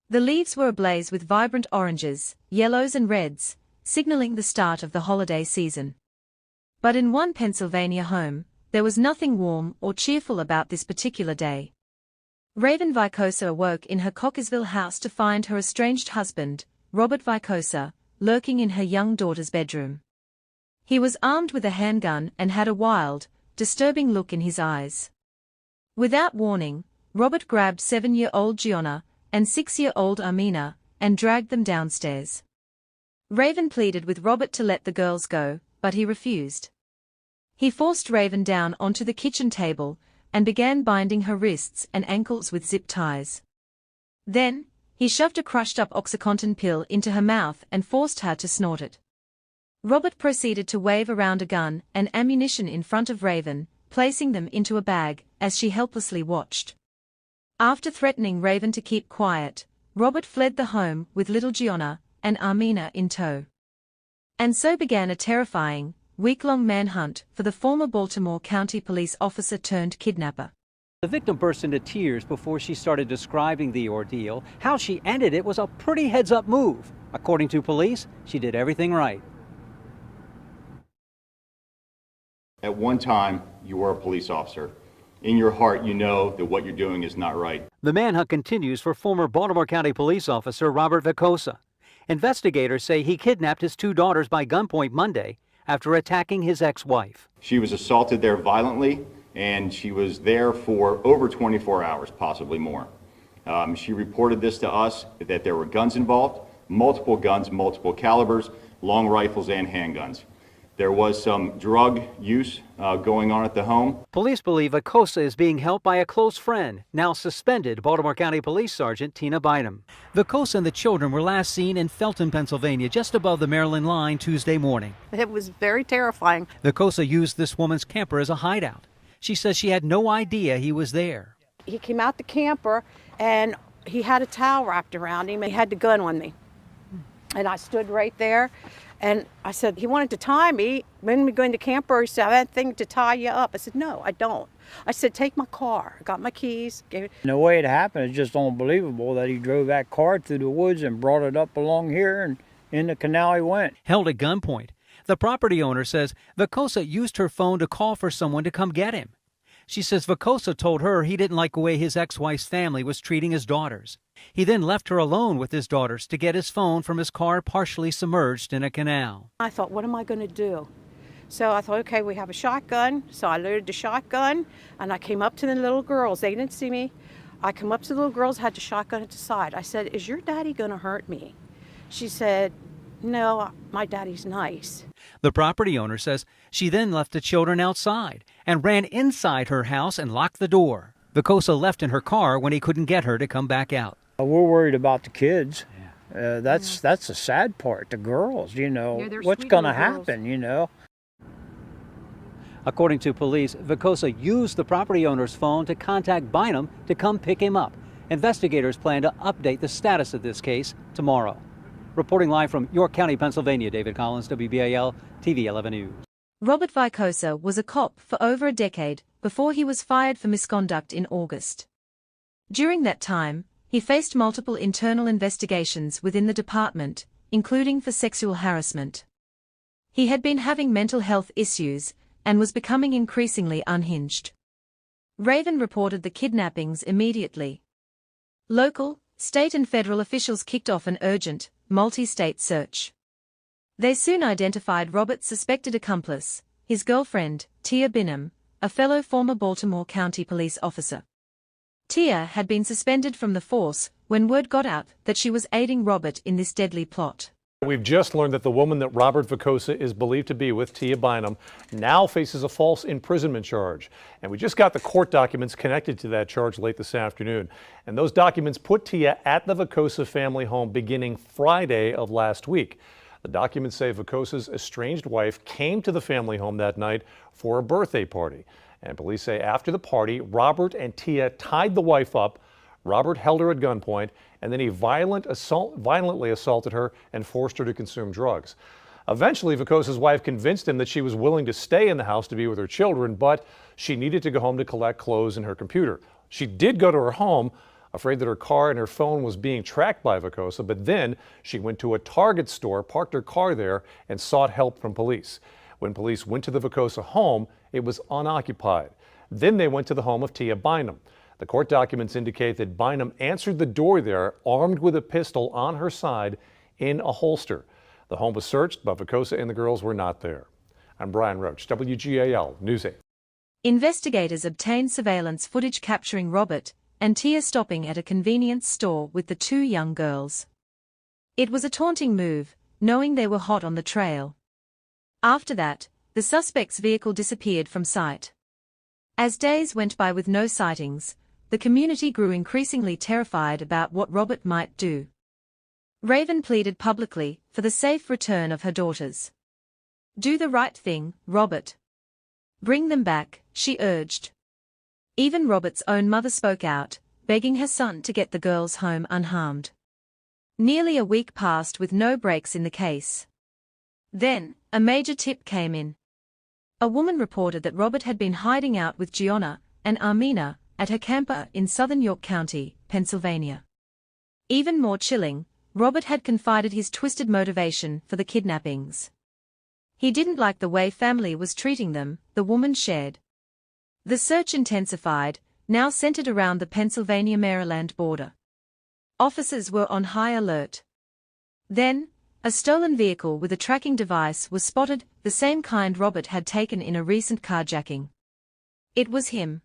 The leaves were ablaze with vibrant oranges, yellows and reds, signaling the start of the holiday season. But in one Pennsylvania home, there was nothing warm or cheerful about this particular day. Raven Vicosa awoke in her Cockeysville house to find her estranged husband, Robert Vicosa, lurking in her young daughter's bedroom. He was armed with a handgun and had a wild, disturbing look in his eyes. Without warning, Robert grabbed 7-year-old Gianna and 6-year-old Amina and dragged them downstairs. Raven pleaded with Robert to let the girls go, but he refused. He forced Raven down onto the kitchen table and began binding her wrists and ankles with zip ties. Then, he shoved a crushed-up OxyContin pill into her mouth and forced her to snort it. Robert proceeded to wave around a gun and ammunition in front of Raven, placing them into a bag, as she helplessly watched. After threatening Raven to keep quiet, Robert fled the home with little Gianna and Armina in tow. And so began a terrifying, week-long manhunt for the former Baltimore County police officer turned kidnapper. The victim burst into tears before she started describing the ordeal. How she ended it was a pretty heads-up move. According to police, she did everything right. At one time, you were a police officer. In your heart, you know that what you're doing is not right. The manhunt continues for former Baltimore County police officer Robert Vicosa. Investigators say he kidnapped his 2 daughters by gunpoint Monday after attacking his ex-wife. She was assaulted there violently, and she was there for over 24 hours, possibly more. She reported this to us, that there were guns involved, multiple guns, multiple calibers, long rifles and handguns. There was some drug use going on at the home. Police believe Vicosa is being helped by a close friend, now suspended Baltimore County Police Sergeant Tina Bynum. Vicosa and the children were last seen in Felton, Pennsylvania, just above the Maryland line Tuesday morning. It was very terrifying. Vicosa used this woman's camper as a hideout. She says she had no idea he was there. He came out the camper and he had a towel wrapped around him and he had the gun on me. And I stood right there. And I said, he wanted to tie me. When we go in the camper, he said, I have a thing to tie you up. I said, no, I don't. I said, take my car. I got my keys. Gave it. The way it happened is just unbelievable that he drove that car through the woods and brought it up along here, and in the canal he went. Held at gunpoint, the property owner says Vicosa used her phone to call for someone to come get him. She says Vicosa told her he didn't like the way his ex-wife's family was treating his daughters. He then left her alone with his daughters to get his phone from his car partially submerged in a canal. I thought, what am I going to do? So I thought, okay, we have a shotgun. So I loaded the shotgun and I came up to the little girls. They didn't see me. I come up to the little girls, had the shotgun at the side. I said, is your daddy going to hurt me? She said, no, my daddy's nice. The property owner says she then left the children outside and ran inside her house and locked the door. Vicosa left in her car when he couldn't get her to come back out. We're worried about the kids. That's the sad part. The girls, you know, what's going to happen, you know. According to police, Vicosa used the property owner's phone to contact Bynum to come pick him up. Investigators plan to update the status of this case tomorrow. Reporting live from York County, Pennsylvania, David Collins, WBAL TV 11 News. Robert Vicosa was a cop for over a decade before he was fired for misconduct in August. During that time, he faced multiple internal investigations within the department, including for sexual harassment. He had been having mental health issues and was becoming increasingly unhinged. Raven reported the kidnappings immediately. Local, state and federal officials kicked off an urgent, multi-state search. They soon identified Robert's suspected accomplice, his girlfriend, Tia Bynum, a fellow former Baltimore County police officer. Tia had been suspended from the force when word got out that she was aiding Robert in this deadly plot. We've just learned that the woman that Robert Vicosa is believed to be with, Tia Bynum, now faces a false imprisonment charge. And we just got the court documents connected to that charge late this afternoon. And those documents put Tia at the Vicosa family home beginning Friday of last week. The documents say Vicosa's estranged wife came to the family home that night for a birthday party. And police say after the party, Robert and Tia tied the wife up. Robert held her at gunpoint, and then he violently assaulted her and forced her to consume drugs. Eventually, Vicosa's wife convinced him that she was willing to stay in the house to be with her children, but she needed to go home to collect clothes and her computer. She did go to her home, afraid that her car and her phone was being tracked by Vicosa, but then she went to a Target store, parked her car there, and sought help from police. When police went to the Vicosa home, it was unoccupied. Then they went to the home of Tia Bynum. The court documents indicate that Bynum answered the door there, armed with a pistol on her side in a holster. The home was searched, but Vicosa and the girls were not there. I'm Brian Roach, WGAL News 8. Investigators obtained surveillance footage capturing Robert and Tia stopping at a convenience store with the 2 young girls. It was a taunting move, knowing they were hot on the trail. After that, the suspect's vehicle disappeared from sight. As days went by with no sightings, the community grew increasingly terrified about what Robert might do. Raven pleaded publicly for the safe return of her daughters. Do the right thing, Robert. Bring them back, she urged. Even Robert's own mother spoke out, begging her son to get the girls home unharmed. Nearly a week passed with no breaks in the case. Then, a major tip came in. A woman reported that Robert had been hiding out with Gianna and Armina at her camper in southern York County, Pennsylvania. Even more chilling, Robert had confided his twisted motivation for the kidnappings. He didn't like the way family was treating them, the woman shared. The search intensified, now centered around the Pennsylvania-Maryland border. Officers were on high alert. Then, a stolen vehicle with a tracking device was spotted, the same kind Robert had taken in a recent carjacking. It was him.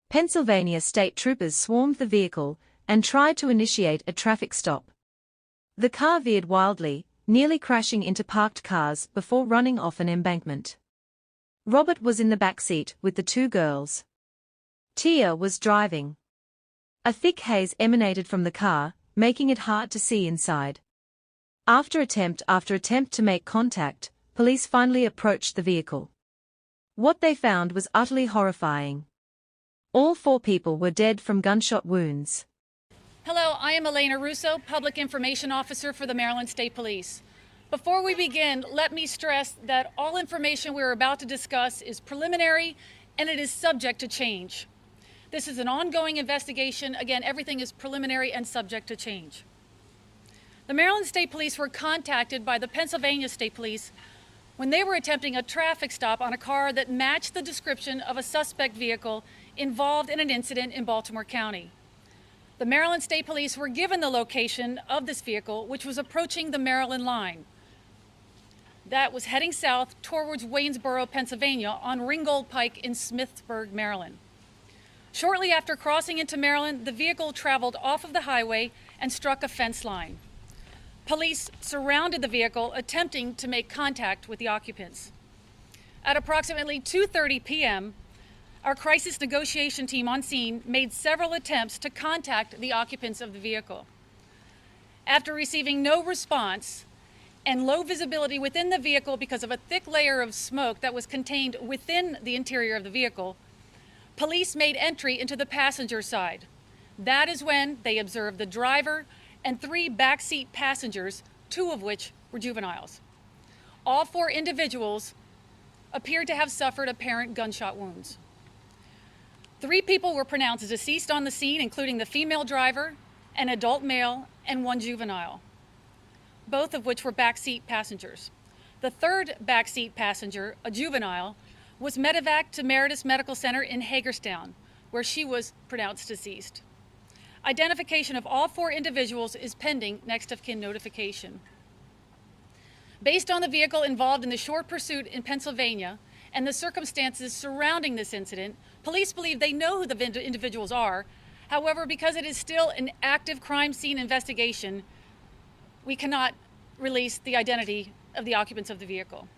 Pennsylvania state troopers swarmed the vehicle and tried to initiate a traffic stop. The car veered wildly, nearly crashing into parked cars before running off an embankment. Robert was in the back seat with the two girls. Tia was driving. A thick haze emanated from the car, making it hard to see inside. After attempt to make contact, police finally approached the vehicle. What they found was utterly horrifying. All 4 people were dead from gunshot wounds. Hello, I am Elena Russo, Public Information Officer for the Maryland State Police. Before we begin, let me stress that all information we are about to discuss is preliminary and it is subject to change. This is an ongoing investigation. Again, everything is preliminary and subject to change. The Maryland State Police were contacted by the Pennsylvania State Police when they were attempting a traffic stop on a car that matched the description of a suspect vehicle involved in an incident in Baltimore County. The Maryland State Police were given the location of this vehicle, which was approaching the Maryland line. That was heading south towards Waynesboro, Pennsylvania, on Ringgold Pike in Smithsburg, Maryland. Shortly after crossing into Maryland, the vehicle traveled off of the highway and struck a fence line. Police surrounded the vehicle, attempting to make contact with the occupants. At approximately 2:30 p.m., our crisis negotiation team on scene made several attempts to contact the occupants of the vehicle. After receiving no response and low visibility within the vehicle because of a thick layer of smoke that was contained within the interior of the vehicle, police made entry into the passenger side. That is when they observed the driver and 3 backseat passengers, 2 of which were juveniles. All 4 individuals appeared to have suffered apparent gunshot wounds. 3 people were pronounced deceased on the scene, including the female driver, an adult male, and 1 juvenile, both of which were backseat passengers. The 3rd backseat passenger, a juvenile, was medevaced to Meredith Medical Center in Hagerstown, where she was pronounced deceased. Identification of all 4 individuals is pending next of kin notification. Based on the vehicle involved in the short pursuit in Pennsylvania and the circumstances surrounding this incident, police believe they know who the individuals are. However, because it is still an active crime scene investigation, we cannot release the identity of the occupants of the vehicle.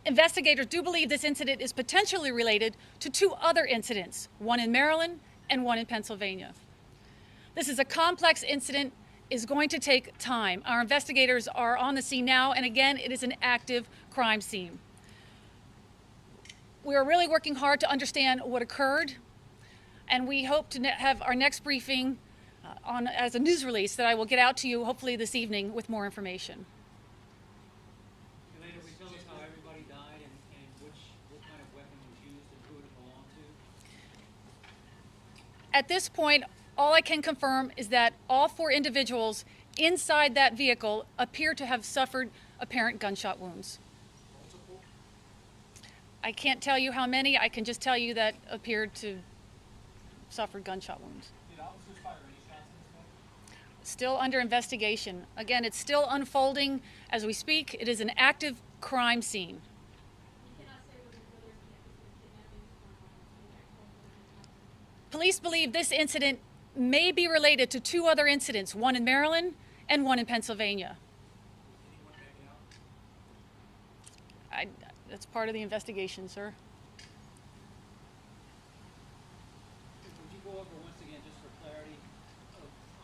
Investigators do believe this incident is potentially related to 2 other incidents, one in Maryland and one in Pennsylvania. This is a complex incident, is going to take time. Our investigators are on the scene now, and again, it is an active crime scene. We are really working hard to understand what occurred, and we hope to have our next briefing as a news release that I will get out to you hopefully this evening with more information. Elena, will you tell us how everybody died and what kind of weapon was used and who it belonged to? At this point, all I can confirm is that all 4 individuals inside that vehicle appear to have suffered apparent gunshot wounds. Multiple? I can't tell you how many, I can just tell you that appeared to suffer gunshot wounds. Did officers fire any shots in this way? Still under investigation. Again, it's still unfolding as we speak. It is an active crime scene. Police believe this incident may be related to 2 other incidents, one in Maryland and one in Pennsylvania. That's part of the investigation, sir. Would you go over once again, just for clarity,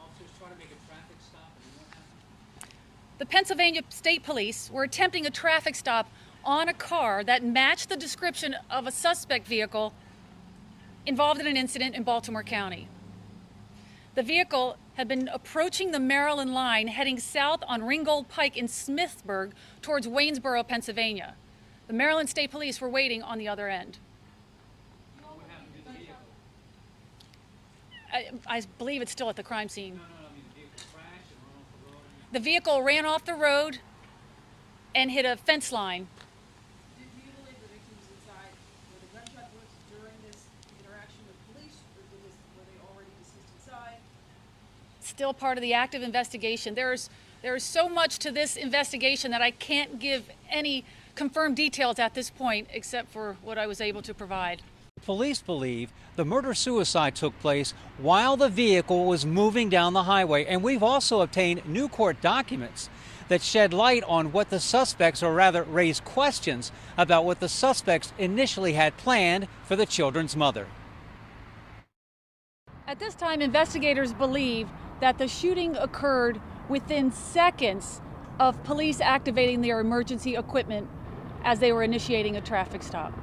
officers trying to make a traffic stop and what happened? The Pennsylvania State Police were attempting a traffic stop on a car that matched the description of a suspect vehicle involved in an incident in Baltimore County. The vehicle had been approaching the Maryland line, heading south on Ringgold Pike in Smithsburg towards Waynesboro, Pennsylvania. The Maryland State Police were waiting on the other end. I believe it's still at the crime scene. The vehicle ran off the road and hit a fence line. Do you believe the victims inside were the gunshot wounds during this interaction with police, or were they already deceased inside? Still part of the active investigation. There's so much to this investigation that I can't give any confirmed details at this point, except for what I was able to provide. Police believe the murder-suicide took place while the vehicle was moving down the highway, and we've also obtained new court documents that shed light on what the suspects, or rather raise questions about what the suspects initially had planned for the children's mother. At this time, investigators believe that the shooting occurred within seconds of police activating their emergency equipment as they were initiating a traffic stop.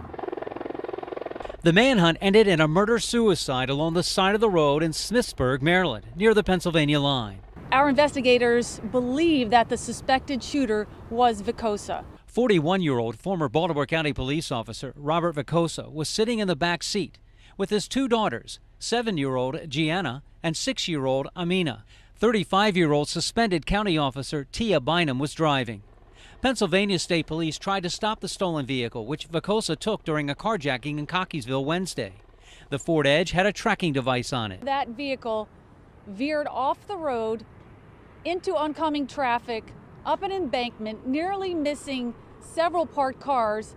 The manhunt ended in a murder-suicide along the side of the road in Smithsburg, Maryland, near the Pennsylvania line. Our investigators believe that the suspected shooter was Vicosa. 41-year-old former Baltimore County police officer Robert Vicosa was sitting in the back seat with his two daughters, 7-year-old Gianna and 6-year-old Amina. 35-year-old suspended county officer Tia Bynum was driving. Pennsylvania State Police tried to stop the stolen vehicle, which Vicosa took during a carjacking in Cockeysville Wednesday. The Ford Edge had a tracking device on it. That vehicle veered off the road into oncoming traffic, up an embankment, nearly missing several parked cars,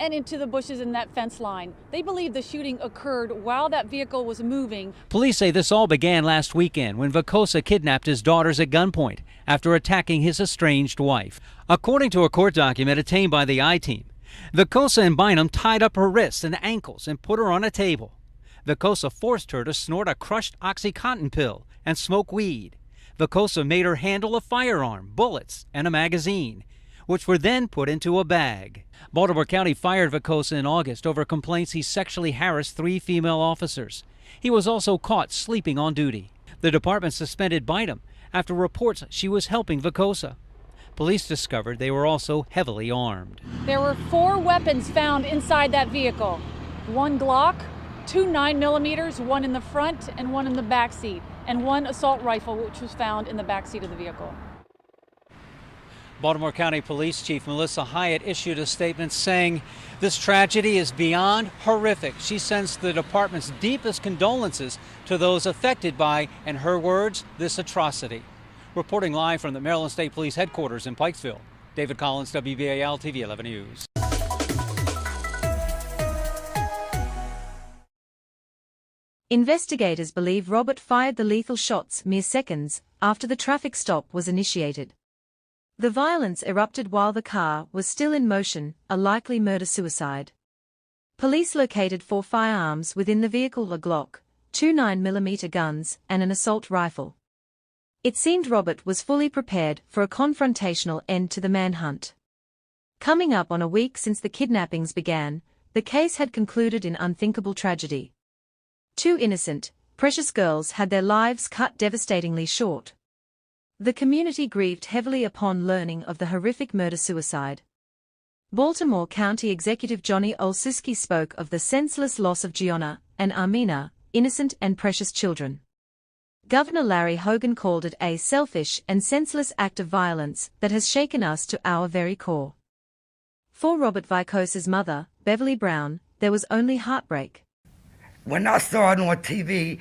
and into the bushes in that fence line. They believe the shooting occurred while that vehicle was moving. Police say this all began last weekend when Vicosa kidnapped his daughters at gunpoint after attacking his estranged wife. According to a court document obtained by the I-Team, Vicosa and Bynum tied up her wrists and ankles and put her on a table. Vicosa forced her to snort a crushed OxyContin pill and smoke weed. Vicosa made her handle a firearm, bullets, and a magazine, which were then put into a bag. Baltimore County fired Vicosa in August over complaints he sexually harassed 3 female officers. He was also caught sleeping on duty. The department suspended Bynum after reports she was helping Vicosa. Police discovered they were also heavily armed. There were 4 weapons found inside that vehicle. 1 Glock, 2 9mm, 1 in the front and 1 in the back seat, and 1 assault rifle, which was found in the back seat of the vehicle. Baltimore County Police Chief Melissa Hyatt issued a statement saying this tragedy is beyond horrific. She sends the department's deepest condolences to those affected by, in her words, this atrocity. Reporting live from the Maryland State Police headquarters in Pikesville, David Collins, WBAL TV 11 News. Investigators believe Robert fired the lethal shots mere seconds after the traffic stop was initiated. The violence erupted while the car was still in motion, a likely murder-suicide. Police located 4 firearms within the vehicle: a Glock, 2 9mm guns, and an assault rifle. It seemed Robert was fully prepared for a confrontational end to the manhunt. Coming up on a week since the kidnappings began, the case had concluded in unthinkable tragedy. 2 innocent, precious girls had their lives cut devastatingly short. The community grieved heavily upon learning of the horrific murder-suicide. Baltimore County Executive Johnny Olszewski spoke of the senseless loss of Gianna and Amina, innocent and precious children. Governor Larry Hogan called it a selfish and senseless act of violence that has shaken us to our very core. For Robert Vicosa's mother, Beverly Brown, there was only heartbreak. When I saw it on TV,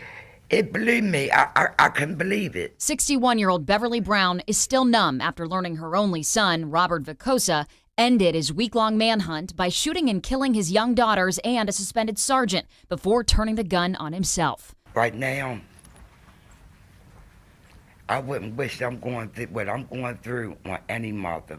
it blew me. I couldn't believe it. 61-year-old Beverly Brown is still numb after learning her only son, Robert Vicosa, ended his week-long manhunt by shooting and killing his young daughters and a suspended sergeant before turning the gun on himself. Right now, I wouldn't wish I'm going through what I'm going through on any mother.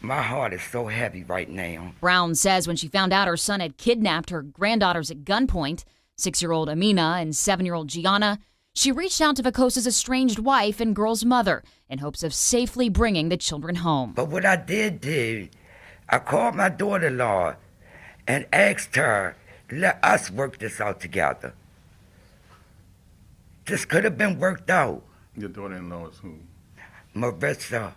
My heart is so heavy right now. Brown says when she found out her son had kidnapped her granddaughters at gunpoint, 6-year-old Amina and 7-year-old Gianna, she reached out to Vicosa's estranged wife and girl's mother in hopes of safely bringing the children home. But what I did do, I called my daughter-in-law and asked her, let us work this out together. This could have been worked out. Your daughter-in-law is who? Marissa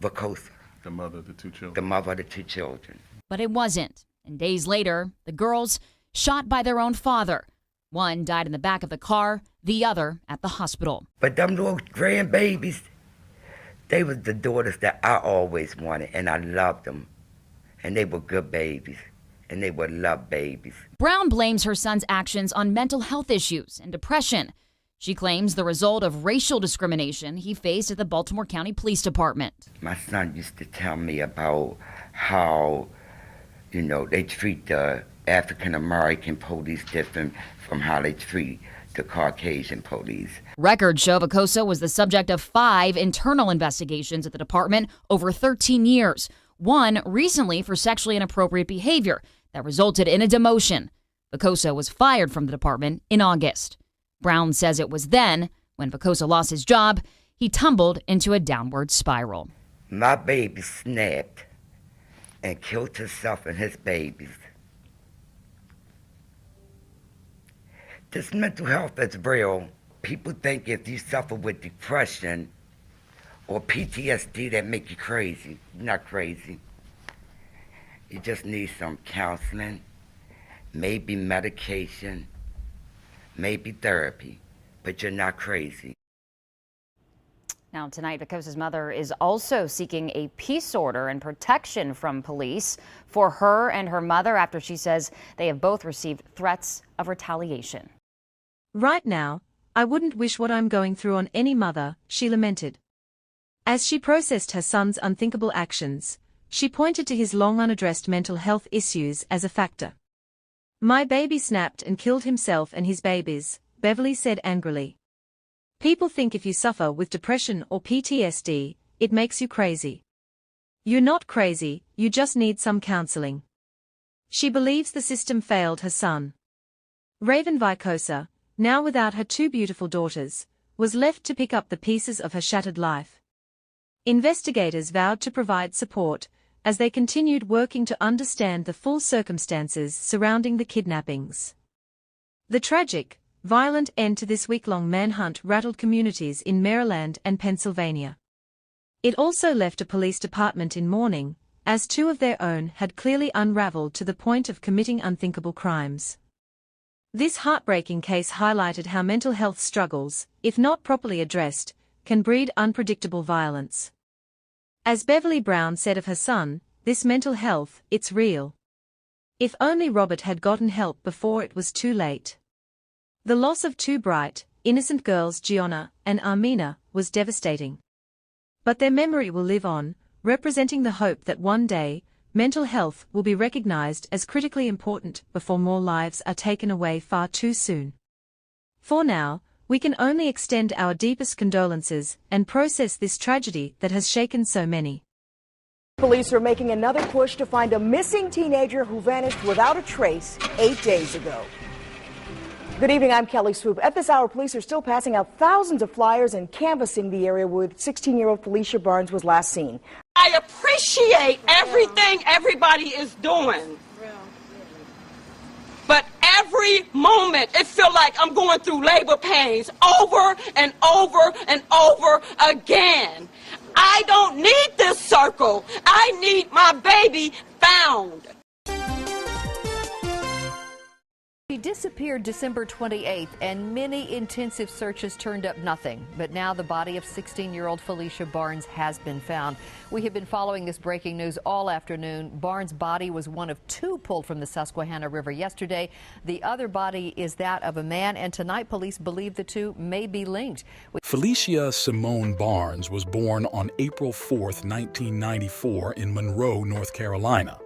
Vacosa. The mother of the two children. The mother of the two children. But it wasn't. And days later, the girls shot by their own father. One died in the back of the car, the other at the hospital. But them little grandbabies, they was the daughters that I always wanted, and I loved them. And they were good babies, and they were love babies. Brown blames her son's actions on mental health issues and depression. She claims the result of racial discrimination he faced at the Baltimore County Police Department. My son used to tell me about how, they treat the African-American police different from how they treat the Caucasian police. Records show Vacosa was the subject of 5 internal investigations at the department over 13 years. One recently for sexually inappropriate behavior that resulted in a demotion. Vacosa was fired from the department in August. Brown says it was then, when Vacosa lost his job, he tumbled into a downward spiral. My baby snapped and killed herself and his babies. This mental health is real. People think if you suffer with depression or PTSD that make you crazy. You're not crazy. You just need some counseling, maybe medication, maybe therapy, but you're not crazy. Now tonight, Vacosa's mother is also seeking a peace order and protection from police for her and her mother after she says they have both received threats of retaliation. Right now, I wouldn't wish what I'm going through on any mother, she lamented. As she processed her son's unthinkable actions, she pointed to his long unaddressed mental health issues as a factor. My baby snapped and killed himself and his babies, Beverly said angrily. People think if you suffer with depression or PTSD, it makes you crazy. You're not crazy, you just need some counseling. She believes the system failed her son. Raven Vacosa, now without her 2 beautiful daughters, was left to pick up the pieces of her shattered life. Investigators vowed to provide support as they continued working to understand the full circumstances surrounding the kidnappings. The tragic, violent end to this week-long manhunt rattled communities in Maryland and Pennsylvania. It also left a police department in mourning, as 2 of their own had clearly unraveled to the point of committing unthinkable crimes. This heartbreaking case highlighted how mental health struggles, if not properly addressed, can breed unpredictable violence. As Beverly Brown said of her son, this mental health, it's real. If only Robert had gotten help before it was too late. The loss of 2 bright, innocent girls, Gianna and Armina, was devastating. But their memory will live on, representing the hope that one day, mental health will be recognized as critically important before more lives are taken away far too soon. For now, we can only extend our deepest condolences and process this tragedy that has shaken so many. Police are making another push to find a missing teenager who vanished without a trace 8 days ago. Good evening, I'm Kelly Swoop. At this hour, police are still passing out thousands of flyers and canvassing the area where 16-year-old Felicia Barnes was last seen. I appreciate everything everybody is doing. But every moment, it feels like I'm going through labor pains over and over and over again. I don't need this circle. I need my baby found. She disappeared December 28th, and many intensive searches turned up nothing. But now the body of 16-year-old Felicia Barnes has been found. We have been following this breaking news all afternoon. Barnes' body was one of 2 pulled from the Susquehanna River yesterday. The other body is that of a man, and tonight police believe the 2 may be linked. Felicia Simone Barnes was born on April 4th, 1994 in Monroe, North Carolina.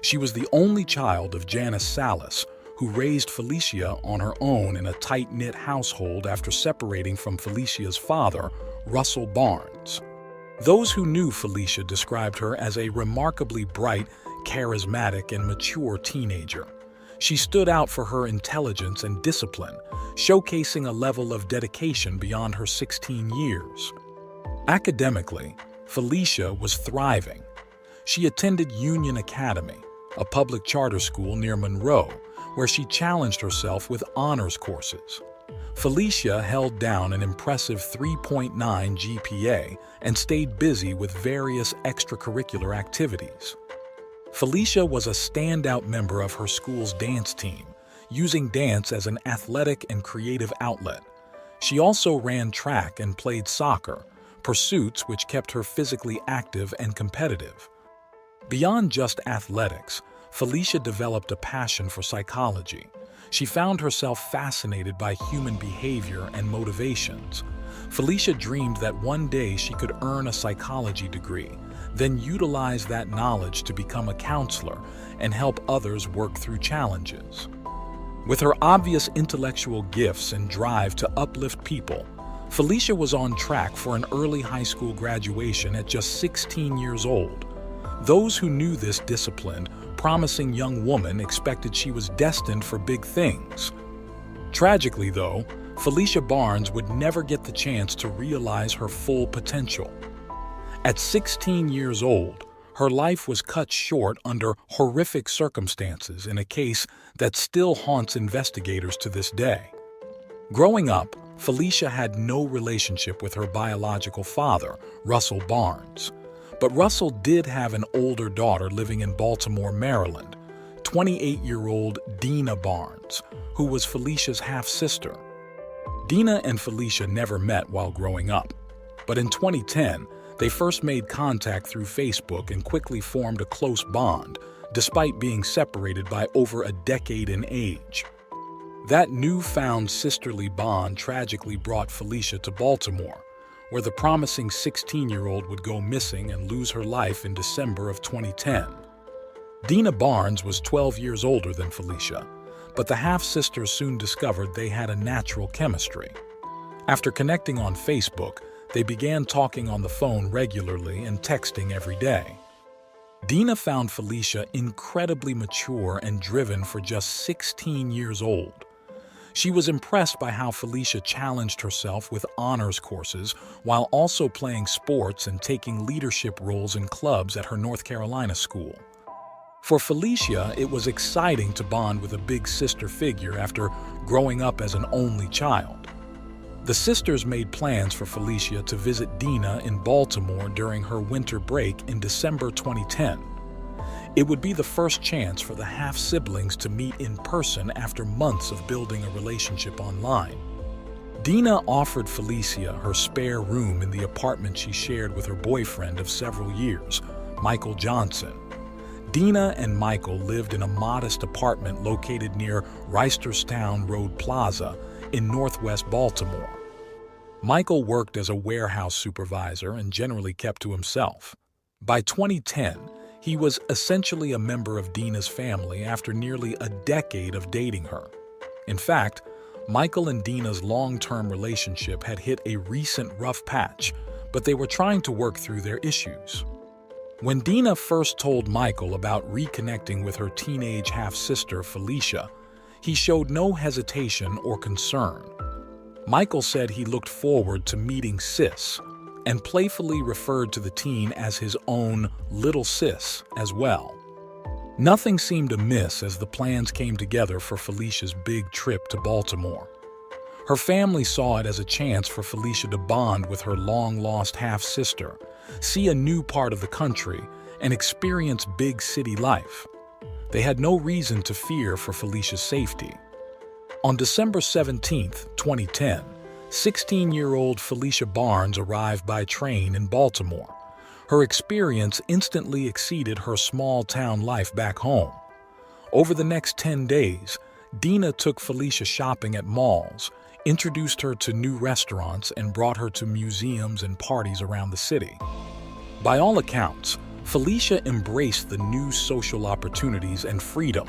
She was the only child of Janice Salas, who raised Felicia on her own in a tight-knit household after separating from Felicia's father, Russell Barnes. Those who knew Felicia described her as a remarkably bright, charismatic, and mature teenager. She stood out for her intelligence and discipline, showcasing a level of dedication beyond her 16 years. Academically, Felicia was thriving. She attended Union Academy, a public charter school near Monroe, where she challenged herself with honors courses. Felicia held down an impressive 3.9 GPA and stayed busy with various extracurricular activities. Felicia was a standout member of her school's dance team, using dance as an athletic and creative outlet. She also ran track and played soccer, pursuits which kept her physically active and competitive. Beyond just athletics, Felicia developed a passion for psychology. She found herself fascinated by human behavior and motivations. Felicia dreamed that one day she could earn a psychology degree, then utilize that knowledge to become a counselor and help others work through challenges. With her obvious intellectual gifts and drive to uplift people, Felicia was on track for an early high school graduation at just 16 years old. Those who knew this disciplined, promising young woman expected she was destined for big things. Tragically, though, Felicia Barnes would never get the chance to realize her full potential. At 16 years old, her life was cut short under horrific circumstances in a case that still haunts investigators to this day. Growing up, Felicia had no relationship with her biological father, Russell Barnes. But Russell did have an older daughter living in Baltimore, Maryland, 28-year-old Dina Barnes, who was Felicia's half-sister. Dina and Felicia never met while growing up, but in 2010, they first made contact through Facebook and quickly formed a close bond, despite being separated by over a decade in age. That newfound sisterly bond tragically brought Felicia to Baltimore, where the promising 16-year-old would go missing and lose her life in December of 2010. Dina Barnes was 12 years older than Felicia, but the half-sisters soon discovered they had a natural chemistry. After connecting on Facebook, they began talking on the phone regularly and texting every day. Dina found Felicia incredibly mature and driven for just 16 years old. She was impressed by how Felicia challenged herself with honors courses while also playing sports and taking leadership roles in clubs at her North Carolina school. For Felicia, it was exciting to bond with a big sister figure after growing up as an only child. The sisters made plans for Felicia to visit Dina in Baltimore during her winter break in December 2010. It would be the first chance for the half-siblings to meet in person after months of building a relationship online. Dina offered Felicia her spare room in the apartment she shared with her boyfriend of several years, Michael Johnson. Dina and Michael lived in a modest apartment located near Reisterstown Road Plaza in northwest Baltimore. Michael worked as a warehouse supervisor and generally kept to himself. By 2010, he was essentially a member of Dina's family after nearly a decade of dating her. In fact, Michael and Dina's long-term relationship had hit a recent rough patch, but they were trying to work through their issues. When Dina first told Michael about reconnecting with her teenage half-sister, Felicia, he showed no hesitation or concern. Michael said he looked forward to meeting Sis, and playfully referred to the teen as his own little sis as well. Nothing seemed amiss as the plans came together for Felicia's big trip to Baltimore. Her family saw it as a chance for Felicia to bond with her long-lost half-sister, see a new part of the country, and experience big city life. They had no reason to fear for Felicia's safety. On December 17, 2010, 16-year-old Felicia Barnes arrived by train in Baltimore. Her experience instantly exceeded her small-town life back home. Over the next 10 days, Dina took Felicia shopping at malls, introduced her to new restaurants, and brought her to museums and parties around the city. By all accounts, Felicia embraced the new social opportunities and freedom.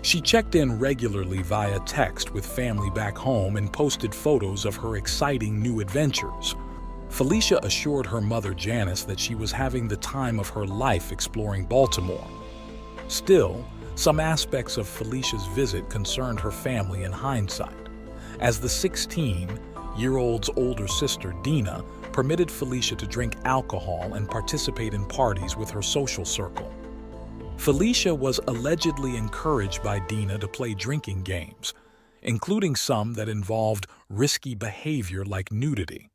She checked in regularly via text with family back home and posted photos of her exciting new adventures. Felicia assured her mother Janice that she was having the time of her life exploring Baltimore. Still, some aspects of Felicia's visit concerned her family in hindsight, as the 16-year-old's older sister, Dina, permitted Felicia to drink alcohol and participate in parties with her social circle. Felicia was allegedly encouraged by Dina to play drinking games. including some that involved risky behavior like nudity.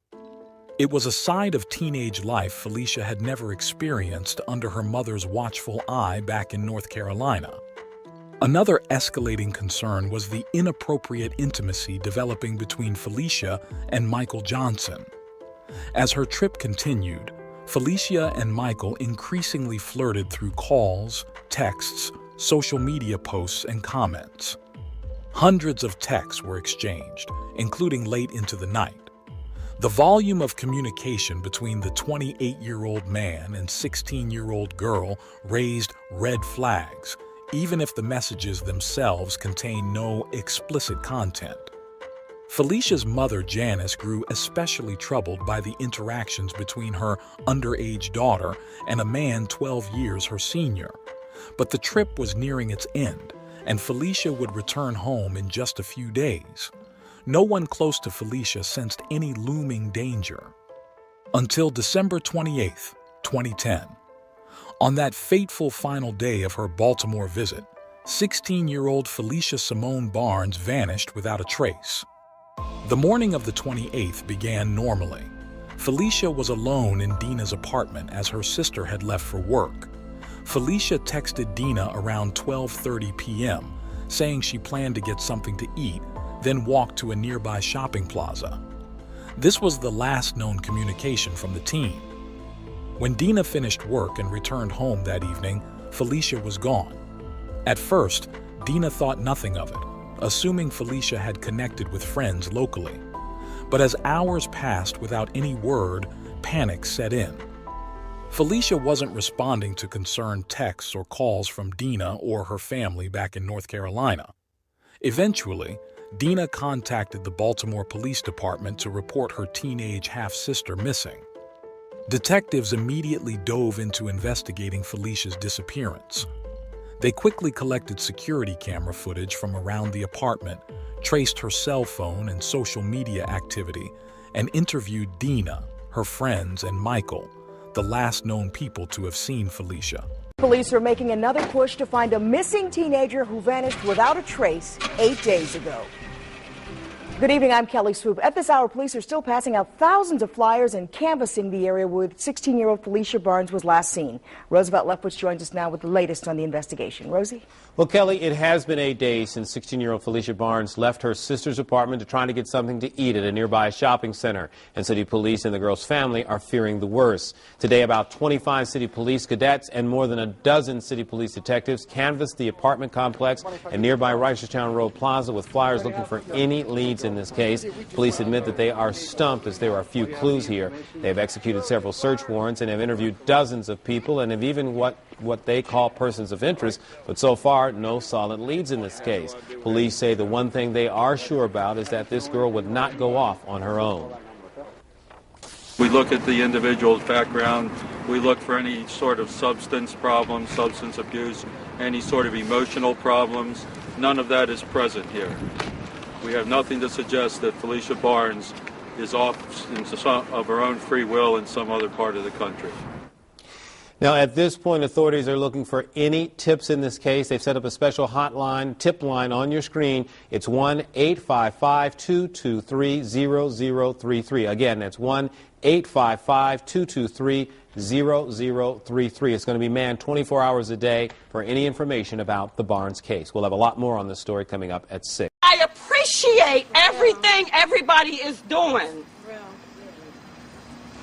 It was a side of teenage life Felicia had never experienced under her mother's watchful eye back in North Carolina. Another escalating concern was the inappropriate intimacy developing between Felicia and Michael Johnson. As her trip continued, Felicia and Michael increasingly flirted through calls, texts, social media posts, and comments. Hundreds of texts were exchanged, including late into the night. The volume of communication between the 28-year-old man and 16-year-old girl raised red flags, even if the messages themselves contained no explicit content. Felicia's mother, Janice, grew especially troubled by the interactions between her underage daughter and a man 12 years her senior. But the trip was nearing its end, and Felicia would return home in just a few days. No one close to Felicia sensed any looming danger. Until December 28, 2010. On that fateful final day of her Baltimore visit, 16-year-old Felicia Simone Barnes vanished without a trace. The morning of the 28th began normally. Felicia was alone in Dina's apartment as her sister had left for work. Felicia texted Dina around 12:30 p.m., saying she planned to get something to eat, then walked to a nearby shopping plaza. This was the last known communication from the teen. When Dina finished work and returned home that evening, Felicia was gone. At first, Dina thought nothing of it, assuming Felicia had connected with friends locally. But as hours passed without any word, panic set in. Felicia wasn't responding to concerned texts or calls from Dina or her family back in North Carolina. Eventually, Dina contacted the Baltimore Police Department to report her teenage half-sister missing. Detectives immediately dove into investigating Felicia's disappearance. They quickly collected security camera footage from around the apartment, traced her cell phone and social media activity, and interviewed Dina, her friends, and Michael, the last known people to have seen Felicia. Police are making another push to find a missing teenager who vanished without a trace 8 days ago. Good evening, I'm Kelly Swoop. At this hour, police are still passing out thousands of flyers and canvassing the area where 16-year-old Felicia Barnes was last seen. Roosevelt Lefkowitz joins us now with the latest on the investigation. Rosie? Well, Kelly, it has been 8 days since 16-year-old Felicia Barnes left her sister's apartment to try to get something to eat at a nearby shopping center. And city police and the girl's family are fearing the worst. Today, about 25 city police cadets and more than a dozen city police detectives canvassed the apartment complex and nearby Reisterstown Road Plaza with flyers looking for any leads in this case. Police admit that they are stumped as there are few clues here. They have executed several search warrants and have interviewed dozens of people and have even what they call persons of interest, but so far no solid leads in this case. Police say the one thing they are sure about is that this girl would not go off on her own. We look at the individual's background. We look for any sort of substance problems, substance abuse, any sort of emotional problems. None of that is present here. We have nothing to suggest that Felicia Barnes is off of her own free will in some other part of the country. Now, at this point, authorities are looking for any tips in this case. They've set up a special hotline, tip line on your screen. It's 1-855-223-0033. Again, that's 1-855-223-0033. It's going to be manned 24 hours a day for any information about the Barnes case. We'll have a lot more on this story coming up at 6. I appreciate everything everybody is doing.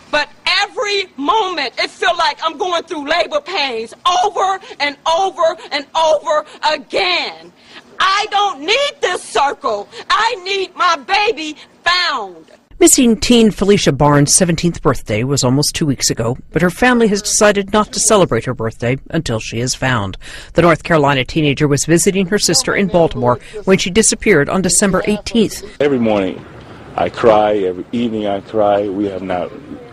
But every moment, it feels like I'm going through labor pains over and over and over again. I don't need this circle. I need my baby found. Missing teen Felicia Barnes' 17th birthday was almost 2 weeks ago, but her family has decided not to celebrate her birthday until she is found. The North Carolina teenager was visiting her sister in Baltimore when she disappeared on December 18th. Every morning I cry, every evening I cry.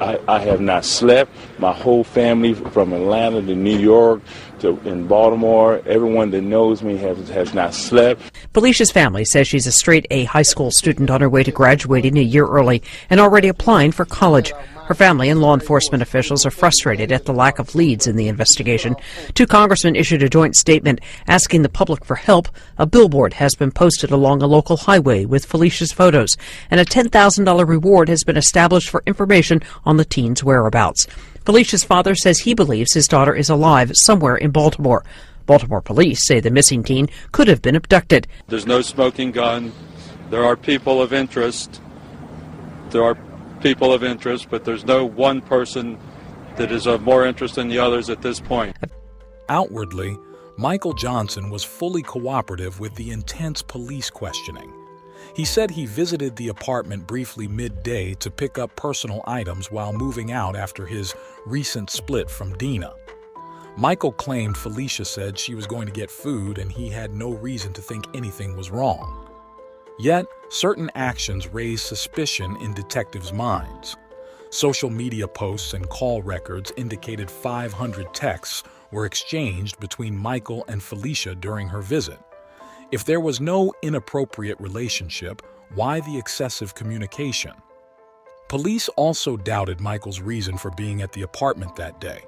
I have not slept. My whole family from Atlanta to New York to in Baltimore, everyone that knows me has not slept. Felicia's family says she's a straight A high school student on her way to graduating a year early and already applying for college. Her family and law enforcement officials are frustrated at the lack of leads in the investigation. 2 congressmen issued a joint statement asking the public for help. A billboard has been posted along a local highway with Felicia's photos, and a $10,000 reward has been established for information on the teen's whereabouts. Felicia's father says he believes his daughter is alive somewhere in Baltimore. Baltimore police say the missing teen could have been abducted. There's no smoking gun. There are people of interest. But there's no one person that is of more interest than the others at this point. Outwardly, Michael Johnson was fully cooperative with the intense police questioning. He said he visited the apartment briefly midday to pick up personal items while moving out after his recent split from Dina. Michael claimed Felicia said she was going to get food and he had no reason to think anything was wrong. Yet, certain actions raised suspicion in detectives' minds. Social media posts and call records indicated 500 texts were exchanged between Michael and Felicia during her visit. If there was no inappropriate relationship, why the excessive communication? Police also doubted Michael's reason for being at the apartment that day.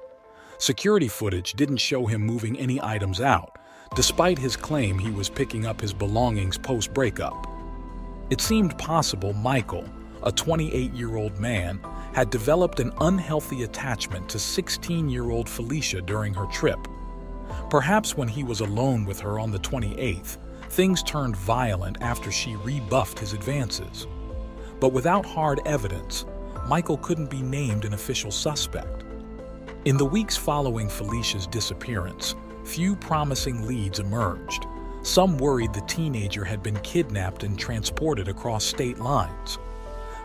Security footage didn't show him moving any items out, despite his claim he was picking up his belongings post-breakup. It seemed possible Michael, a 28-year-old man, had developed an unhealthy attachment to 16-year-old Felicia during her trip. Perhaps when he was alone with her on the 28th, things turned violent after she rebuffed his advances. But without hard evidence, Michael couldn't be named an official suspect. In the weeks following Felicia's disappearance, few promising leads emerged. Some worried the teenager had been kidnapped and transported across state lines.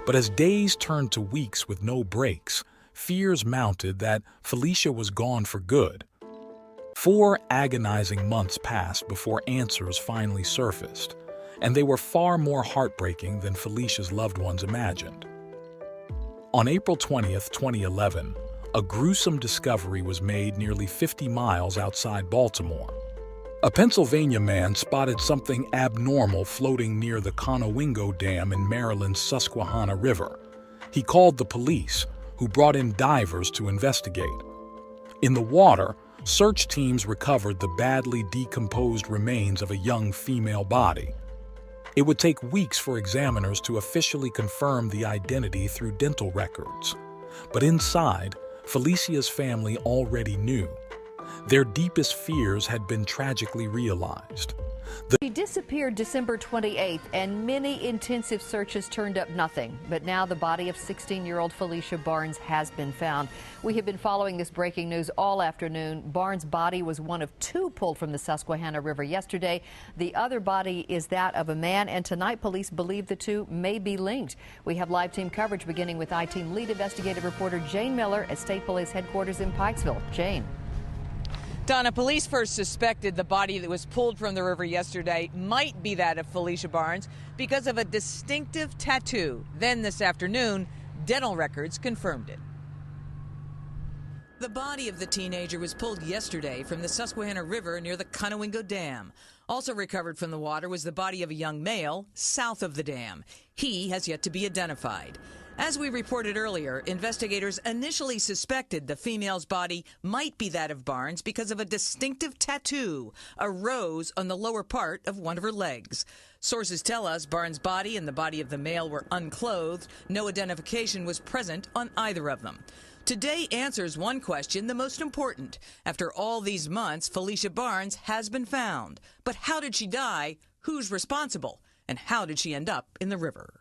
But as days turned to weeks with no breaks, fears mounted that Felicia was gone for good. 4 agonizing months passed before answers finally surfaced, and they were far more heartbreaking than Felicia's loved ones imagined. On April 20th, 2011, a gruesome discovery was made nearly 50 miles outside Baltimore. A Pennsylvania man spotted something abnormal floating near the Conowingo Dam in Maryland's Susquehanna River. He called the police, who brought in divers to investigate. In the water, search teams recovered the badly decomposed remains of a young female body. It would take weeks for examiners to officially confirm the identity through dental records. But inside, Felicia's family already knew. Their deepest fears had been tragically realized. She disappeared December 28th, and many intensive searches turned up nothing. But now the body of 16-year-old Felicia Barnes has been found. We have been following this breaking news all afternoon. Barnes' body was one of 2 pulled from the Susquehanna River yesterday. The other body is that of a man, and tonight police believe the 2 may be linked. We have live team coverage beginning with I-Team lead investigative reporter Jane Miller at State Police headquarters in Pikesville. Jane. Donna, police first suspected the body that was pulled from the river yesterday might be that of Felicia Barnes because of a distinctive tattoo. Then this afternoon, dental records confirmed it. The body of the teenager was pulled yesterday from the Susquehanna River near the Conowingo Dam. Also recovered from the water was the body of a young male south of the dam. He has yet to be identified. As we reported earlier, investigators initially suspected the female's body might be that of Barnes because of a distinctive tattoo, a rose on the lower part of one of her legs. Sources tell us Barnes' body and the body of the male were unclothed. No identification was present on either of them. Today answers one question, the most important. After all these months, Felicia Barnes has been found. But how did she die? Who's responsible? And how did she end up in the river?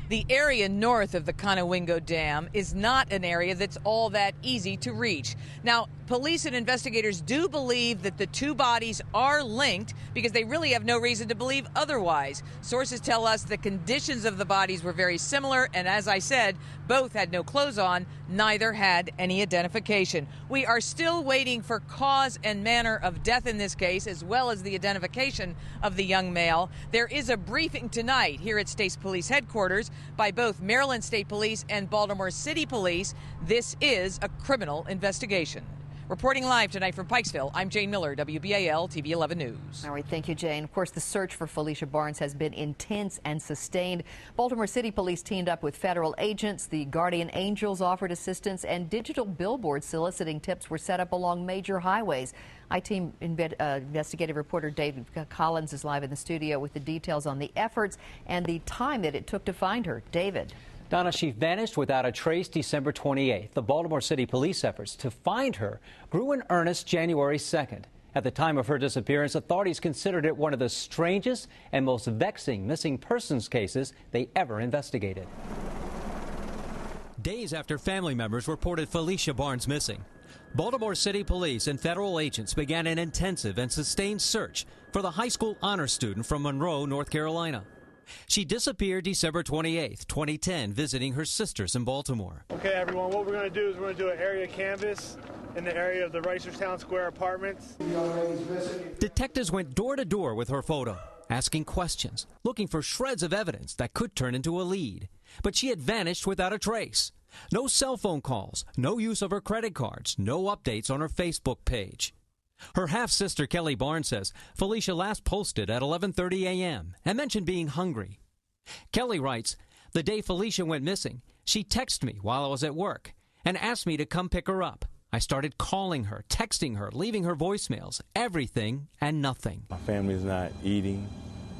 The area north of the Conowingo Dam is not an area that's all that easy to reach. Now, police and investigators do believe that the 2 bodies are linked because they really have no reason to believe otherwise. Sources tell us the conditions of the bodies were very similar, and as I said, both had no clothes on, neither had any identification. We are still waiting for cause and manner of death in this case, as well as the identification of the young male. There is a briefing tonight here at State Police headquarters by both Maryland State Police and Baltimore City Police. This is a criminal investigation. Reporting live tonight from Pikesville, I'm Jane Miller, WBAL TV 11 News. All right, thank you, Jane. Of course, the search for Felicia Barnes has been intense and sustained. Baltimore City Police teamed up with federal agents. The Guardian Angels offered assistance, and digital billboards soliciting tips were set up along major highways. I-Team investigative reporter David Collins is live in the studio with the details on the efforts and the time that it took to find her. David. Donna, she vanished without a trace December 28th. The Baltimore City Police efforts to find her grew in earnest January 2nd. At the time of her disappearance, authorities considered it one of the strangest and most vexing missing persons cases they ever investigated. Days after family members reported Felicia Barnes missing, Baltimore City Police and federal agents began an intensive and sustained search for the high school honor student from Monroe, North Carolina. She disappeared December 28th, 2010, visiting her sisters in Baltimore. Okay, everyone, what we're going to do is we're going to do an area canvass in the area of the Reisterstown Square apartments. Detectives went door to door with her photo, asking questions, looking for shreds of evidence that could turn into a lead. But she had vanished without a trace. No cell phone calls, no use of her credit cards, no updates on her Facebook page. Her half-sister Kelly Barnes says Felicia last posted at 11:30 a.m. and mentioned being hungry. Kelly writes, "The day Felicia went missing, she texted me while I was at work and asked me to come pick her up. I started calling her, texting her, leaving her voicemails, everything and nothing." My family's not eating.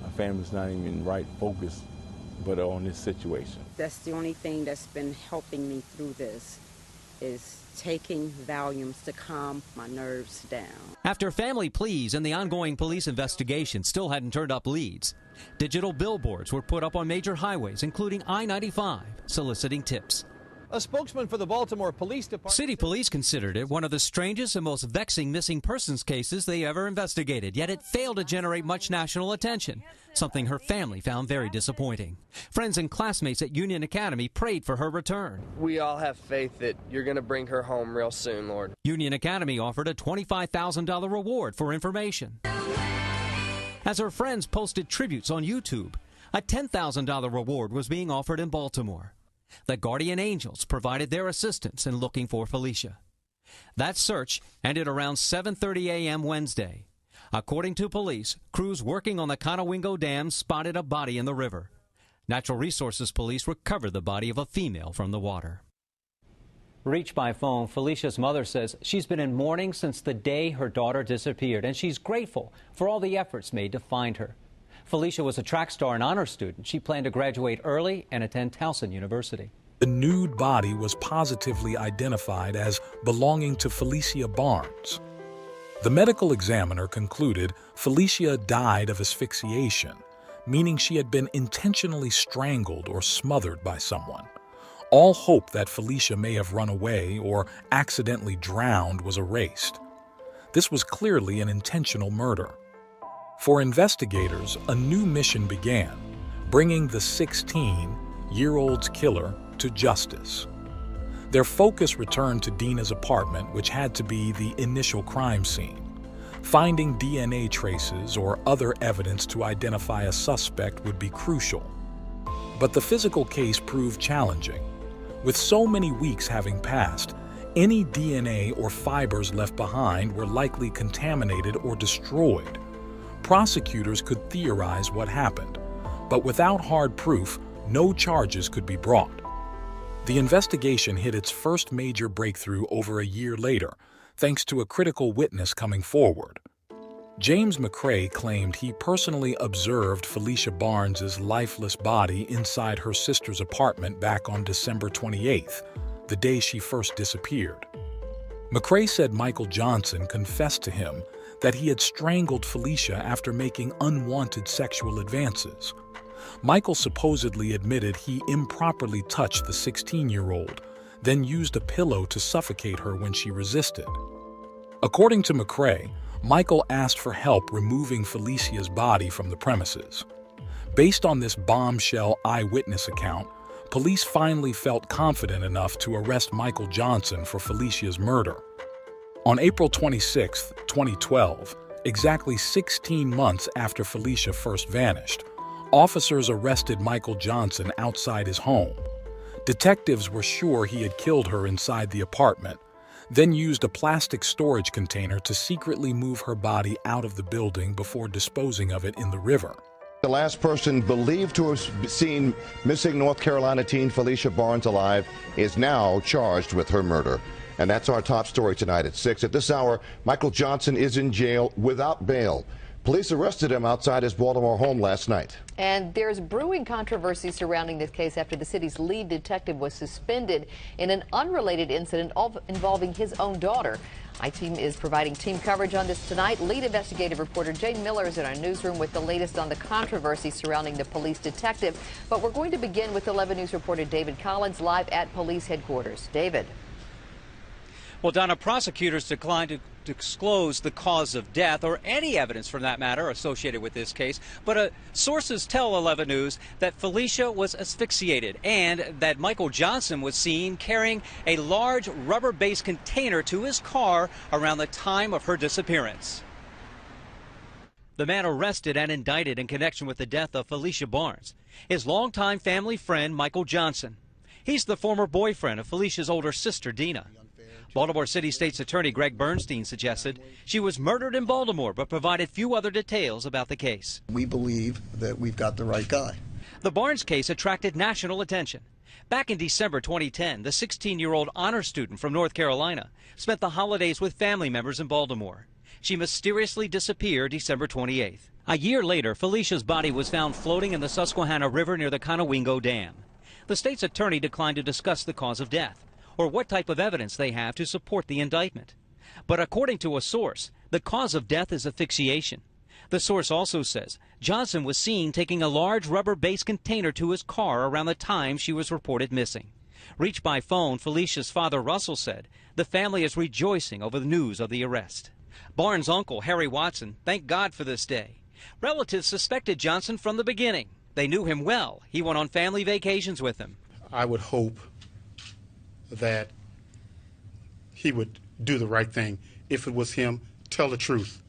My family's not even right focused, but on this situation. That's the only thing that's been helping me through this is taking Valiums to calm my nerves down. After family pleas and the ongoing police investigation still hadn't turned up leads, digital billboards were put up on major highways, including I-95, soliciting tips. A spokesman for the Baltimore Police Department. City police considered it one of the strangest and most vexing missing persons cases they ever investigated, yet it failed to generate much national attention, something her family found very disappointing. Friends and classmates at Union Academy prayed for her return. We all have faith that you're going to bring her home real soon, Lord. Union Academy offered a $25,000 reward for information. As her friends posted tributes on YouTube, a $10,000 reward was being offered in Baltimore. The Guardian Angels provided their assistance in looking for Felicia. That search ended around 7:30 a.m. Wednesday. According to police, crews working on the Conowingo Dam spotted a body in the river. Natural Resources Police recovered the body of a female from the water. Reached by phone, Felicia's mother says she's been in mourning since the day her daughter disappeared, and she's grateful for all the efforts made to find her. Felicia was a track star and honor student. She planned to graduate early and attend Towson University. The nude body was positively identified as belonging to Felicia Barnes. The medical examiner concluded Felicia died of asphyxiation, meaning she had been intentionally strangled or smothered by someone. All hope that Felicia may have run away or accidentally drowned was erased. This was clearly an intentional murder. For investigators, a new mission began, bringing the 16-year-old's killer to justice. Their focus returned to Dina's apartment, which had to be the initial crime scene. Finding DNA traces or other evidence to identify a suspect would be crucial. But the physical case proved challenging. With so many weeks having passed, any DNA or fibers left behind were likely contaminated or destroyed. Prosecutors could theorize what happened, but without hard proof, no charges could be brought. The investigation hit its first major breakthrough over a year later, thanks to a critical witness coming forward. James McCrae claimed he personally observed Felicia Barnes's lifeless body inside her sister's apartment back on December 28th, the day she first disappeared. McCrae said Michael Johnson confessed to him that he had strangled Felicia after making unwanted sexual advances. Michael supposedly admitted he improperly touched the 16-year-old, then used a pillow to suffocate her when she resisted. According to McCrae, Michael asked for help removing Felicia's body from the premises. Based on this bombshell eyewitness account, police finally felt confident enough to arrest Michael Johnson for Felicia's murder. On April 26, 2012, exactly 16 months after Felicia first vanished, officers arrested Michael Johnson outside his home. Detectives were sure he had killed her inside the apartment. then used a plastic storage container to secretly move her body out of the building before disposing of it in the river. The last person believed to have seen missing North Carolina teen Felicia Barnes alive is now charged with her murder. And that's our top story tonight at 6. At this hour, Michael Johnson is in jail without bail. Police arrested him outside his Baltimore home last night. And there's brewing controversy surrounding this case after the city's lead detective was suspended in an unrelated incident involving his own daughter. My team is providing team coverage on this tonight. Lead investigative reporter Jane Miller is in our newsroom with the latest on the controversy surrounding the police detective. But we're going to begin with 11 News reporter David Collins live at police headquarters. David. Well, Donna, prosecutors declined to disclose the cause of death or any evidence for that matter associated with this case. But sources tell 11 News that Felicia was asphyxiated and that Michael Johnson was seen carrying a large rubber-based container to his car around the time of her disappearance. The man arrested and indicted in connection with the death of Felicia Barnes is longtime family friend Michael Johnson. He's the former boyfriend of Felicia's older sister, Dina. Baltimore City State's Attorney Greg Bernstein suggested she was murdered in Baltimore, but provided few other details about the case. We believe that we've got the right guy. The Barnes case attracted national attention. Back in December 2010, the 16-year-old honor student from North Carolina spent the holidays with family members in Baltimore. She mysteriously disappeared December 28th. A year later, Felicia's body was found floating in the Susquehanna River near the Conowingo Dam. The state's attorney declined to discuss the cause of death or what type of evidence they have to support the indictment. But according to a source, the cause of death is asphyxiation. The source also says Johnson was seen taking a large rubber-based container to his car around the time she was reported missing. Reached by phone, Felicia's father, Russell, said the family is rejoicing over the news of the arrest. Barnes' uncle, Harry Watson, thanked God for this day. Relatives suspected Johnson from the beginning. They knew him well. He went on family vacations with them. I would hope that he would do the right thing. If it was him, tell the truth.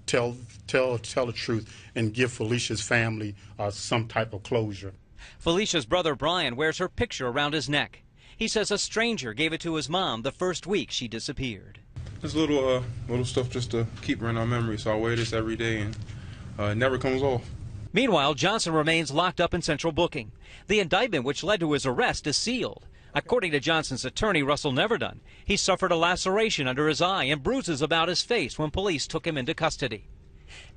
Tell the truth and give Felicia's family some type of closure. Felicia's brother Brian wears her picture around his neck. He says a stranger gave it to his mom the first week she disappeared. Just little stuff just to keep her in our memory, so I wear this every day and it never comes off. Meanwhile, Johnson remains locked up in central booking. The indictment which led to his arrest is sealed. According to Johnson's attorney, Russell Neverdun, he suffered a laceration under his eye and bruises about his face when police took him into custody.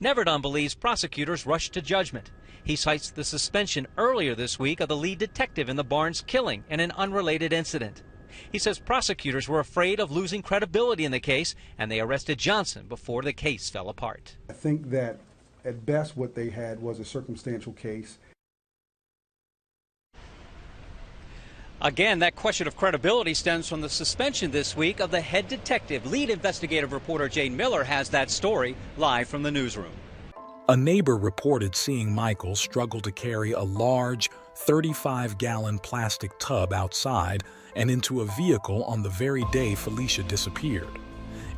Neverdun believes prosecutors rushed to judgment. He cites the suspension earlier this week of the lead detective in the Barnes killing in an unrelated incident. He says prosecutors were afraid of losing credibility in the case, and they arrested Johnson before the case fell apart. I think that at best what they had was a circumstantial case. Again, that question of credibility stems from the suspension this week of the head detective. Lead investigative reporter Jane Miller has that story live from the newsroom. A neighbor reported seeing Michael struggle to carry a large 35-gallon plastic tub outside and into a vehicle on the very day Felicia disappeared.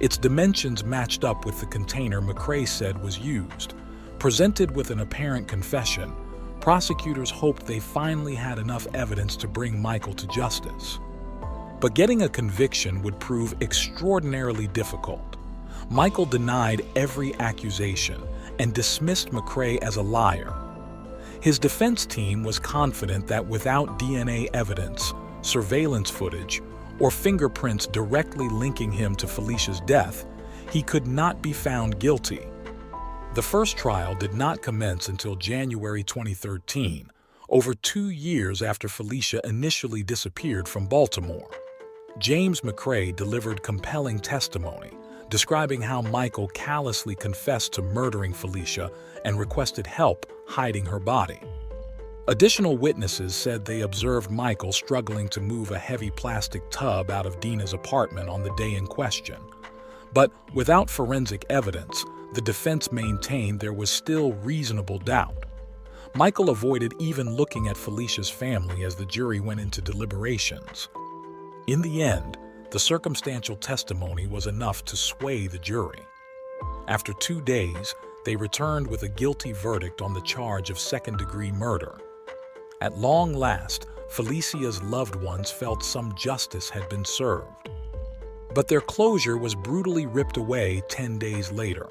Its dimensions matched up with the container McCrae said was used. Presented with an apparent confession, prosecutors hoped they finally had enough evidence to bring Michael to justice. But getting a conviction would prove extraordinarily difficult. Michael denied every accusation and dismissed McCrae as a liar. His defense team was confident that without DNA evidence, surveillance footage, or fingerprints directly linking him to Felicia's death, he could not be found guilty. The first trial did not commence until January 2013, over 2 years after Felicia initially disappeared from Baltimore. James McCrae delivered compelling testimony, describing how Michael callously confessed to murdering Felicia and requested help hiding her body. Additional witnesses said they observed Michael struggling to move a heavy plastic tub out of Dina's apartment on the day in question. But without forensic evidence, the defense maintained there was still reasonable doubt. Michael avoided even looking at Felicia's family as the jury went into deliberations. In the end, the circumstantial testimony was enough to sway the jury. After 2 days, they returned with a guilty verdict on the charge of second-degree murder. At long last, Felicia's loved ones felt some justice had been served. But their closure was brutally ripped away 10 days later.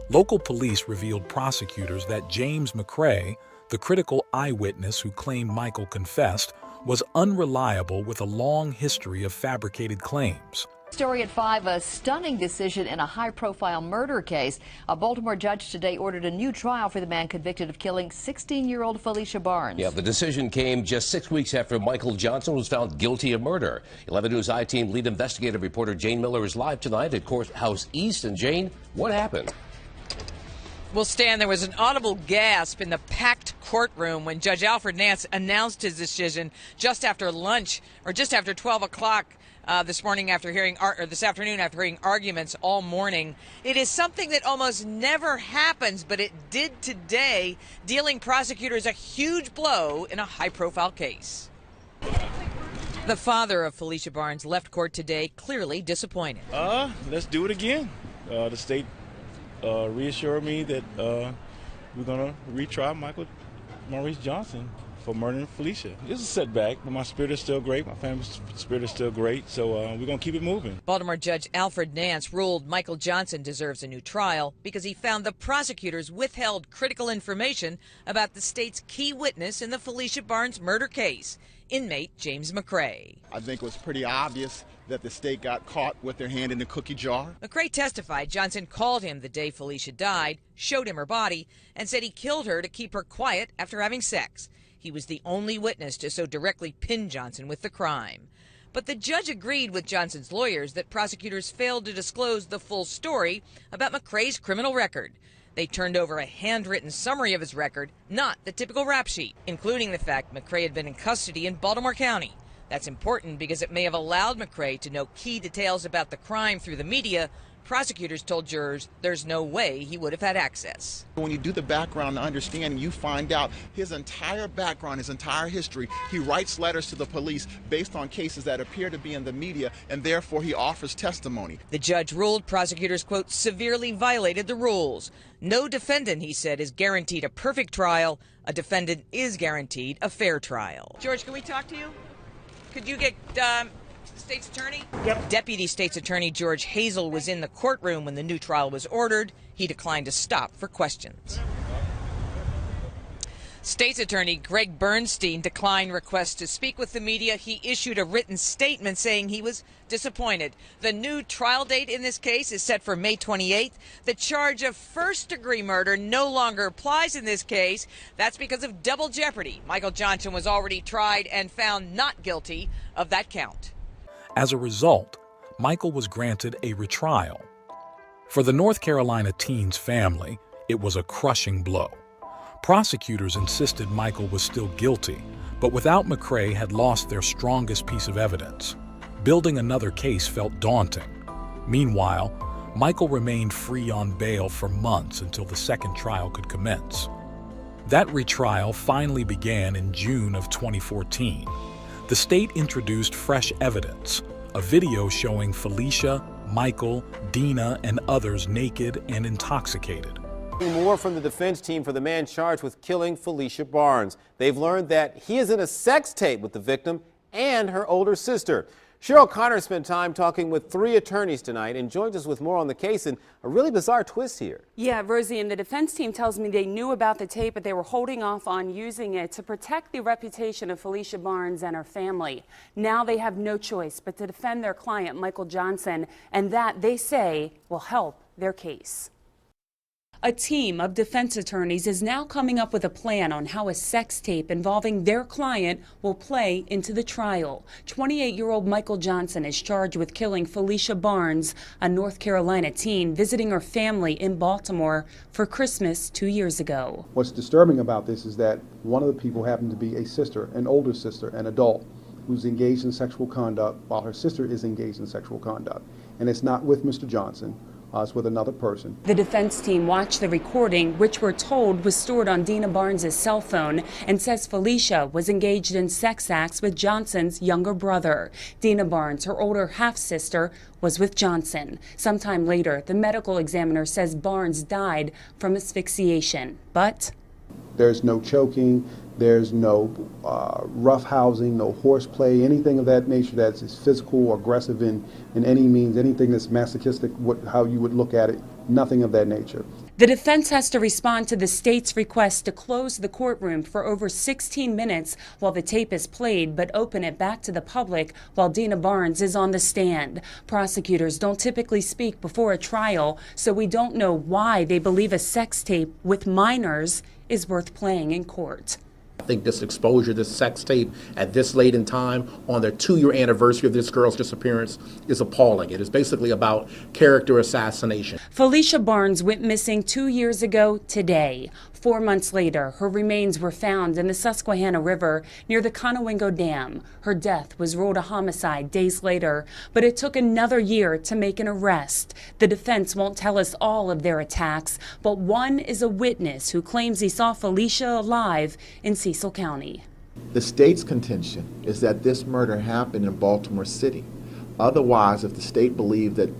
Local police revealed prosecutors that James McCrae, the critical eyewitness who claimed Michael confessed, was unreliable with a long history of fabricated claims. Story at 5, a stunning decision in a high-profile murder case. A Baltimore judge today ordered a new trial for the man convicted of killing 16-year-old Felicia Barnes. Yeah, the decision came just 6 weeks after Michael Johnson was found guilty of murder. 11 News I-Team lead investigative reporter Jane Miller is live tonight at Courthouse East. And Jane, what happened? Well, Stan, there was an audible gasp in the packed courtroom when Judge Alfred Nance announced his decision just after lunch, or just after 12 o'clock this afternoon after hearing arguments all morning. It is something that almost never happens, but it did today, dealing prosecutors a huge blow in a high-profile case. The father of Felicia Barnes left court today clearly disappointed. Let's do it again. The state reassured me that we're going to retry Michael Maurice Johnson for murdering Felicia. It's a setback, but my spirit is still great. My family's spirit is still great, so we're going to keep it moving. Baltimore Judge Alfred Nance ruled Michael Johnson deserves a new trial because he found the prosecutors withheld critical information about the state's key witness in the Felicia Barnes murder case, inmate James McCrae. I think it was pretty obvious that the state got caught with their hand in the cookie jar. McCrae testified Johnson called him the day Felicia died, showed him her body, and said he killed her to keep her quiet after having sex. He was the only witness to so directly pin Johnson with the crime. But the judge agreed with Johnson's lawyers that prosecutors failed to disclose the full story about McCrae's criminal record. They turned over a handwritten summary of his record, not the typical rap sheet, including the fact McCrae had been in custody in Baltimore County. That's important because it may have allowed McCrae to know key details about the crime through the media. Prosecutors told jurors there's no way he would have had access. When you do the background understanding, you find out his entire background, his entire history. He writes letters to the police based on cases that appear to be in the media, and therefore he offers testimony. The judge ruled prosecutors, quote, severely violated the rules. No defendant, he said, is guaranteed a perfect trial. A defendant is guaranteed a fair trial. George, can we talk to you? Could you get State's Attorney? Yep. Deputy State's Attorney George Hazel was in the courtroom when the new trial was ordered. He declined to stop for questions. State's Attorney Greg Bernstein declined requests to speak with the media. He issued a written statement saying he was disappointed. The new trial date in this case is set for May 28th. The charge of first-degree murder no longer applies in this case. That's because of double jeopardy. Michael Johnson was already tried and found not guilty of that count. As a result, Michael was granted a retrial. For the North Carolina teen's family, it was a crushing blow. Prosecutors insisted Michael was still guilty, but without McCrae had lost their strongest piece of evidence. Building another case felt daunting. Meanwhile, Michael remained free on bail for months until the second trial could commence. That retrial finally began in June of 2014. The state introduced fresh evidence, a video showing Felicia, Michael, Dina, and others naked and intoxicated. More from the defense team for the man charged with killing Felicia Barnes. They've learned that he is in a sex tape with the victim and her older sister. Cheryl Connor spent time talking with 3 attorneys tonight and joins us with more on the case and a really bizarre twist here. Yeah, Rosie, and the defense team tells me they knew about the tape, but they were holding off on using it to protect the reputation of Felicia Barnes and her family. Now they have no choice but to defend their client, Michael Johnson, and that, they say, will help their case. A team of defense attorneys is now coming up with a plan on how a sex tape involving their client will play into the trial. 28-year-old Michael Johnson is charged with killing Felicia Barnes, a North Carolina teen visiting her family in Baltimore for Christmas 2 years ago. What's disturbing about this is that one of the people happened to be a sister, an older sister, an adult, who's engaged in sexual conduct while her sister is engaged in sexual conduct. And it's not with Mr. Johnson. It's with another person. The defense team watched the recording, which we're told was stored on Dina Barnes' cell phone, and says Felicia was engaged in sex acts with Johnson's younger brother. Dina Barnes, her older half-sister, was with Johnson. Sometime later, the medical examiner says Barnes died from asphyxiation. But There's no choking, there's no rough housing, no horseplay, anything of that nature that's physical or aggressive in any means, anything that's masochistic, how you would look at it, nothing of that nature. The defense has to respond to the state's request to close the courtroom for over 16 minutes while the tape is played, but open it back to the public while Dina Barnes is on the stand. Prosecutors don't typically speak before a trial, so we don't know why they believe a sex tape with minors is worth playing in court. I think this exposure, this sex tape at this late in time on their 2-year anniversary of this girl's disappearance is appalling. It is basically about character assassination. Felicia Barnes went missing 2 years ago today. 4 months later, her remains were found in the Susquehanna River near the Conowingo Dam. Her death was ruled a homicide days later, but it took another year to make an arrest. The defense won't tell us all of their attacks, but one is a witness who claims he saw Felicia alive in Cecil County. The state's contention is that this murder happened in Baltimore City. Otherwise, if the state believed that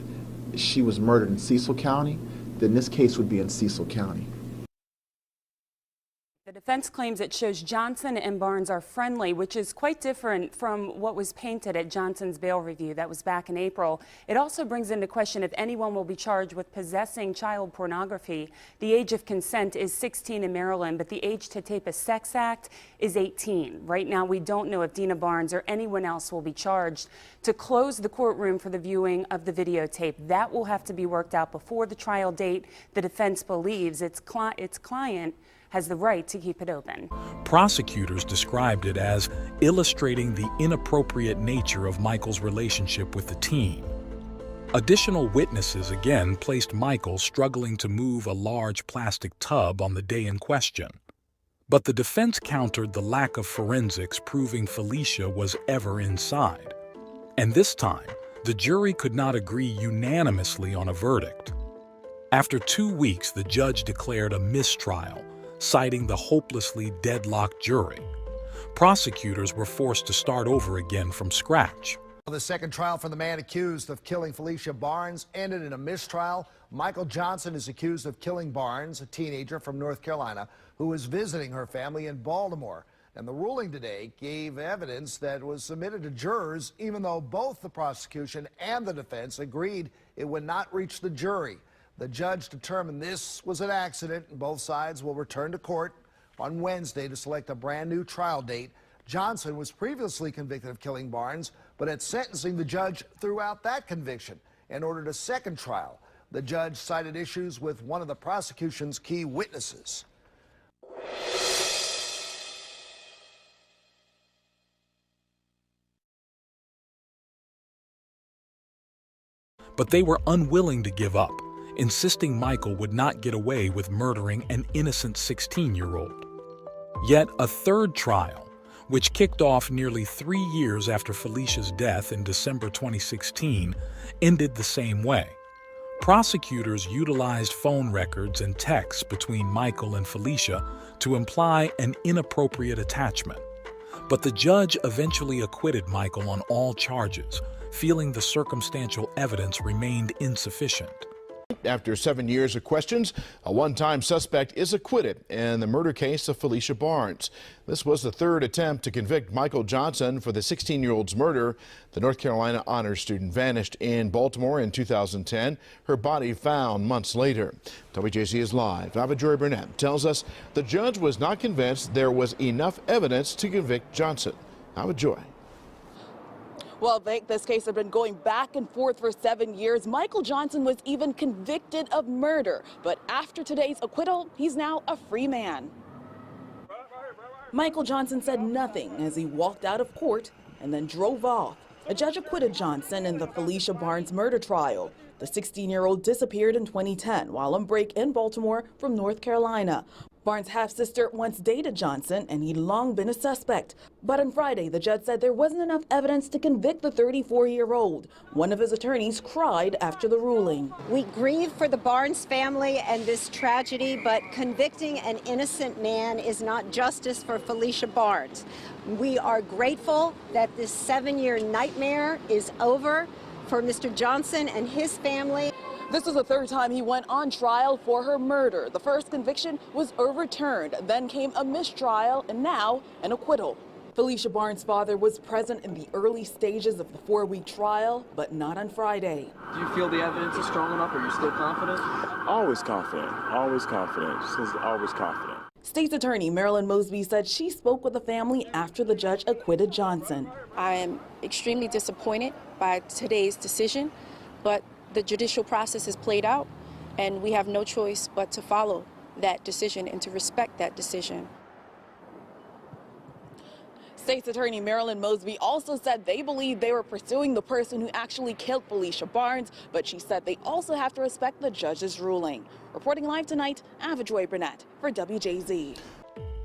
she was murdered in Cecil County, then this case would be in Cecil County. The defense claims it shows Johnson and Barnes are friendly, which is quite different from what was painted at Johnson's bail review. That was back in April. It also brings into question if anyone will be charged with possessing child pornography. The age of consent is 16 in Maryland, but the age to tape a sex act is 18. Right now, we don't know if Dina Barnes or anyone else will be charged. To close the courtroom for the viewing of the videotape, that will have to be worked out before the trial date. The defense believes its client has the right to keep it open. Prosecutors described it as illustrating the inappropriate nature of Michael's relationship with the teen. Additional witnesses again placed Michael struggling to move a large plastic tub on the day in question. But the defense countered the lack of forensics proving Felicia was ever inside. And this time, the jury could not agree unanimously on a verdict. After 2 weeks, the judge declared a mistrial, citing the hopelessly deadlocked jury. Prosecutors were forced to start over again from scratch. The second trial for the man accused of killing Felicia Barnes ended in a mistrial. Michael Johnson is accused of killing Barnes, a teenager from North Carolina who was visiting her family in Baltimore. And the ruling today gave evidence that was submitted to jurors, even though both the prosecution and the defense agreed it would not reach the jury. The judge determined this was an accident, and both sides will return to court on Wednesday to select a brand new trial date. Johnson was previously convicted of killing Barnes, but at sentencing, the judge threw out that conviction and ordered a second trial. The judge cited issues with one of the prosecution's key witnesses. But they were unwilling to give up, insisting Michael would not get away with murdering an innocent 16-year-old. Yet a third trial, which kicked off nearly 3 years after Felicia's death in December 2016, ended the same way. Prosecutors utilized phone records and texts between Michael and Felicia to imply an inappropriate attachment. But the judge eventually acquitted Michael on all charges, feeling the circumstantial evidence remained insufficient. After 7 years of questions, a one-time suspect is acquitted in the murder case of Felicia Barnes. This was the third attempt to convict Michael Johnson for the 16-year-old's murder. The North Carolina honors student vanished in Baltimore in 2010. Her body found months later. WJC is live. Ava Joy Burnett tells us the judge was not convinced there was enough evidence to convict Johnson. Ava Joy. Well, this case had been going back and forth for 7 years. Michael Johnson was even convicted of murder. But after today's acquittal, he's now a free man. Michael Johnson said nothing as he walked out of court and then drove off. A judge acquitted Johnson in the Felicia Barnes murder trial. The 16-year-old disappeared in 2010 while on break in Baltimore from North Carolina. Barnes' half-sister once dated Johnson, and he'd long been a suspect. But on Friday, the judge said there wasn't enough evidence to convict the 34-year-old. One of his attorneys cried after the ruling. We grieve for the Barnes family and this tragedy, but convicting an innocent man is not justice for Felicia Barnes. We are grateful that this 7-year nightmare is over for Mr. Johnson and his family. The This is the third time he went on trial for her murder. The first conviction was overturned, then came a mistrial, and now an acquittal. Felicia Barnes' father was present in the early stages of the 4-week trial, but not on Friday. Do you feel the evidence is strong enough? Are you still confident? Always confident. Always confident. Always confident. State's Attorney Marilyn Mosby said she spoke with the family after the judge acquitted Johnson. I am extremely disappointed by today's decision, but the judicial process has played out, and we have no choice but to follow that decision and to respect that decision. State's Attorney Marilyn Mosby also said they believe they were pursuing the person who actually killed Felicia Barnes, but she said they also have to respect the judge's ruling. Reporting live tonight, Ava Joy Burnett for WJZ.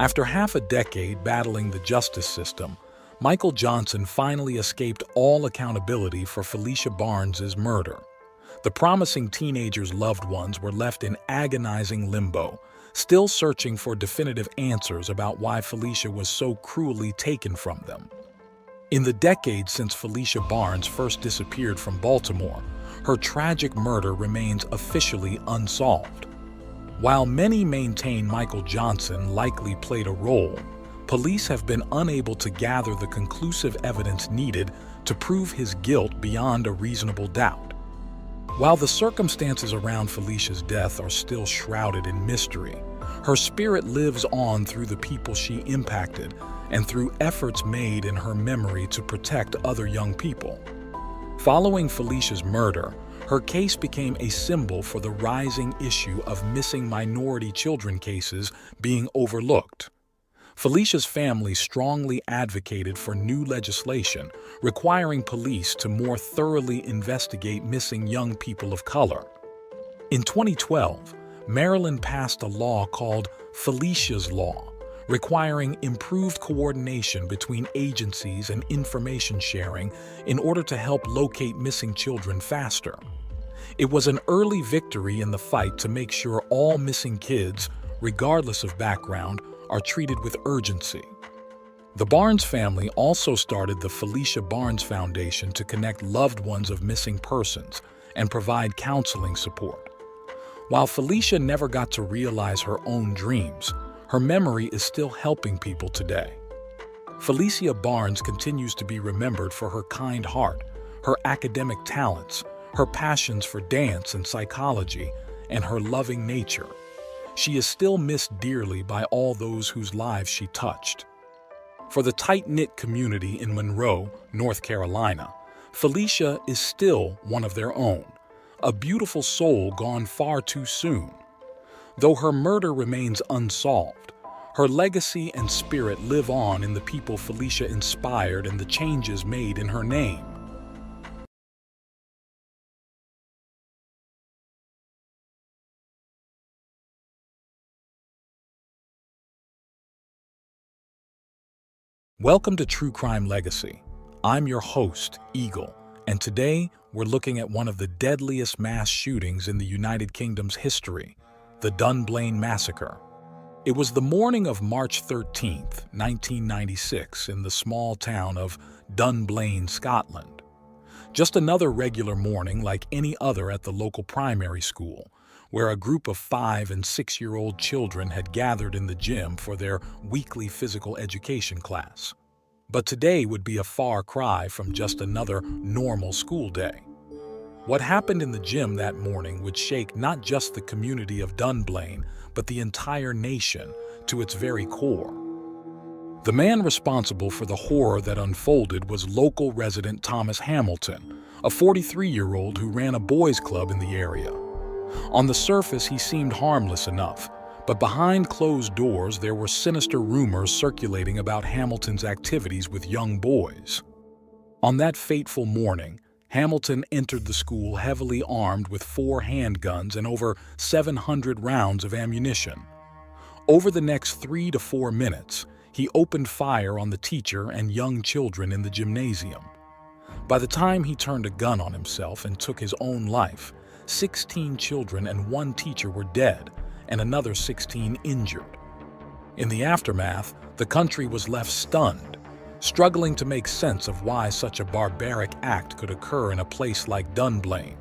After half a decade battling the justice system, Michael Johnson finally escaped all accountability for Felicia Barnes' murder. The promising teenager's loved ones were left in agonizing limbo, still searching for definitive answers about why Felicia was so cruelly taken from them. In the decades since Felicia Barnes first disappeared from Baltimore, her tragic murder remains officially unsolved. While many maintain Michael Johnson likely played a role, police have been unable to gather the conclusive evidence needed to prove his guilt beyond a reasonable doubt. While the circumstances around Felicia's death are still shrouded in mystery, her spirit lives on through the people she impacted and through efforts made in her memory to protect other young people. Following Felicia's murder, her case became a symbol for the rising issue of missing minority children cases being overlooked. Felicia's family strongly advocated for new legislation requiring police to more thoroughly investigate missing young people of color. In 2012, Maryland passed a law called Felicia's Law, requiring improved coordination between agencies and information sharing in order to help locate missing children faster. It was an early victory in the fight to make sure all missing kids, regardless of background, are treated with urgency. The Barnes family also started the Felicia Barnes Foundation to connect loved ones of missing persons and provide counseling support. While Felicia never got to realize her own dreams, her memory is still helping people today. Felicia Barnes continues to be remembered for her kind heart, her academic talents, her passions for dance and psychology, and her loving nature. She is still missed dearly by all those whose lives she touched. For the tight-knit community in Monroe, North Carolina, Felicia is still one of their own, a beautiful soul gone far too soon. Though her murder remains unsolved, her legacy and spirit live on in the people Felicia inspired and the changes made in her name. Welcome to True Crime Legacy. I'm your host, Eagle, and today we're looking at one of the deadliest mass shootings in the United Kingdom's history, the Dunblane Massacre. It was the morning of March 13th, 1996, in the small town of Dunblane, Scotland. Just another regular morning like any other at the local primary school, where a group of 5- and 6-year-old children had gathered in the gym for their weekly physical education class. But today would be a far cry from just another normal school day. What happened in the gym that morning would shake not just the community of Dunblane, but the entire nation to its very core. The man responsible for the horror that unfolded was local resident Thomas Hamilton, a 43-year-old who ran a boys' club in the area. On the surface, he seemed harmless enough, but behind closed doors there were sinister rumors circulating about Hamilton's activities with young boys. On that fateful morning, Hamilton entered the school heavily armed with 4 handguns and over 700 rounds of ammunition. Over the next 3 to 4 minutes, he opened fire on the teacher and young children in the gymnasium. By the time he turned a gun on himself and took his own life, 16 children and 1 teacher were dead, and another 16 injured. In the aftermath, the country was left stunned, struggling to make sense of why such a barbaric act could occur in a place like Dunblane.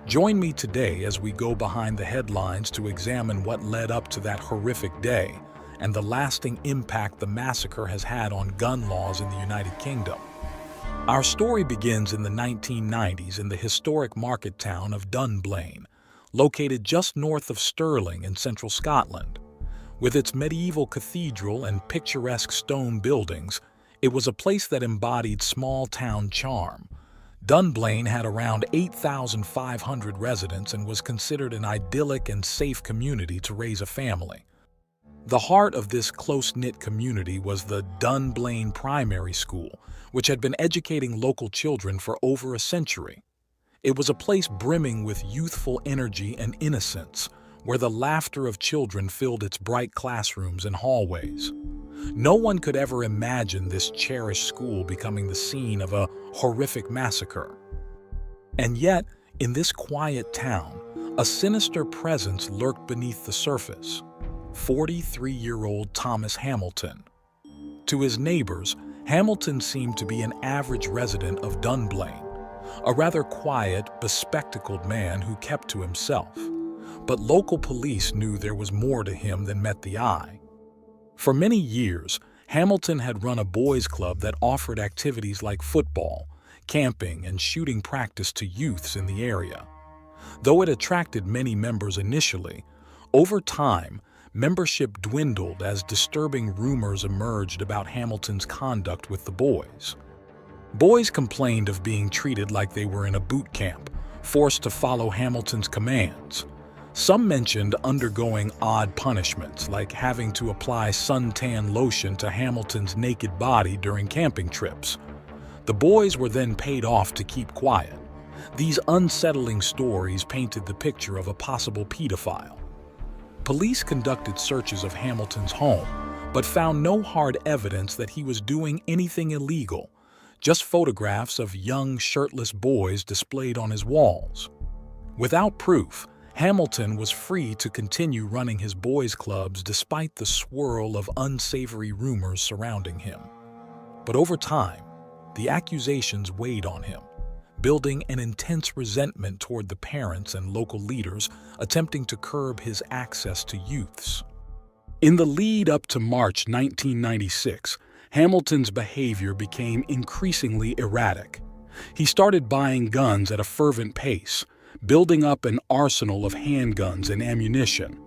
Join me today as we go behind the headlines to examine what led up to that horrific day and the lasting impact the massacre has had on gun laws in the United Kingdom. Our story begins in the 1990s in the historic market town of Dunblane, located just north of Stirling in central Scotland. With its medieval cathedral and picturesque stone buildings, it was a place that embodied small-town charm. Dunblane had around 8,500 residents and was considered an idyllic and safe community to raise a family. The heart of this close-knit community was the Dunblane Primary School, which had been educating local children for over a century. It was a place brimming with youthful energy and innocence, where the laughter of children filled its bright classrooms and hallways. No one could ever imagine this cherished school becoming the scene of a horrific massacre. And yet, in this quiet town, a sinister presence lurked beneath the surface. 43-year-old Thomas Hamilton. To his neighbors, Hamilton seemed to be an average resident of Dunblane, a rather quiet, bespectacled man who kept to himself. But local police knew there was more to him than met the eye. For many years, Hamilton had run a boys' club that offered activities like football, camping, and shooting practice to youths in the area. Though it attracted many members initially, over time, membership dwindled as disturbing rumors emerged about Hamilton's conduct with the boys. Boys complained of being treated like they were in a boot camp, forced to follow Hamilton's commands. Some mentioned undergoing odd punishments, like having to apply suntan lotion to Hamilton's naked body during camping trips. The boys were then paid off to keep quiet. These unsettling stories painted the picture of a possible pedophile. Police conducted searches of Hamilton's home, but found no hard evidence that he was doing anything illegal, just photographs of young shirtless boys displayed on his walls. Without proof, Hamilton was free to continue running his boys' clubs despite the swirl of unsavory rumors surrounding him. But over time, the accusations weighed on him, building an intense resentment toward the parents and local leaders attempting to curb his access to youths. In the lead up to March 1996, Hamilton's behavior became increasingly erratic. He started buying guns at a fervent pace, building up an arsenal of handguns and ammunition.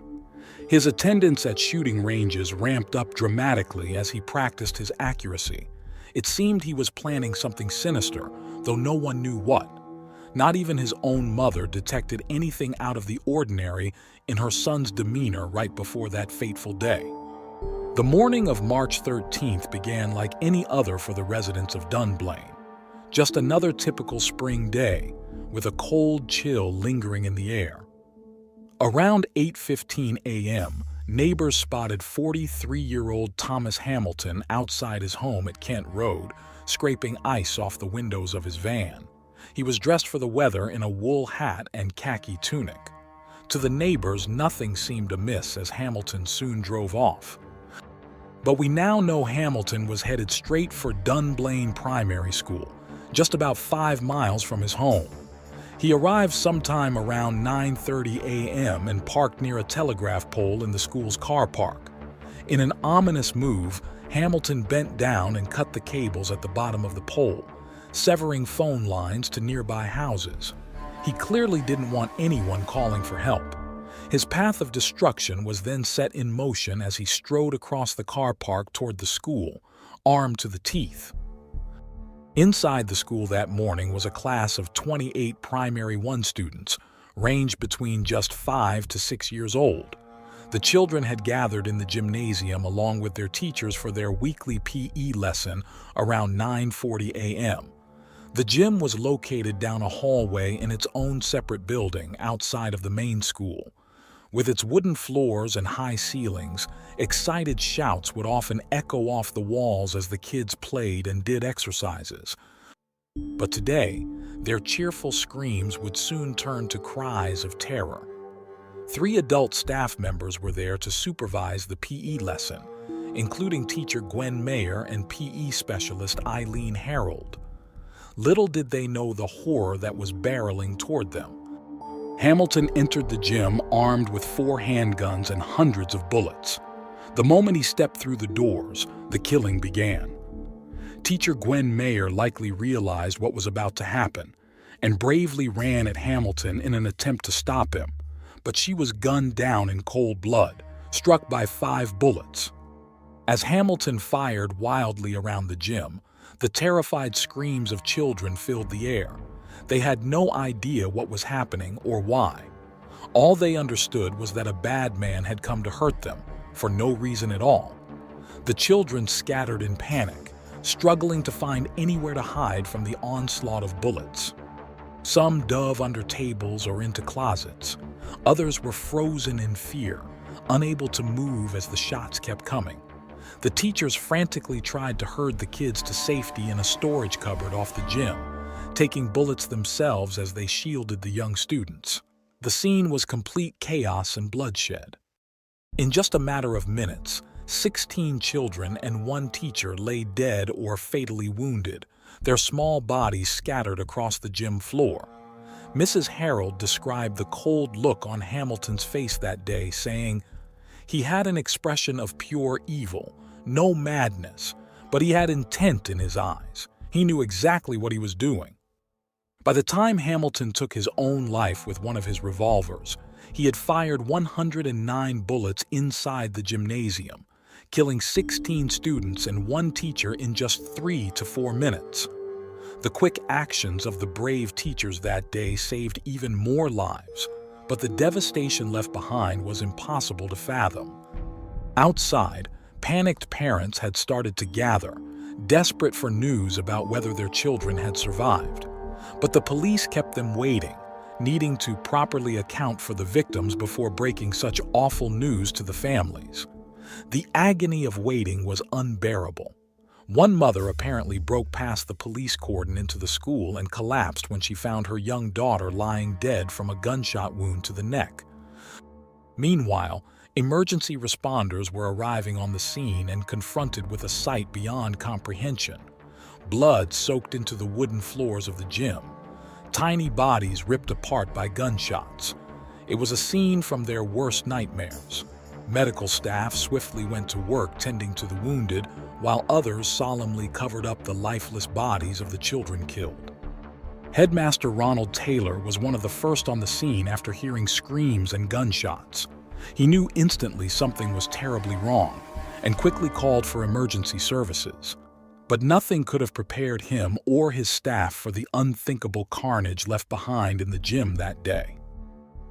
His attendance at shooting ranges ramped up dramatically as he practiced his accuracy. It seemed he was planning something sinister, though no one knew what. Not even his own mother detected anything out of the ordinary in her son's demeanor right before that fateful day. The morning of March 13th began like any other for the residents of Dunblane. Just another typical spring day, with a cold chill lingering in the air. Around 8:15 a.m., neighbors spotted 43-year-old Thomas Hamilton outside his home at Kent Road, scraping ice off the windows of his van. He was dressed for the weather in a wool hat and khaki tunic. To the neighbors, nothing seemed amiss as Hamilton soon drove off. But we now know Hamilton was headed straight for Dunblane Primary School, just about 5 miles from his home. He arrived sometime around 9:30 a.m. and parked near a telegraph pole in the school's car park. In an ominous move, Hamilton bent down and cut the cables at the bottom of the pole, severing phone lines to nearby houses. He clearly didn't want anyone calling for help. His path of destruction was then set in motion as he strode across the car park toward the school, armed to the teeth. Inside the school that morning was a class of 28 Primary 1 students, ranged between just 5 to 6 years old. The children had gathered in the gymnasium along with their teachers for their weekly PE lesson around 9:40 a.m. The gym was located down a hallway in its own separate building outside of the main school. With its wooden floors and high ceilings, excited shouts would often echo off the walls as the kids played and did exercises. But today, their cheerful screams would soon turn to cries of terror. 3 adult staff members were there to supervise the PE lesson, including teacher Gwen Mayer and PE specialist Eileen Harold. Little did they know the horror that was barreling toward them. Hamilton entered the gym armed with 4 handguns and hundreds of bullets. The moment he stepped through the doors, the killing began. Teacher Gwen Mayer likely realized what was about to happen and bravely ran at Hamilton in an attempt to stop him, but she was gunned down in cold blood, struck by 5 bullets. As Hamilton fired wildly around the gym, the terrified screams of children filled the air. They had no idea what was happening or why. All they understood was that a bad man had come to hurt them, for no reason at all. The children scattered in panic, struggling to find anywhere to hide from the onslaught of bullets. Some dove under tables or into closets. Others were frozen in fear, unable to move as the shots kept coming. The teachers frantically tried to herd the kids to safety in a storage cupboard off the gym, taking bullets themselves as they shielded the young students. The scene was complete chaos and bloodshed. In just a matter of minutes, 16 children and 1 teacher lay dead or fatally wounded, their small bodies scattered across the gym floor. Mrs. Harold described the cold look on Hamilton's face that day, saying, "He had an expression of pure evil, no madness, but he had intent in his eyes. He knew exactly what he was doing." By the time Hamilton took his own life with one of his revolvers, he had fired 109 bullets inside the gymnasium, killing 16 students and 1 teacher in just 3 to 4 minutes. The quick actions of the brave teachers that day saved even more lives, but the devastation left behind was impossible to fathom. Outside, panicked parents had started to gather, desperate for news about whether their children had survived. But the police kept them waiting, needing to properly account for the victims before breaking such awful news to the families. The agony of waiting was unbearable. One mother apparently broke past the police cordon into the school and collapsed when she found her young daughter lying dead from a gunshot wound to the neck. Meanwhile, emergency responders were arriving on the scene and confronted with a sight beyond comprehension. Blood soaked into the wooden floors of the gym. Tiny bodies ripped apart by gunshots. It was a scene from their worst nightmares. Medical staff swiftly went to work tending to the wounded, while others solemnly covered up the lifeless bodies of the children killed. Headmaster Ronald Taylor was one of the first on the scene after hearing screams and gunshots. He knew instantly something was terribly wrong and quickly called for emergency services. But nothing could have prepared him or his staff for the unthinkable carnage left behind in the gym that day.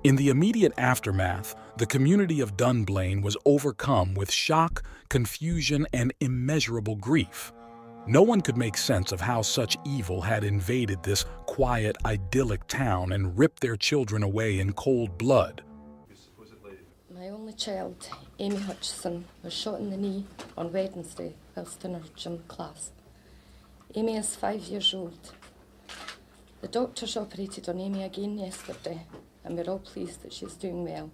In the immediate aftermath, the community of Dunblane was overcome with shock, confusion, and immeasurable grief. No one could make sense of how such evil had invaded this quiet, idyllic town and ripped their children away in cold blood. My only child, Amy Hutchison, was shot in the knee on Wednesday whilst in her gym class. Amy is 5 years old. The doctors operated on Amy again yesterday, and we're all pleased that she's doing well,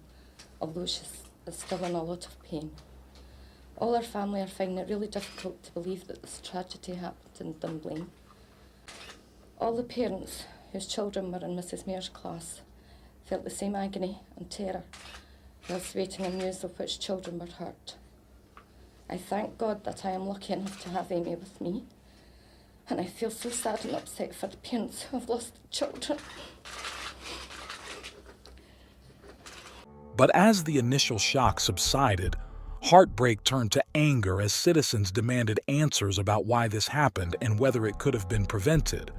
although she is still in a lot of pain. All our family are finding it really difficult to believe that this tragedy happened in Dunblane. All the parents whose children were in Mrs. Mayer's class felt the same agony and terror whilst waiting on news of which children were hurt. I thank God that I am lucky enough to have Amy with me, and I feel so sad and upset for the parents who have lost their children. But as the initial shock subsided, heartbreak turned to anger as citizens demanded answers about why this happened and whether it could have been prevented.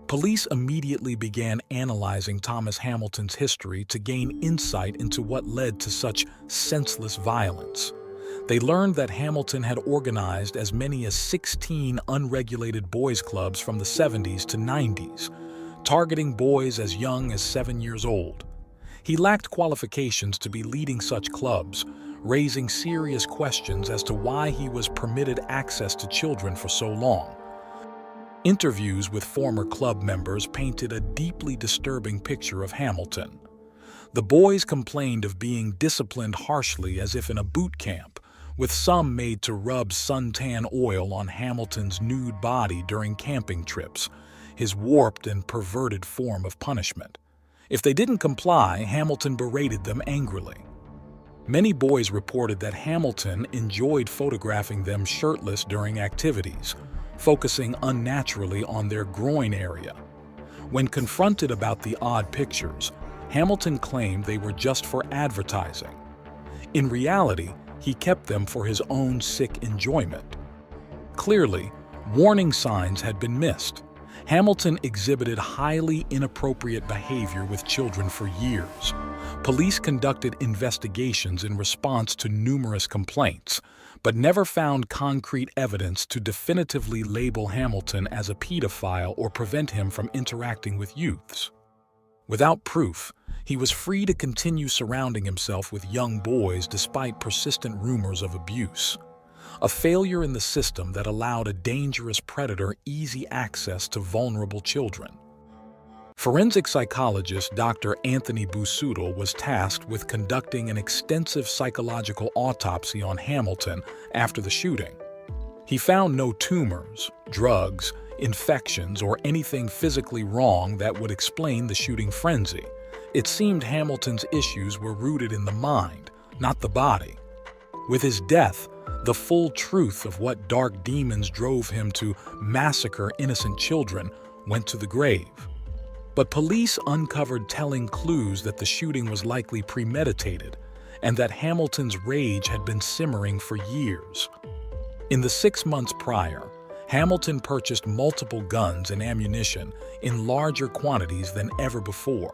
Police immediately began analyzing Thomas Hamilton's history to gain insight into what led to such senseless violence. They learned that Hamilton had organized as many as 16 unregulated boys' clubs from the 70s to 90s, targeting boys as young as 7 years old. He lacked qualifications to be leading such clubs, raising serious questions as to why he was permitted access to children for so long. Interviews with former club members painted a deeply disturbing picture of Hamilton. The boys complained of being disciplined harshly as if in a boot camp, with some made to rub suntan oil on Hamilton's nude body during camping trips, his warped and perverted form of punishment. If they didn't comply, Hamilton berated them angrily. Many boys reported that Hamilton enjoyed photographing them shirtless during activities, focusing unnaturally on their groin area. When confronted about the odd pictures, Hamilton claimed they were just for advertising. In reality, he kept them for his own sick enjoyment. Clearly, warning signs had been missed. Hamilton exhibited highly inappropriate behavior with children for years. Police conducted investigations in response to numerous complaints, but never found concrete evidence to definitively label Hamilton as a pedophile or prevent him from interacting with youths. Without proof, he was free to continue surrounding himself with young boys despite persistent rumors of abuse. A failure in the system that allowed a dangerous predator easy access to vulnerable children. Forensic psychologist Dr. Anthony Busuttil was tasked with conducting an extensive psychological autopsy on Hamilton after the shooting. He found no tumors, drugs, infections, or anything physically wrong that would explain the shooting frenzy. It seemed Hamilton's issues were rooted in the mind, not the body. With his death, the full truth of what dark demons drove him to massacre innocent children went to the grave. But police uncovered telling clues that the shooting was likely premeditated and that Hamilton's rage had been simmering for years. In the 6 months prior, Hamilton purchased multiple guns and ammunition in larger quantities than ever before.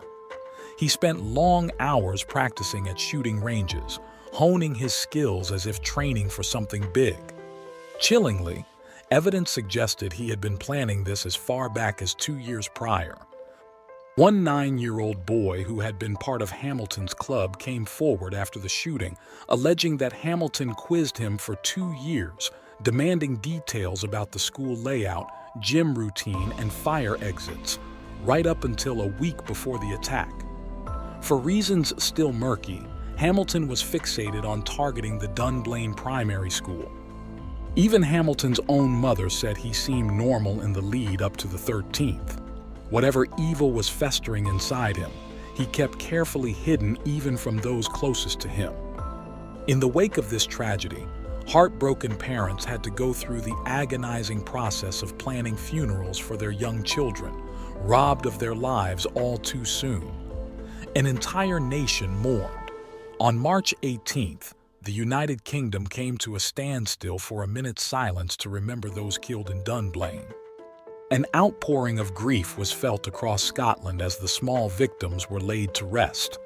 He spent long hours practicing at shooting ranges, honing his skills as if training for something big. Chillingly, evidence suggested he had been planning this as far back as 2 years prior. One 9-year-old boy who had been part of Hamilton's club came forward after the shooting, alleging that Hamilton quizzed him for 2 years, demanding details about the school layout, gym routine, and fire exits, right up until a week before the attack. For reasons still murky, Hamilton was fixated on targeting the Dunblane Primary School. Even Hamilton's own mother said he seemed normal in the lead up to the 13th. Whatever evil was festering inside him, he kept carefully hidden even from those closest to him. In the wake of this tragedy, heartbroken parents had to go through the agonizing process of planning funerals for their young children, robbed of their lives all too soon. An entire nation mourned. On March 18th, the United Kingdom came to a standstill for a minute's silence to remember those killed in Dunblane. An outpouring of grief was felt across Scotland as the small victims were laid to rest.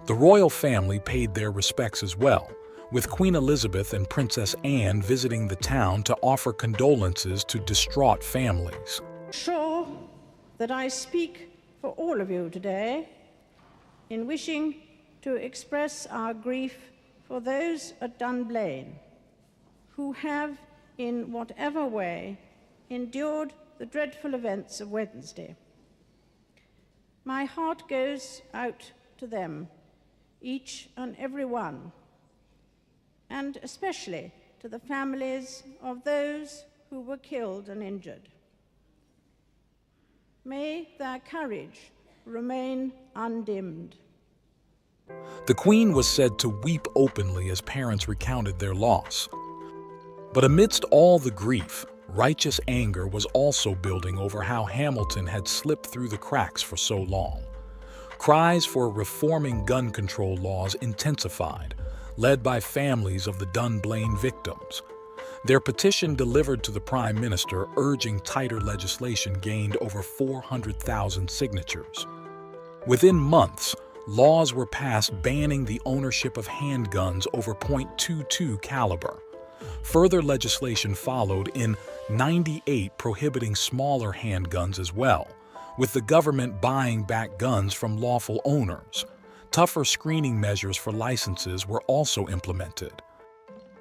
The royal family paid their respects as well, with Queen Elizabeth and Princess Anne visiting the town to offer condolences to distraught families. Sure that I speak for all of you today in wishing to express our grief for those at Dunblane who have, in whatever way, endured the dreadful events of Wednesday. My heart goes out to them, each and every one, and especially to the families of those who were killed and injured. May their courage remain undimmed. The Queen was said to weep openly as parents recounted their loss. But amidst all the grief, righteous anger was also building over how Hamilton had slipped through the cracks for so long. Cries for reforming gun control laws intensified, led by families of the Dunblane victims. Their petition delivered to the Prime Minister urging tighter legislation gained over 400,000 signatures. Within months, laws were passed banning the ownership of handguns over .22 caliber. Further legislation followed in '98 prohibiting smaller handguns as well, with the government buying back guns from lawful owners. Tougher screening measures for licenses were also implemented.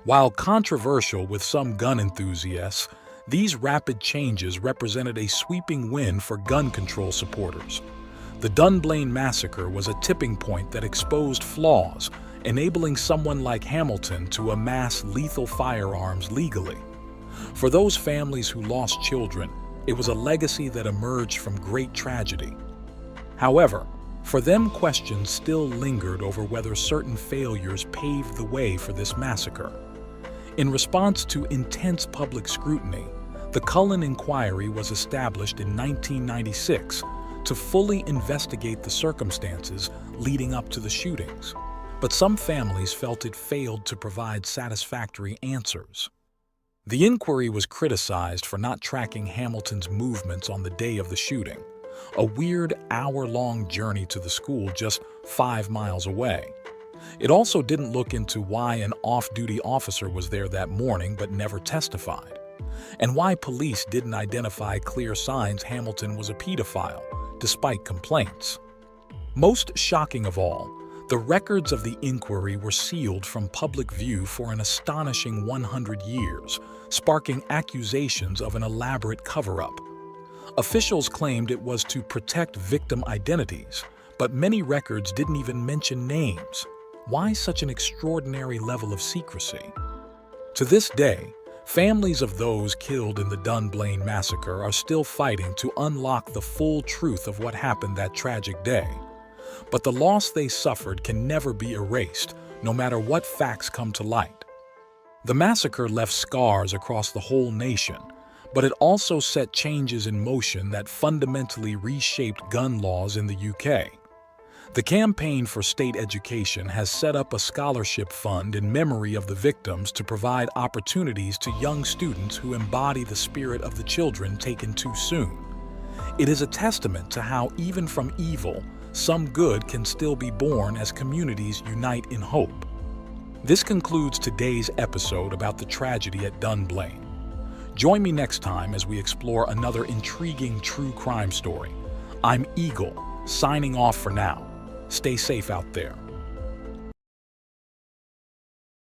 While controversial with some gun enthusiasts, these rapid changes represented a sweeping win for gun control supporters. The Dunblane massacre was a tipping point that exposed flaws, enabling someone like Hamilton to amass lethal firearms legally. For those families who lost children, it was a legacy that emerged from great tragedy. However, For them, questions still lingered over whether certain failures paved the way for this massacre. In response to intense public scrutiny, the Cullen Inquiry was established in 1996 to fully investigate the circumstances leading up to the shootings. But some families felt it failed to provide satisfactory answers. The inquiry was criticized for not tracking Hamilton's movements on the day of the shooting, a weird hour-long journey to the school just 5 miles away. It also didn't look into why an off-duty officer was there that morning but never testified, and why police didn't identify clear signs Hamilton was a pedophile, despite complaints. Most shocking of all, the records of the inquiry were sealed from public view for an astonishing 100 years, sparking accusations of an elaborate cover-up. Officials claimed it was to protect victim identities, but many records didn't even mention names. Why such an extraordinary level of secrecy? To this day, families of those killed in the Dunblane massacre are still fighting to unlock the full truth of what happened that tragic day. But the loss they suffered can never be erased, no matter what facts come to light. The massacre left scars across the whole nation, but it also set changes in motion that fundamentally reshaped gun laws in the UK. The Campaign for State Education has set up a scholarship fund in memory of the victims to provide opportunities to young students who embody the spirit of the children taken too soon. It is a testament to how, even from evil, some good can still be born as communities unite in hope. This concludes today's episode about the tragedy at Dunblane. Join me next time as we explore another intriguing true crime story. I'm Eagle, signing off for now. Stay safe out there.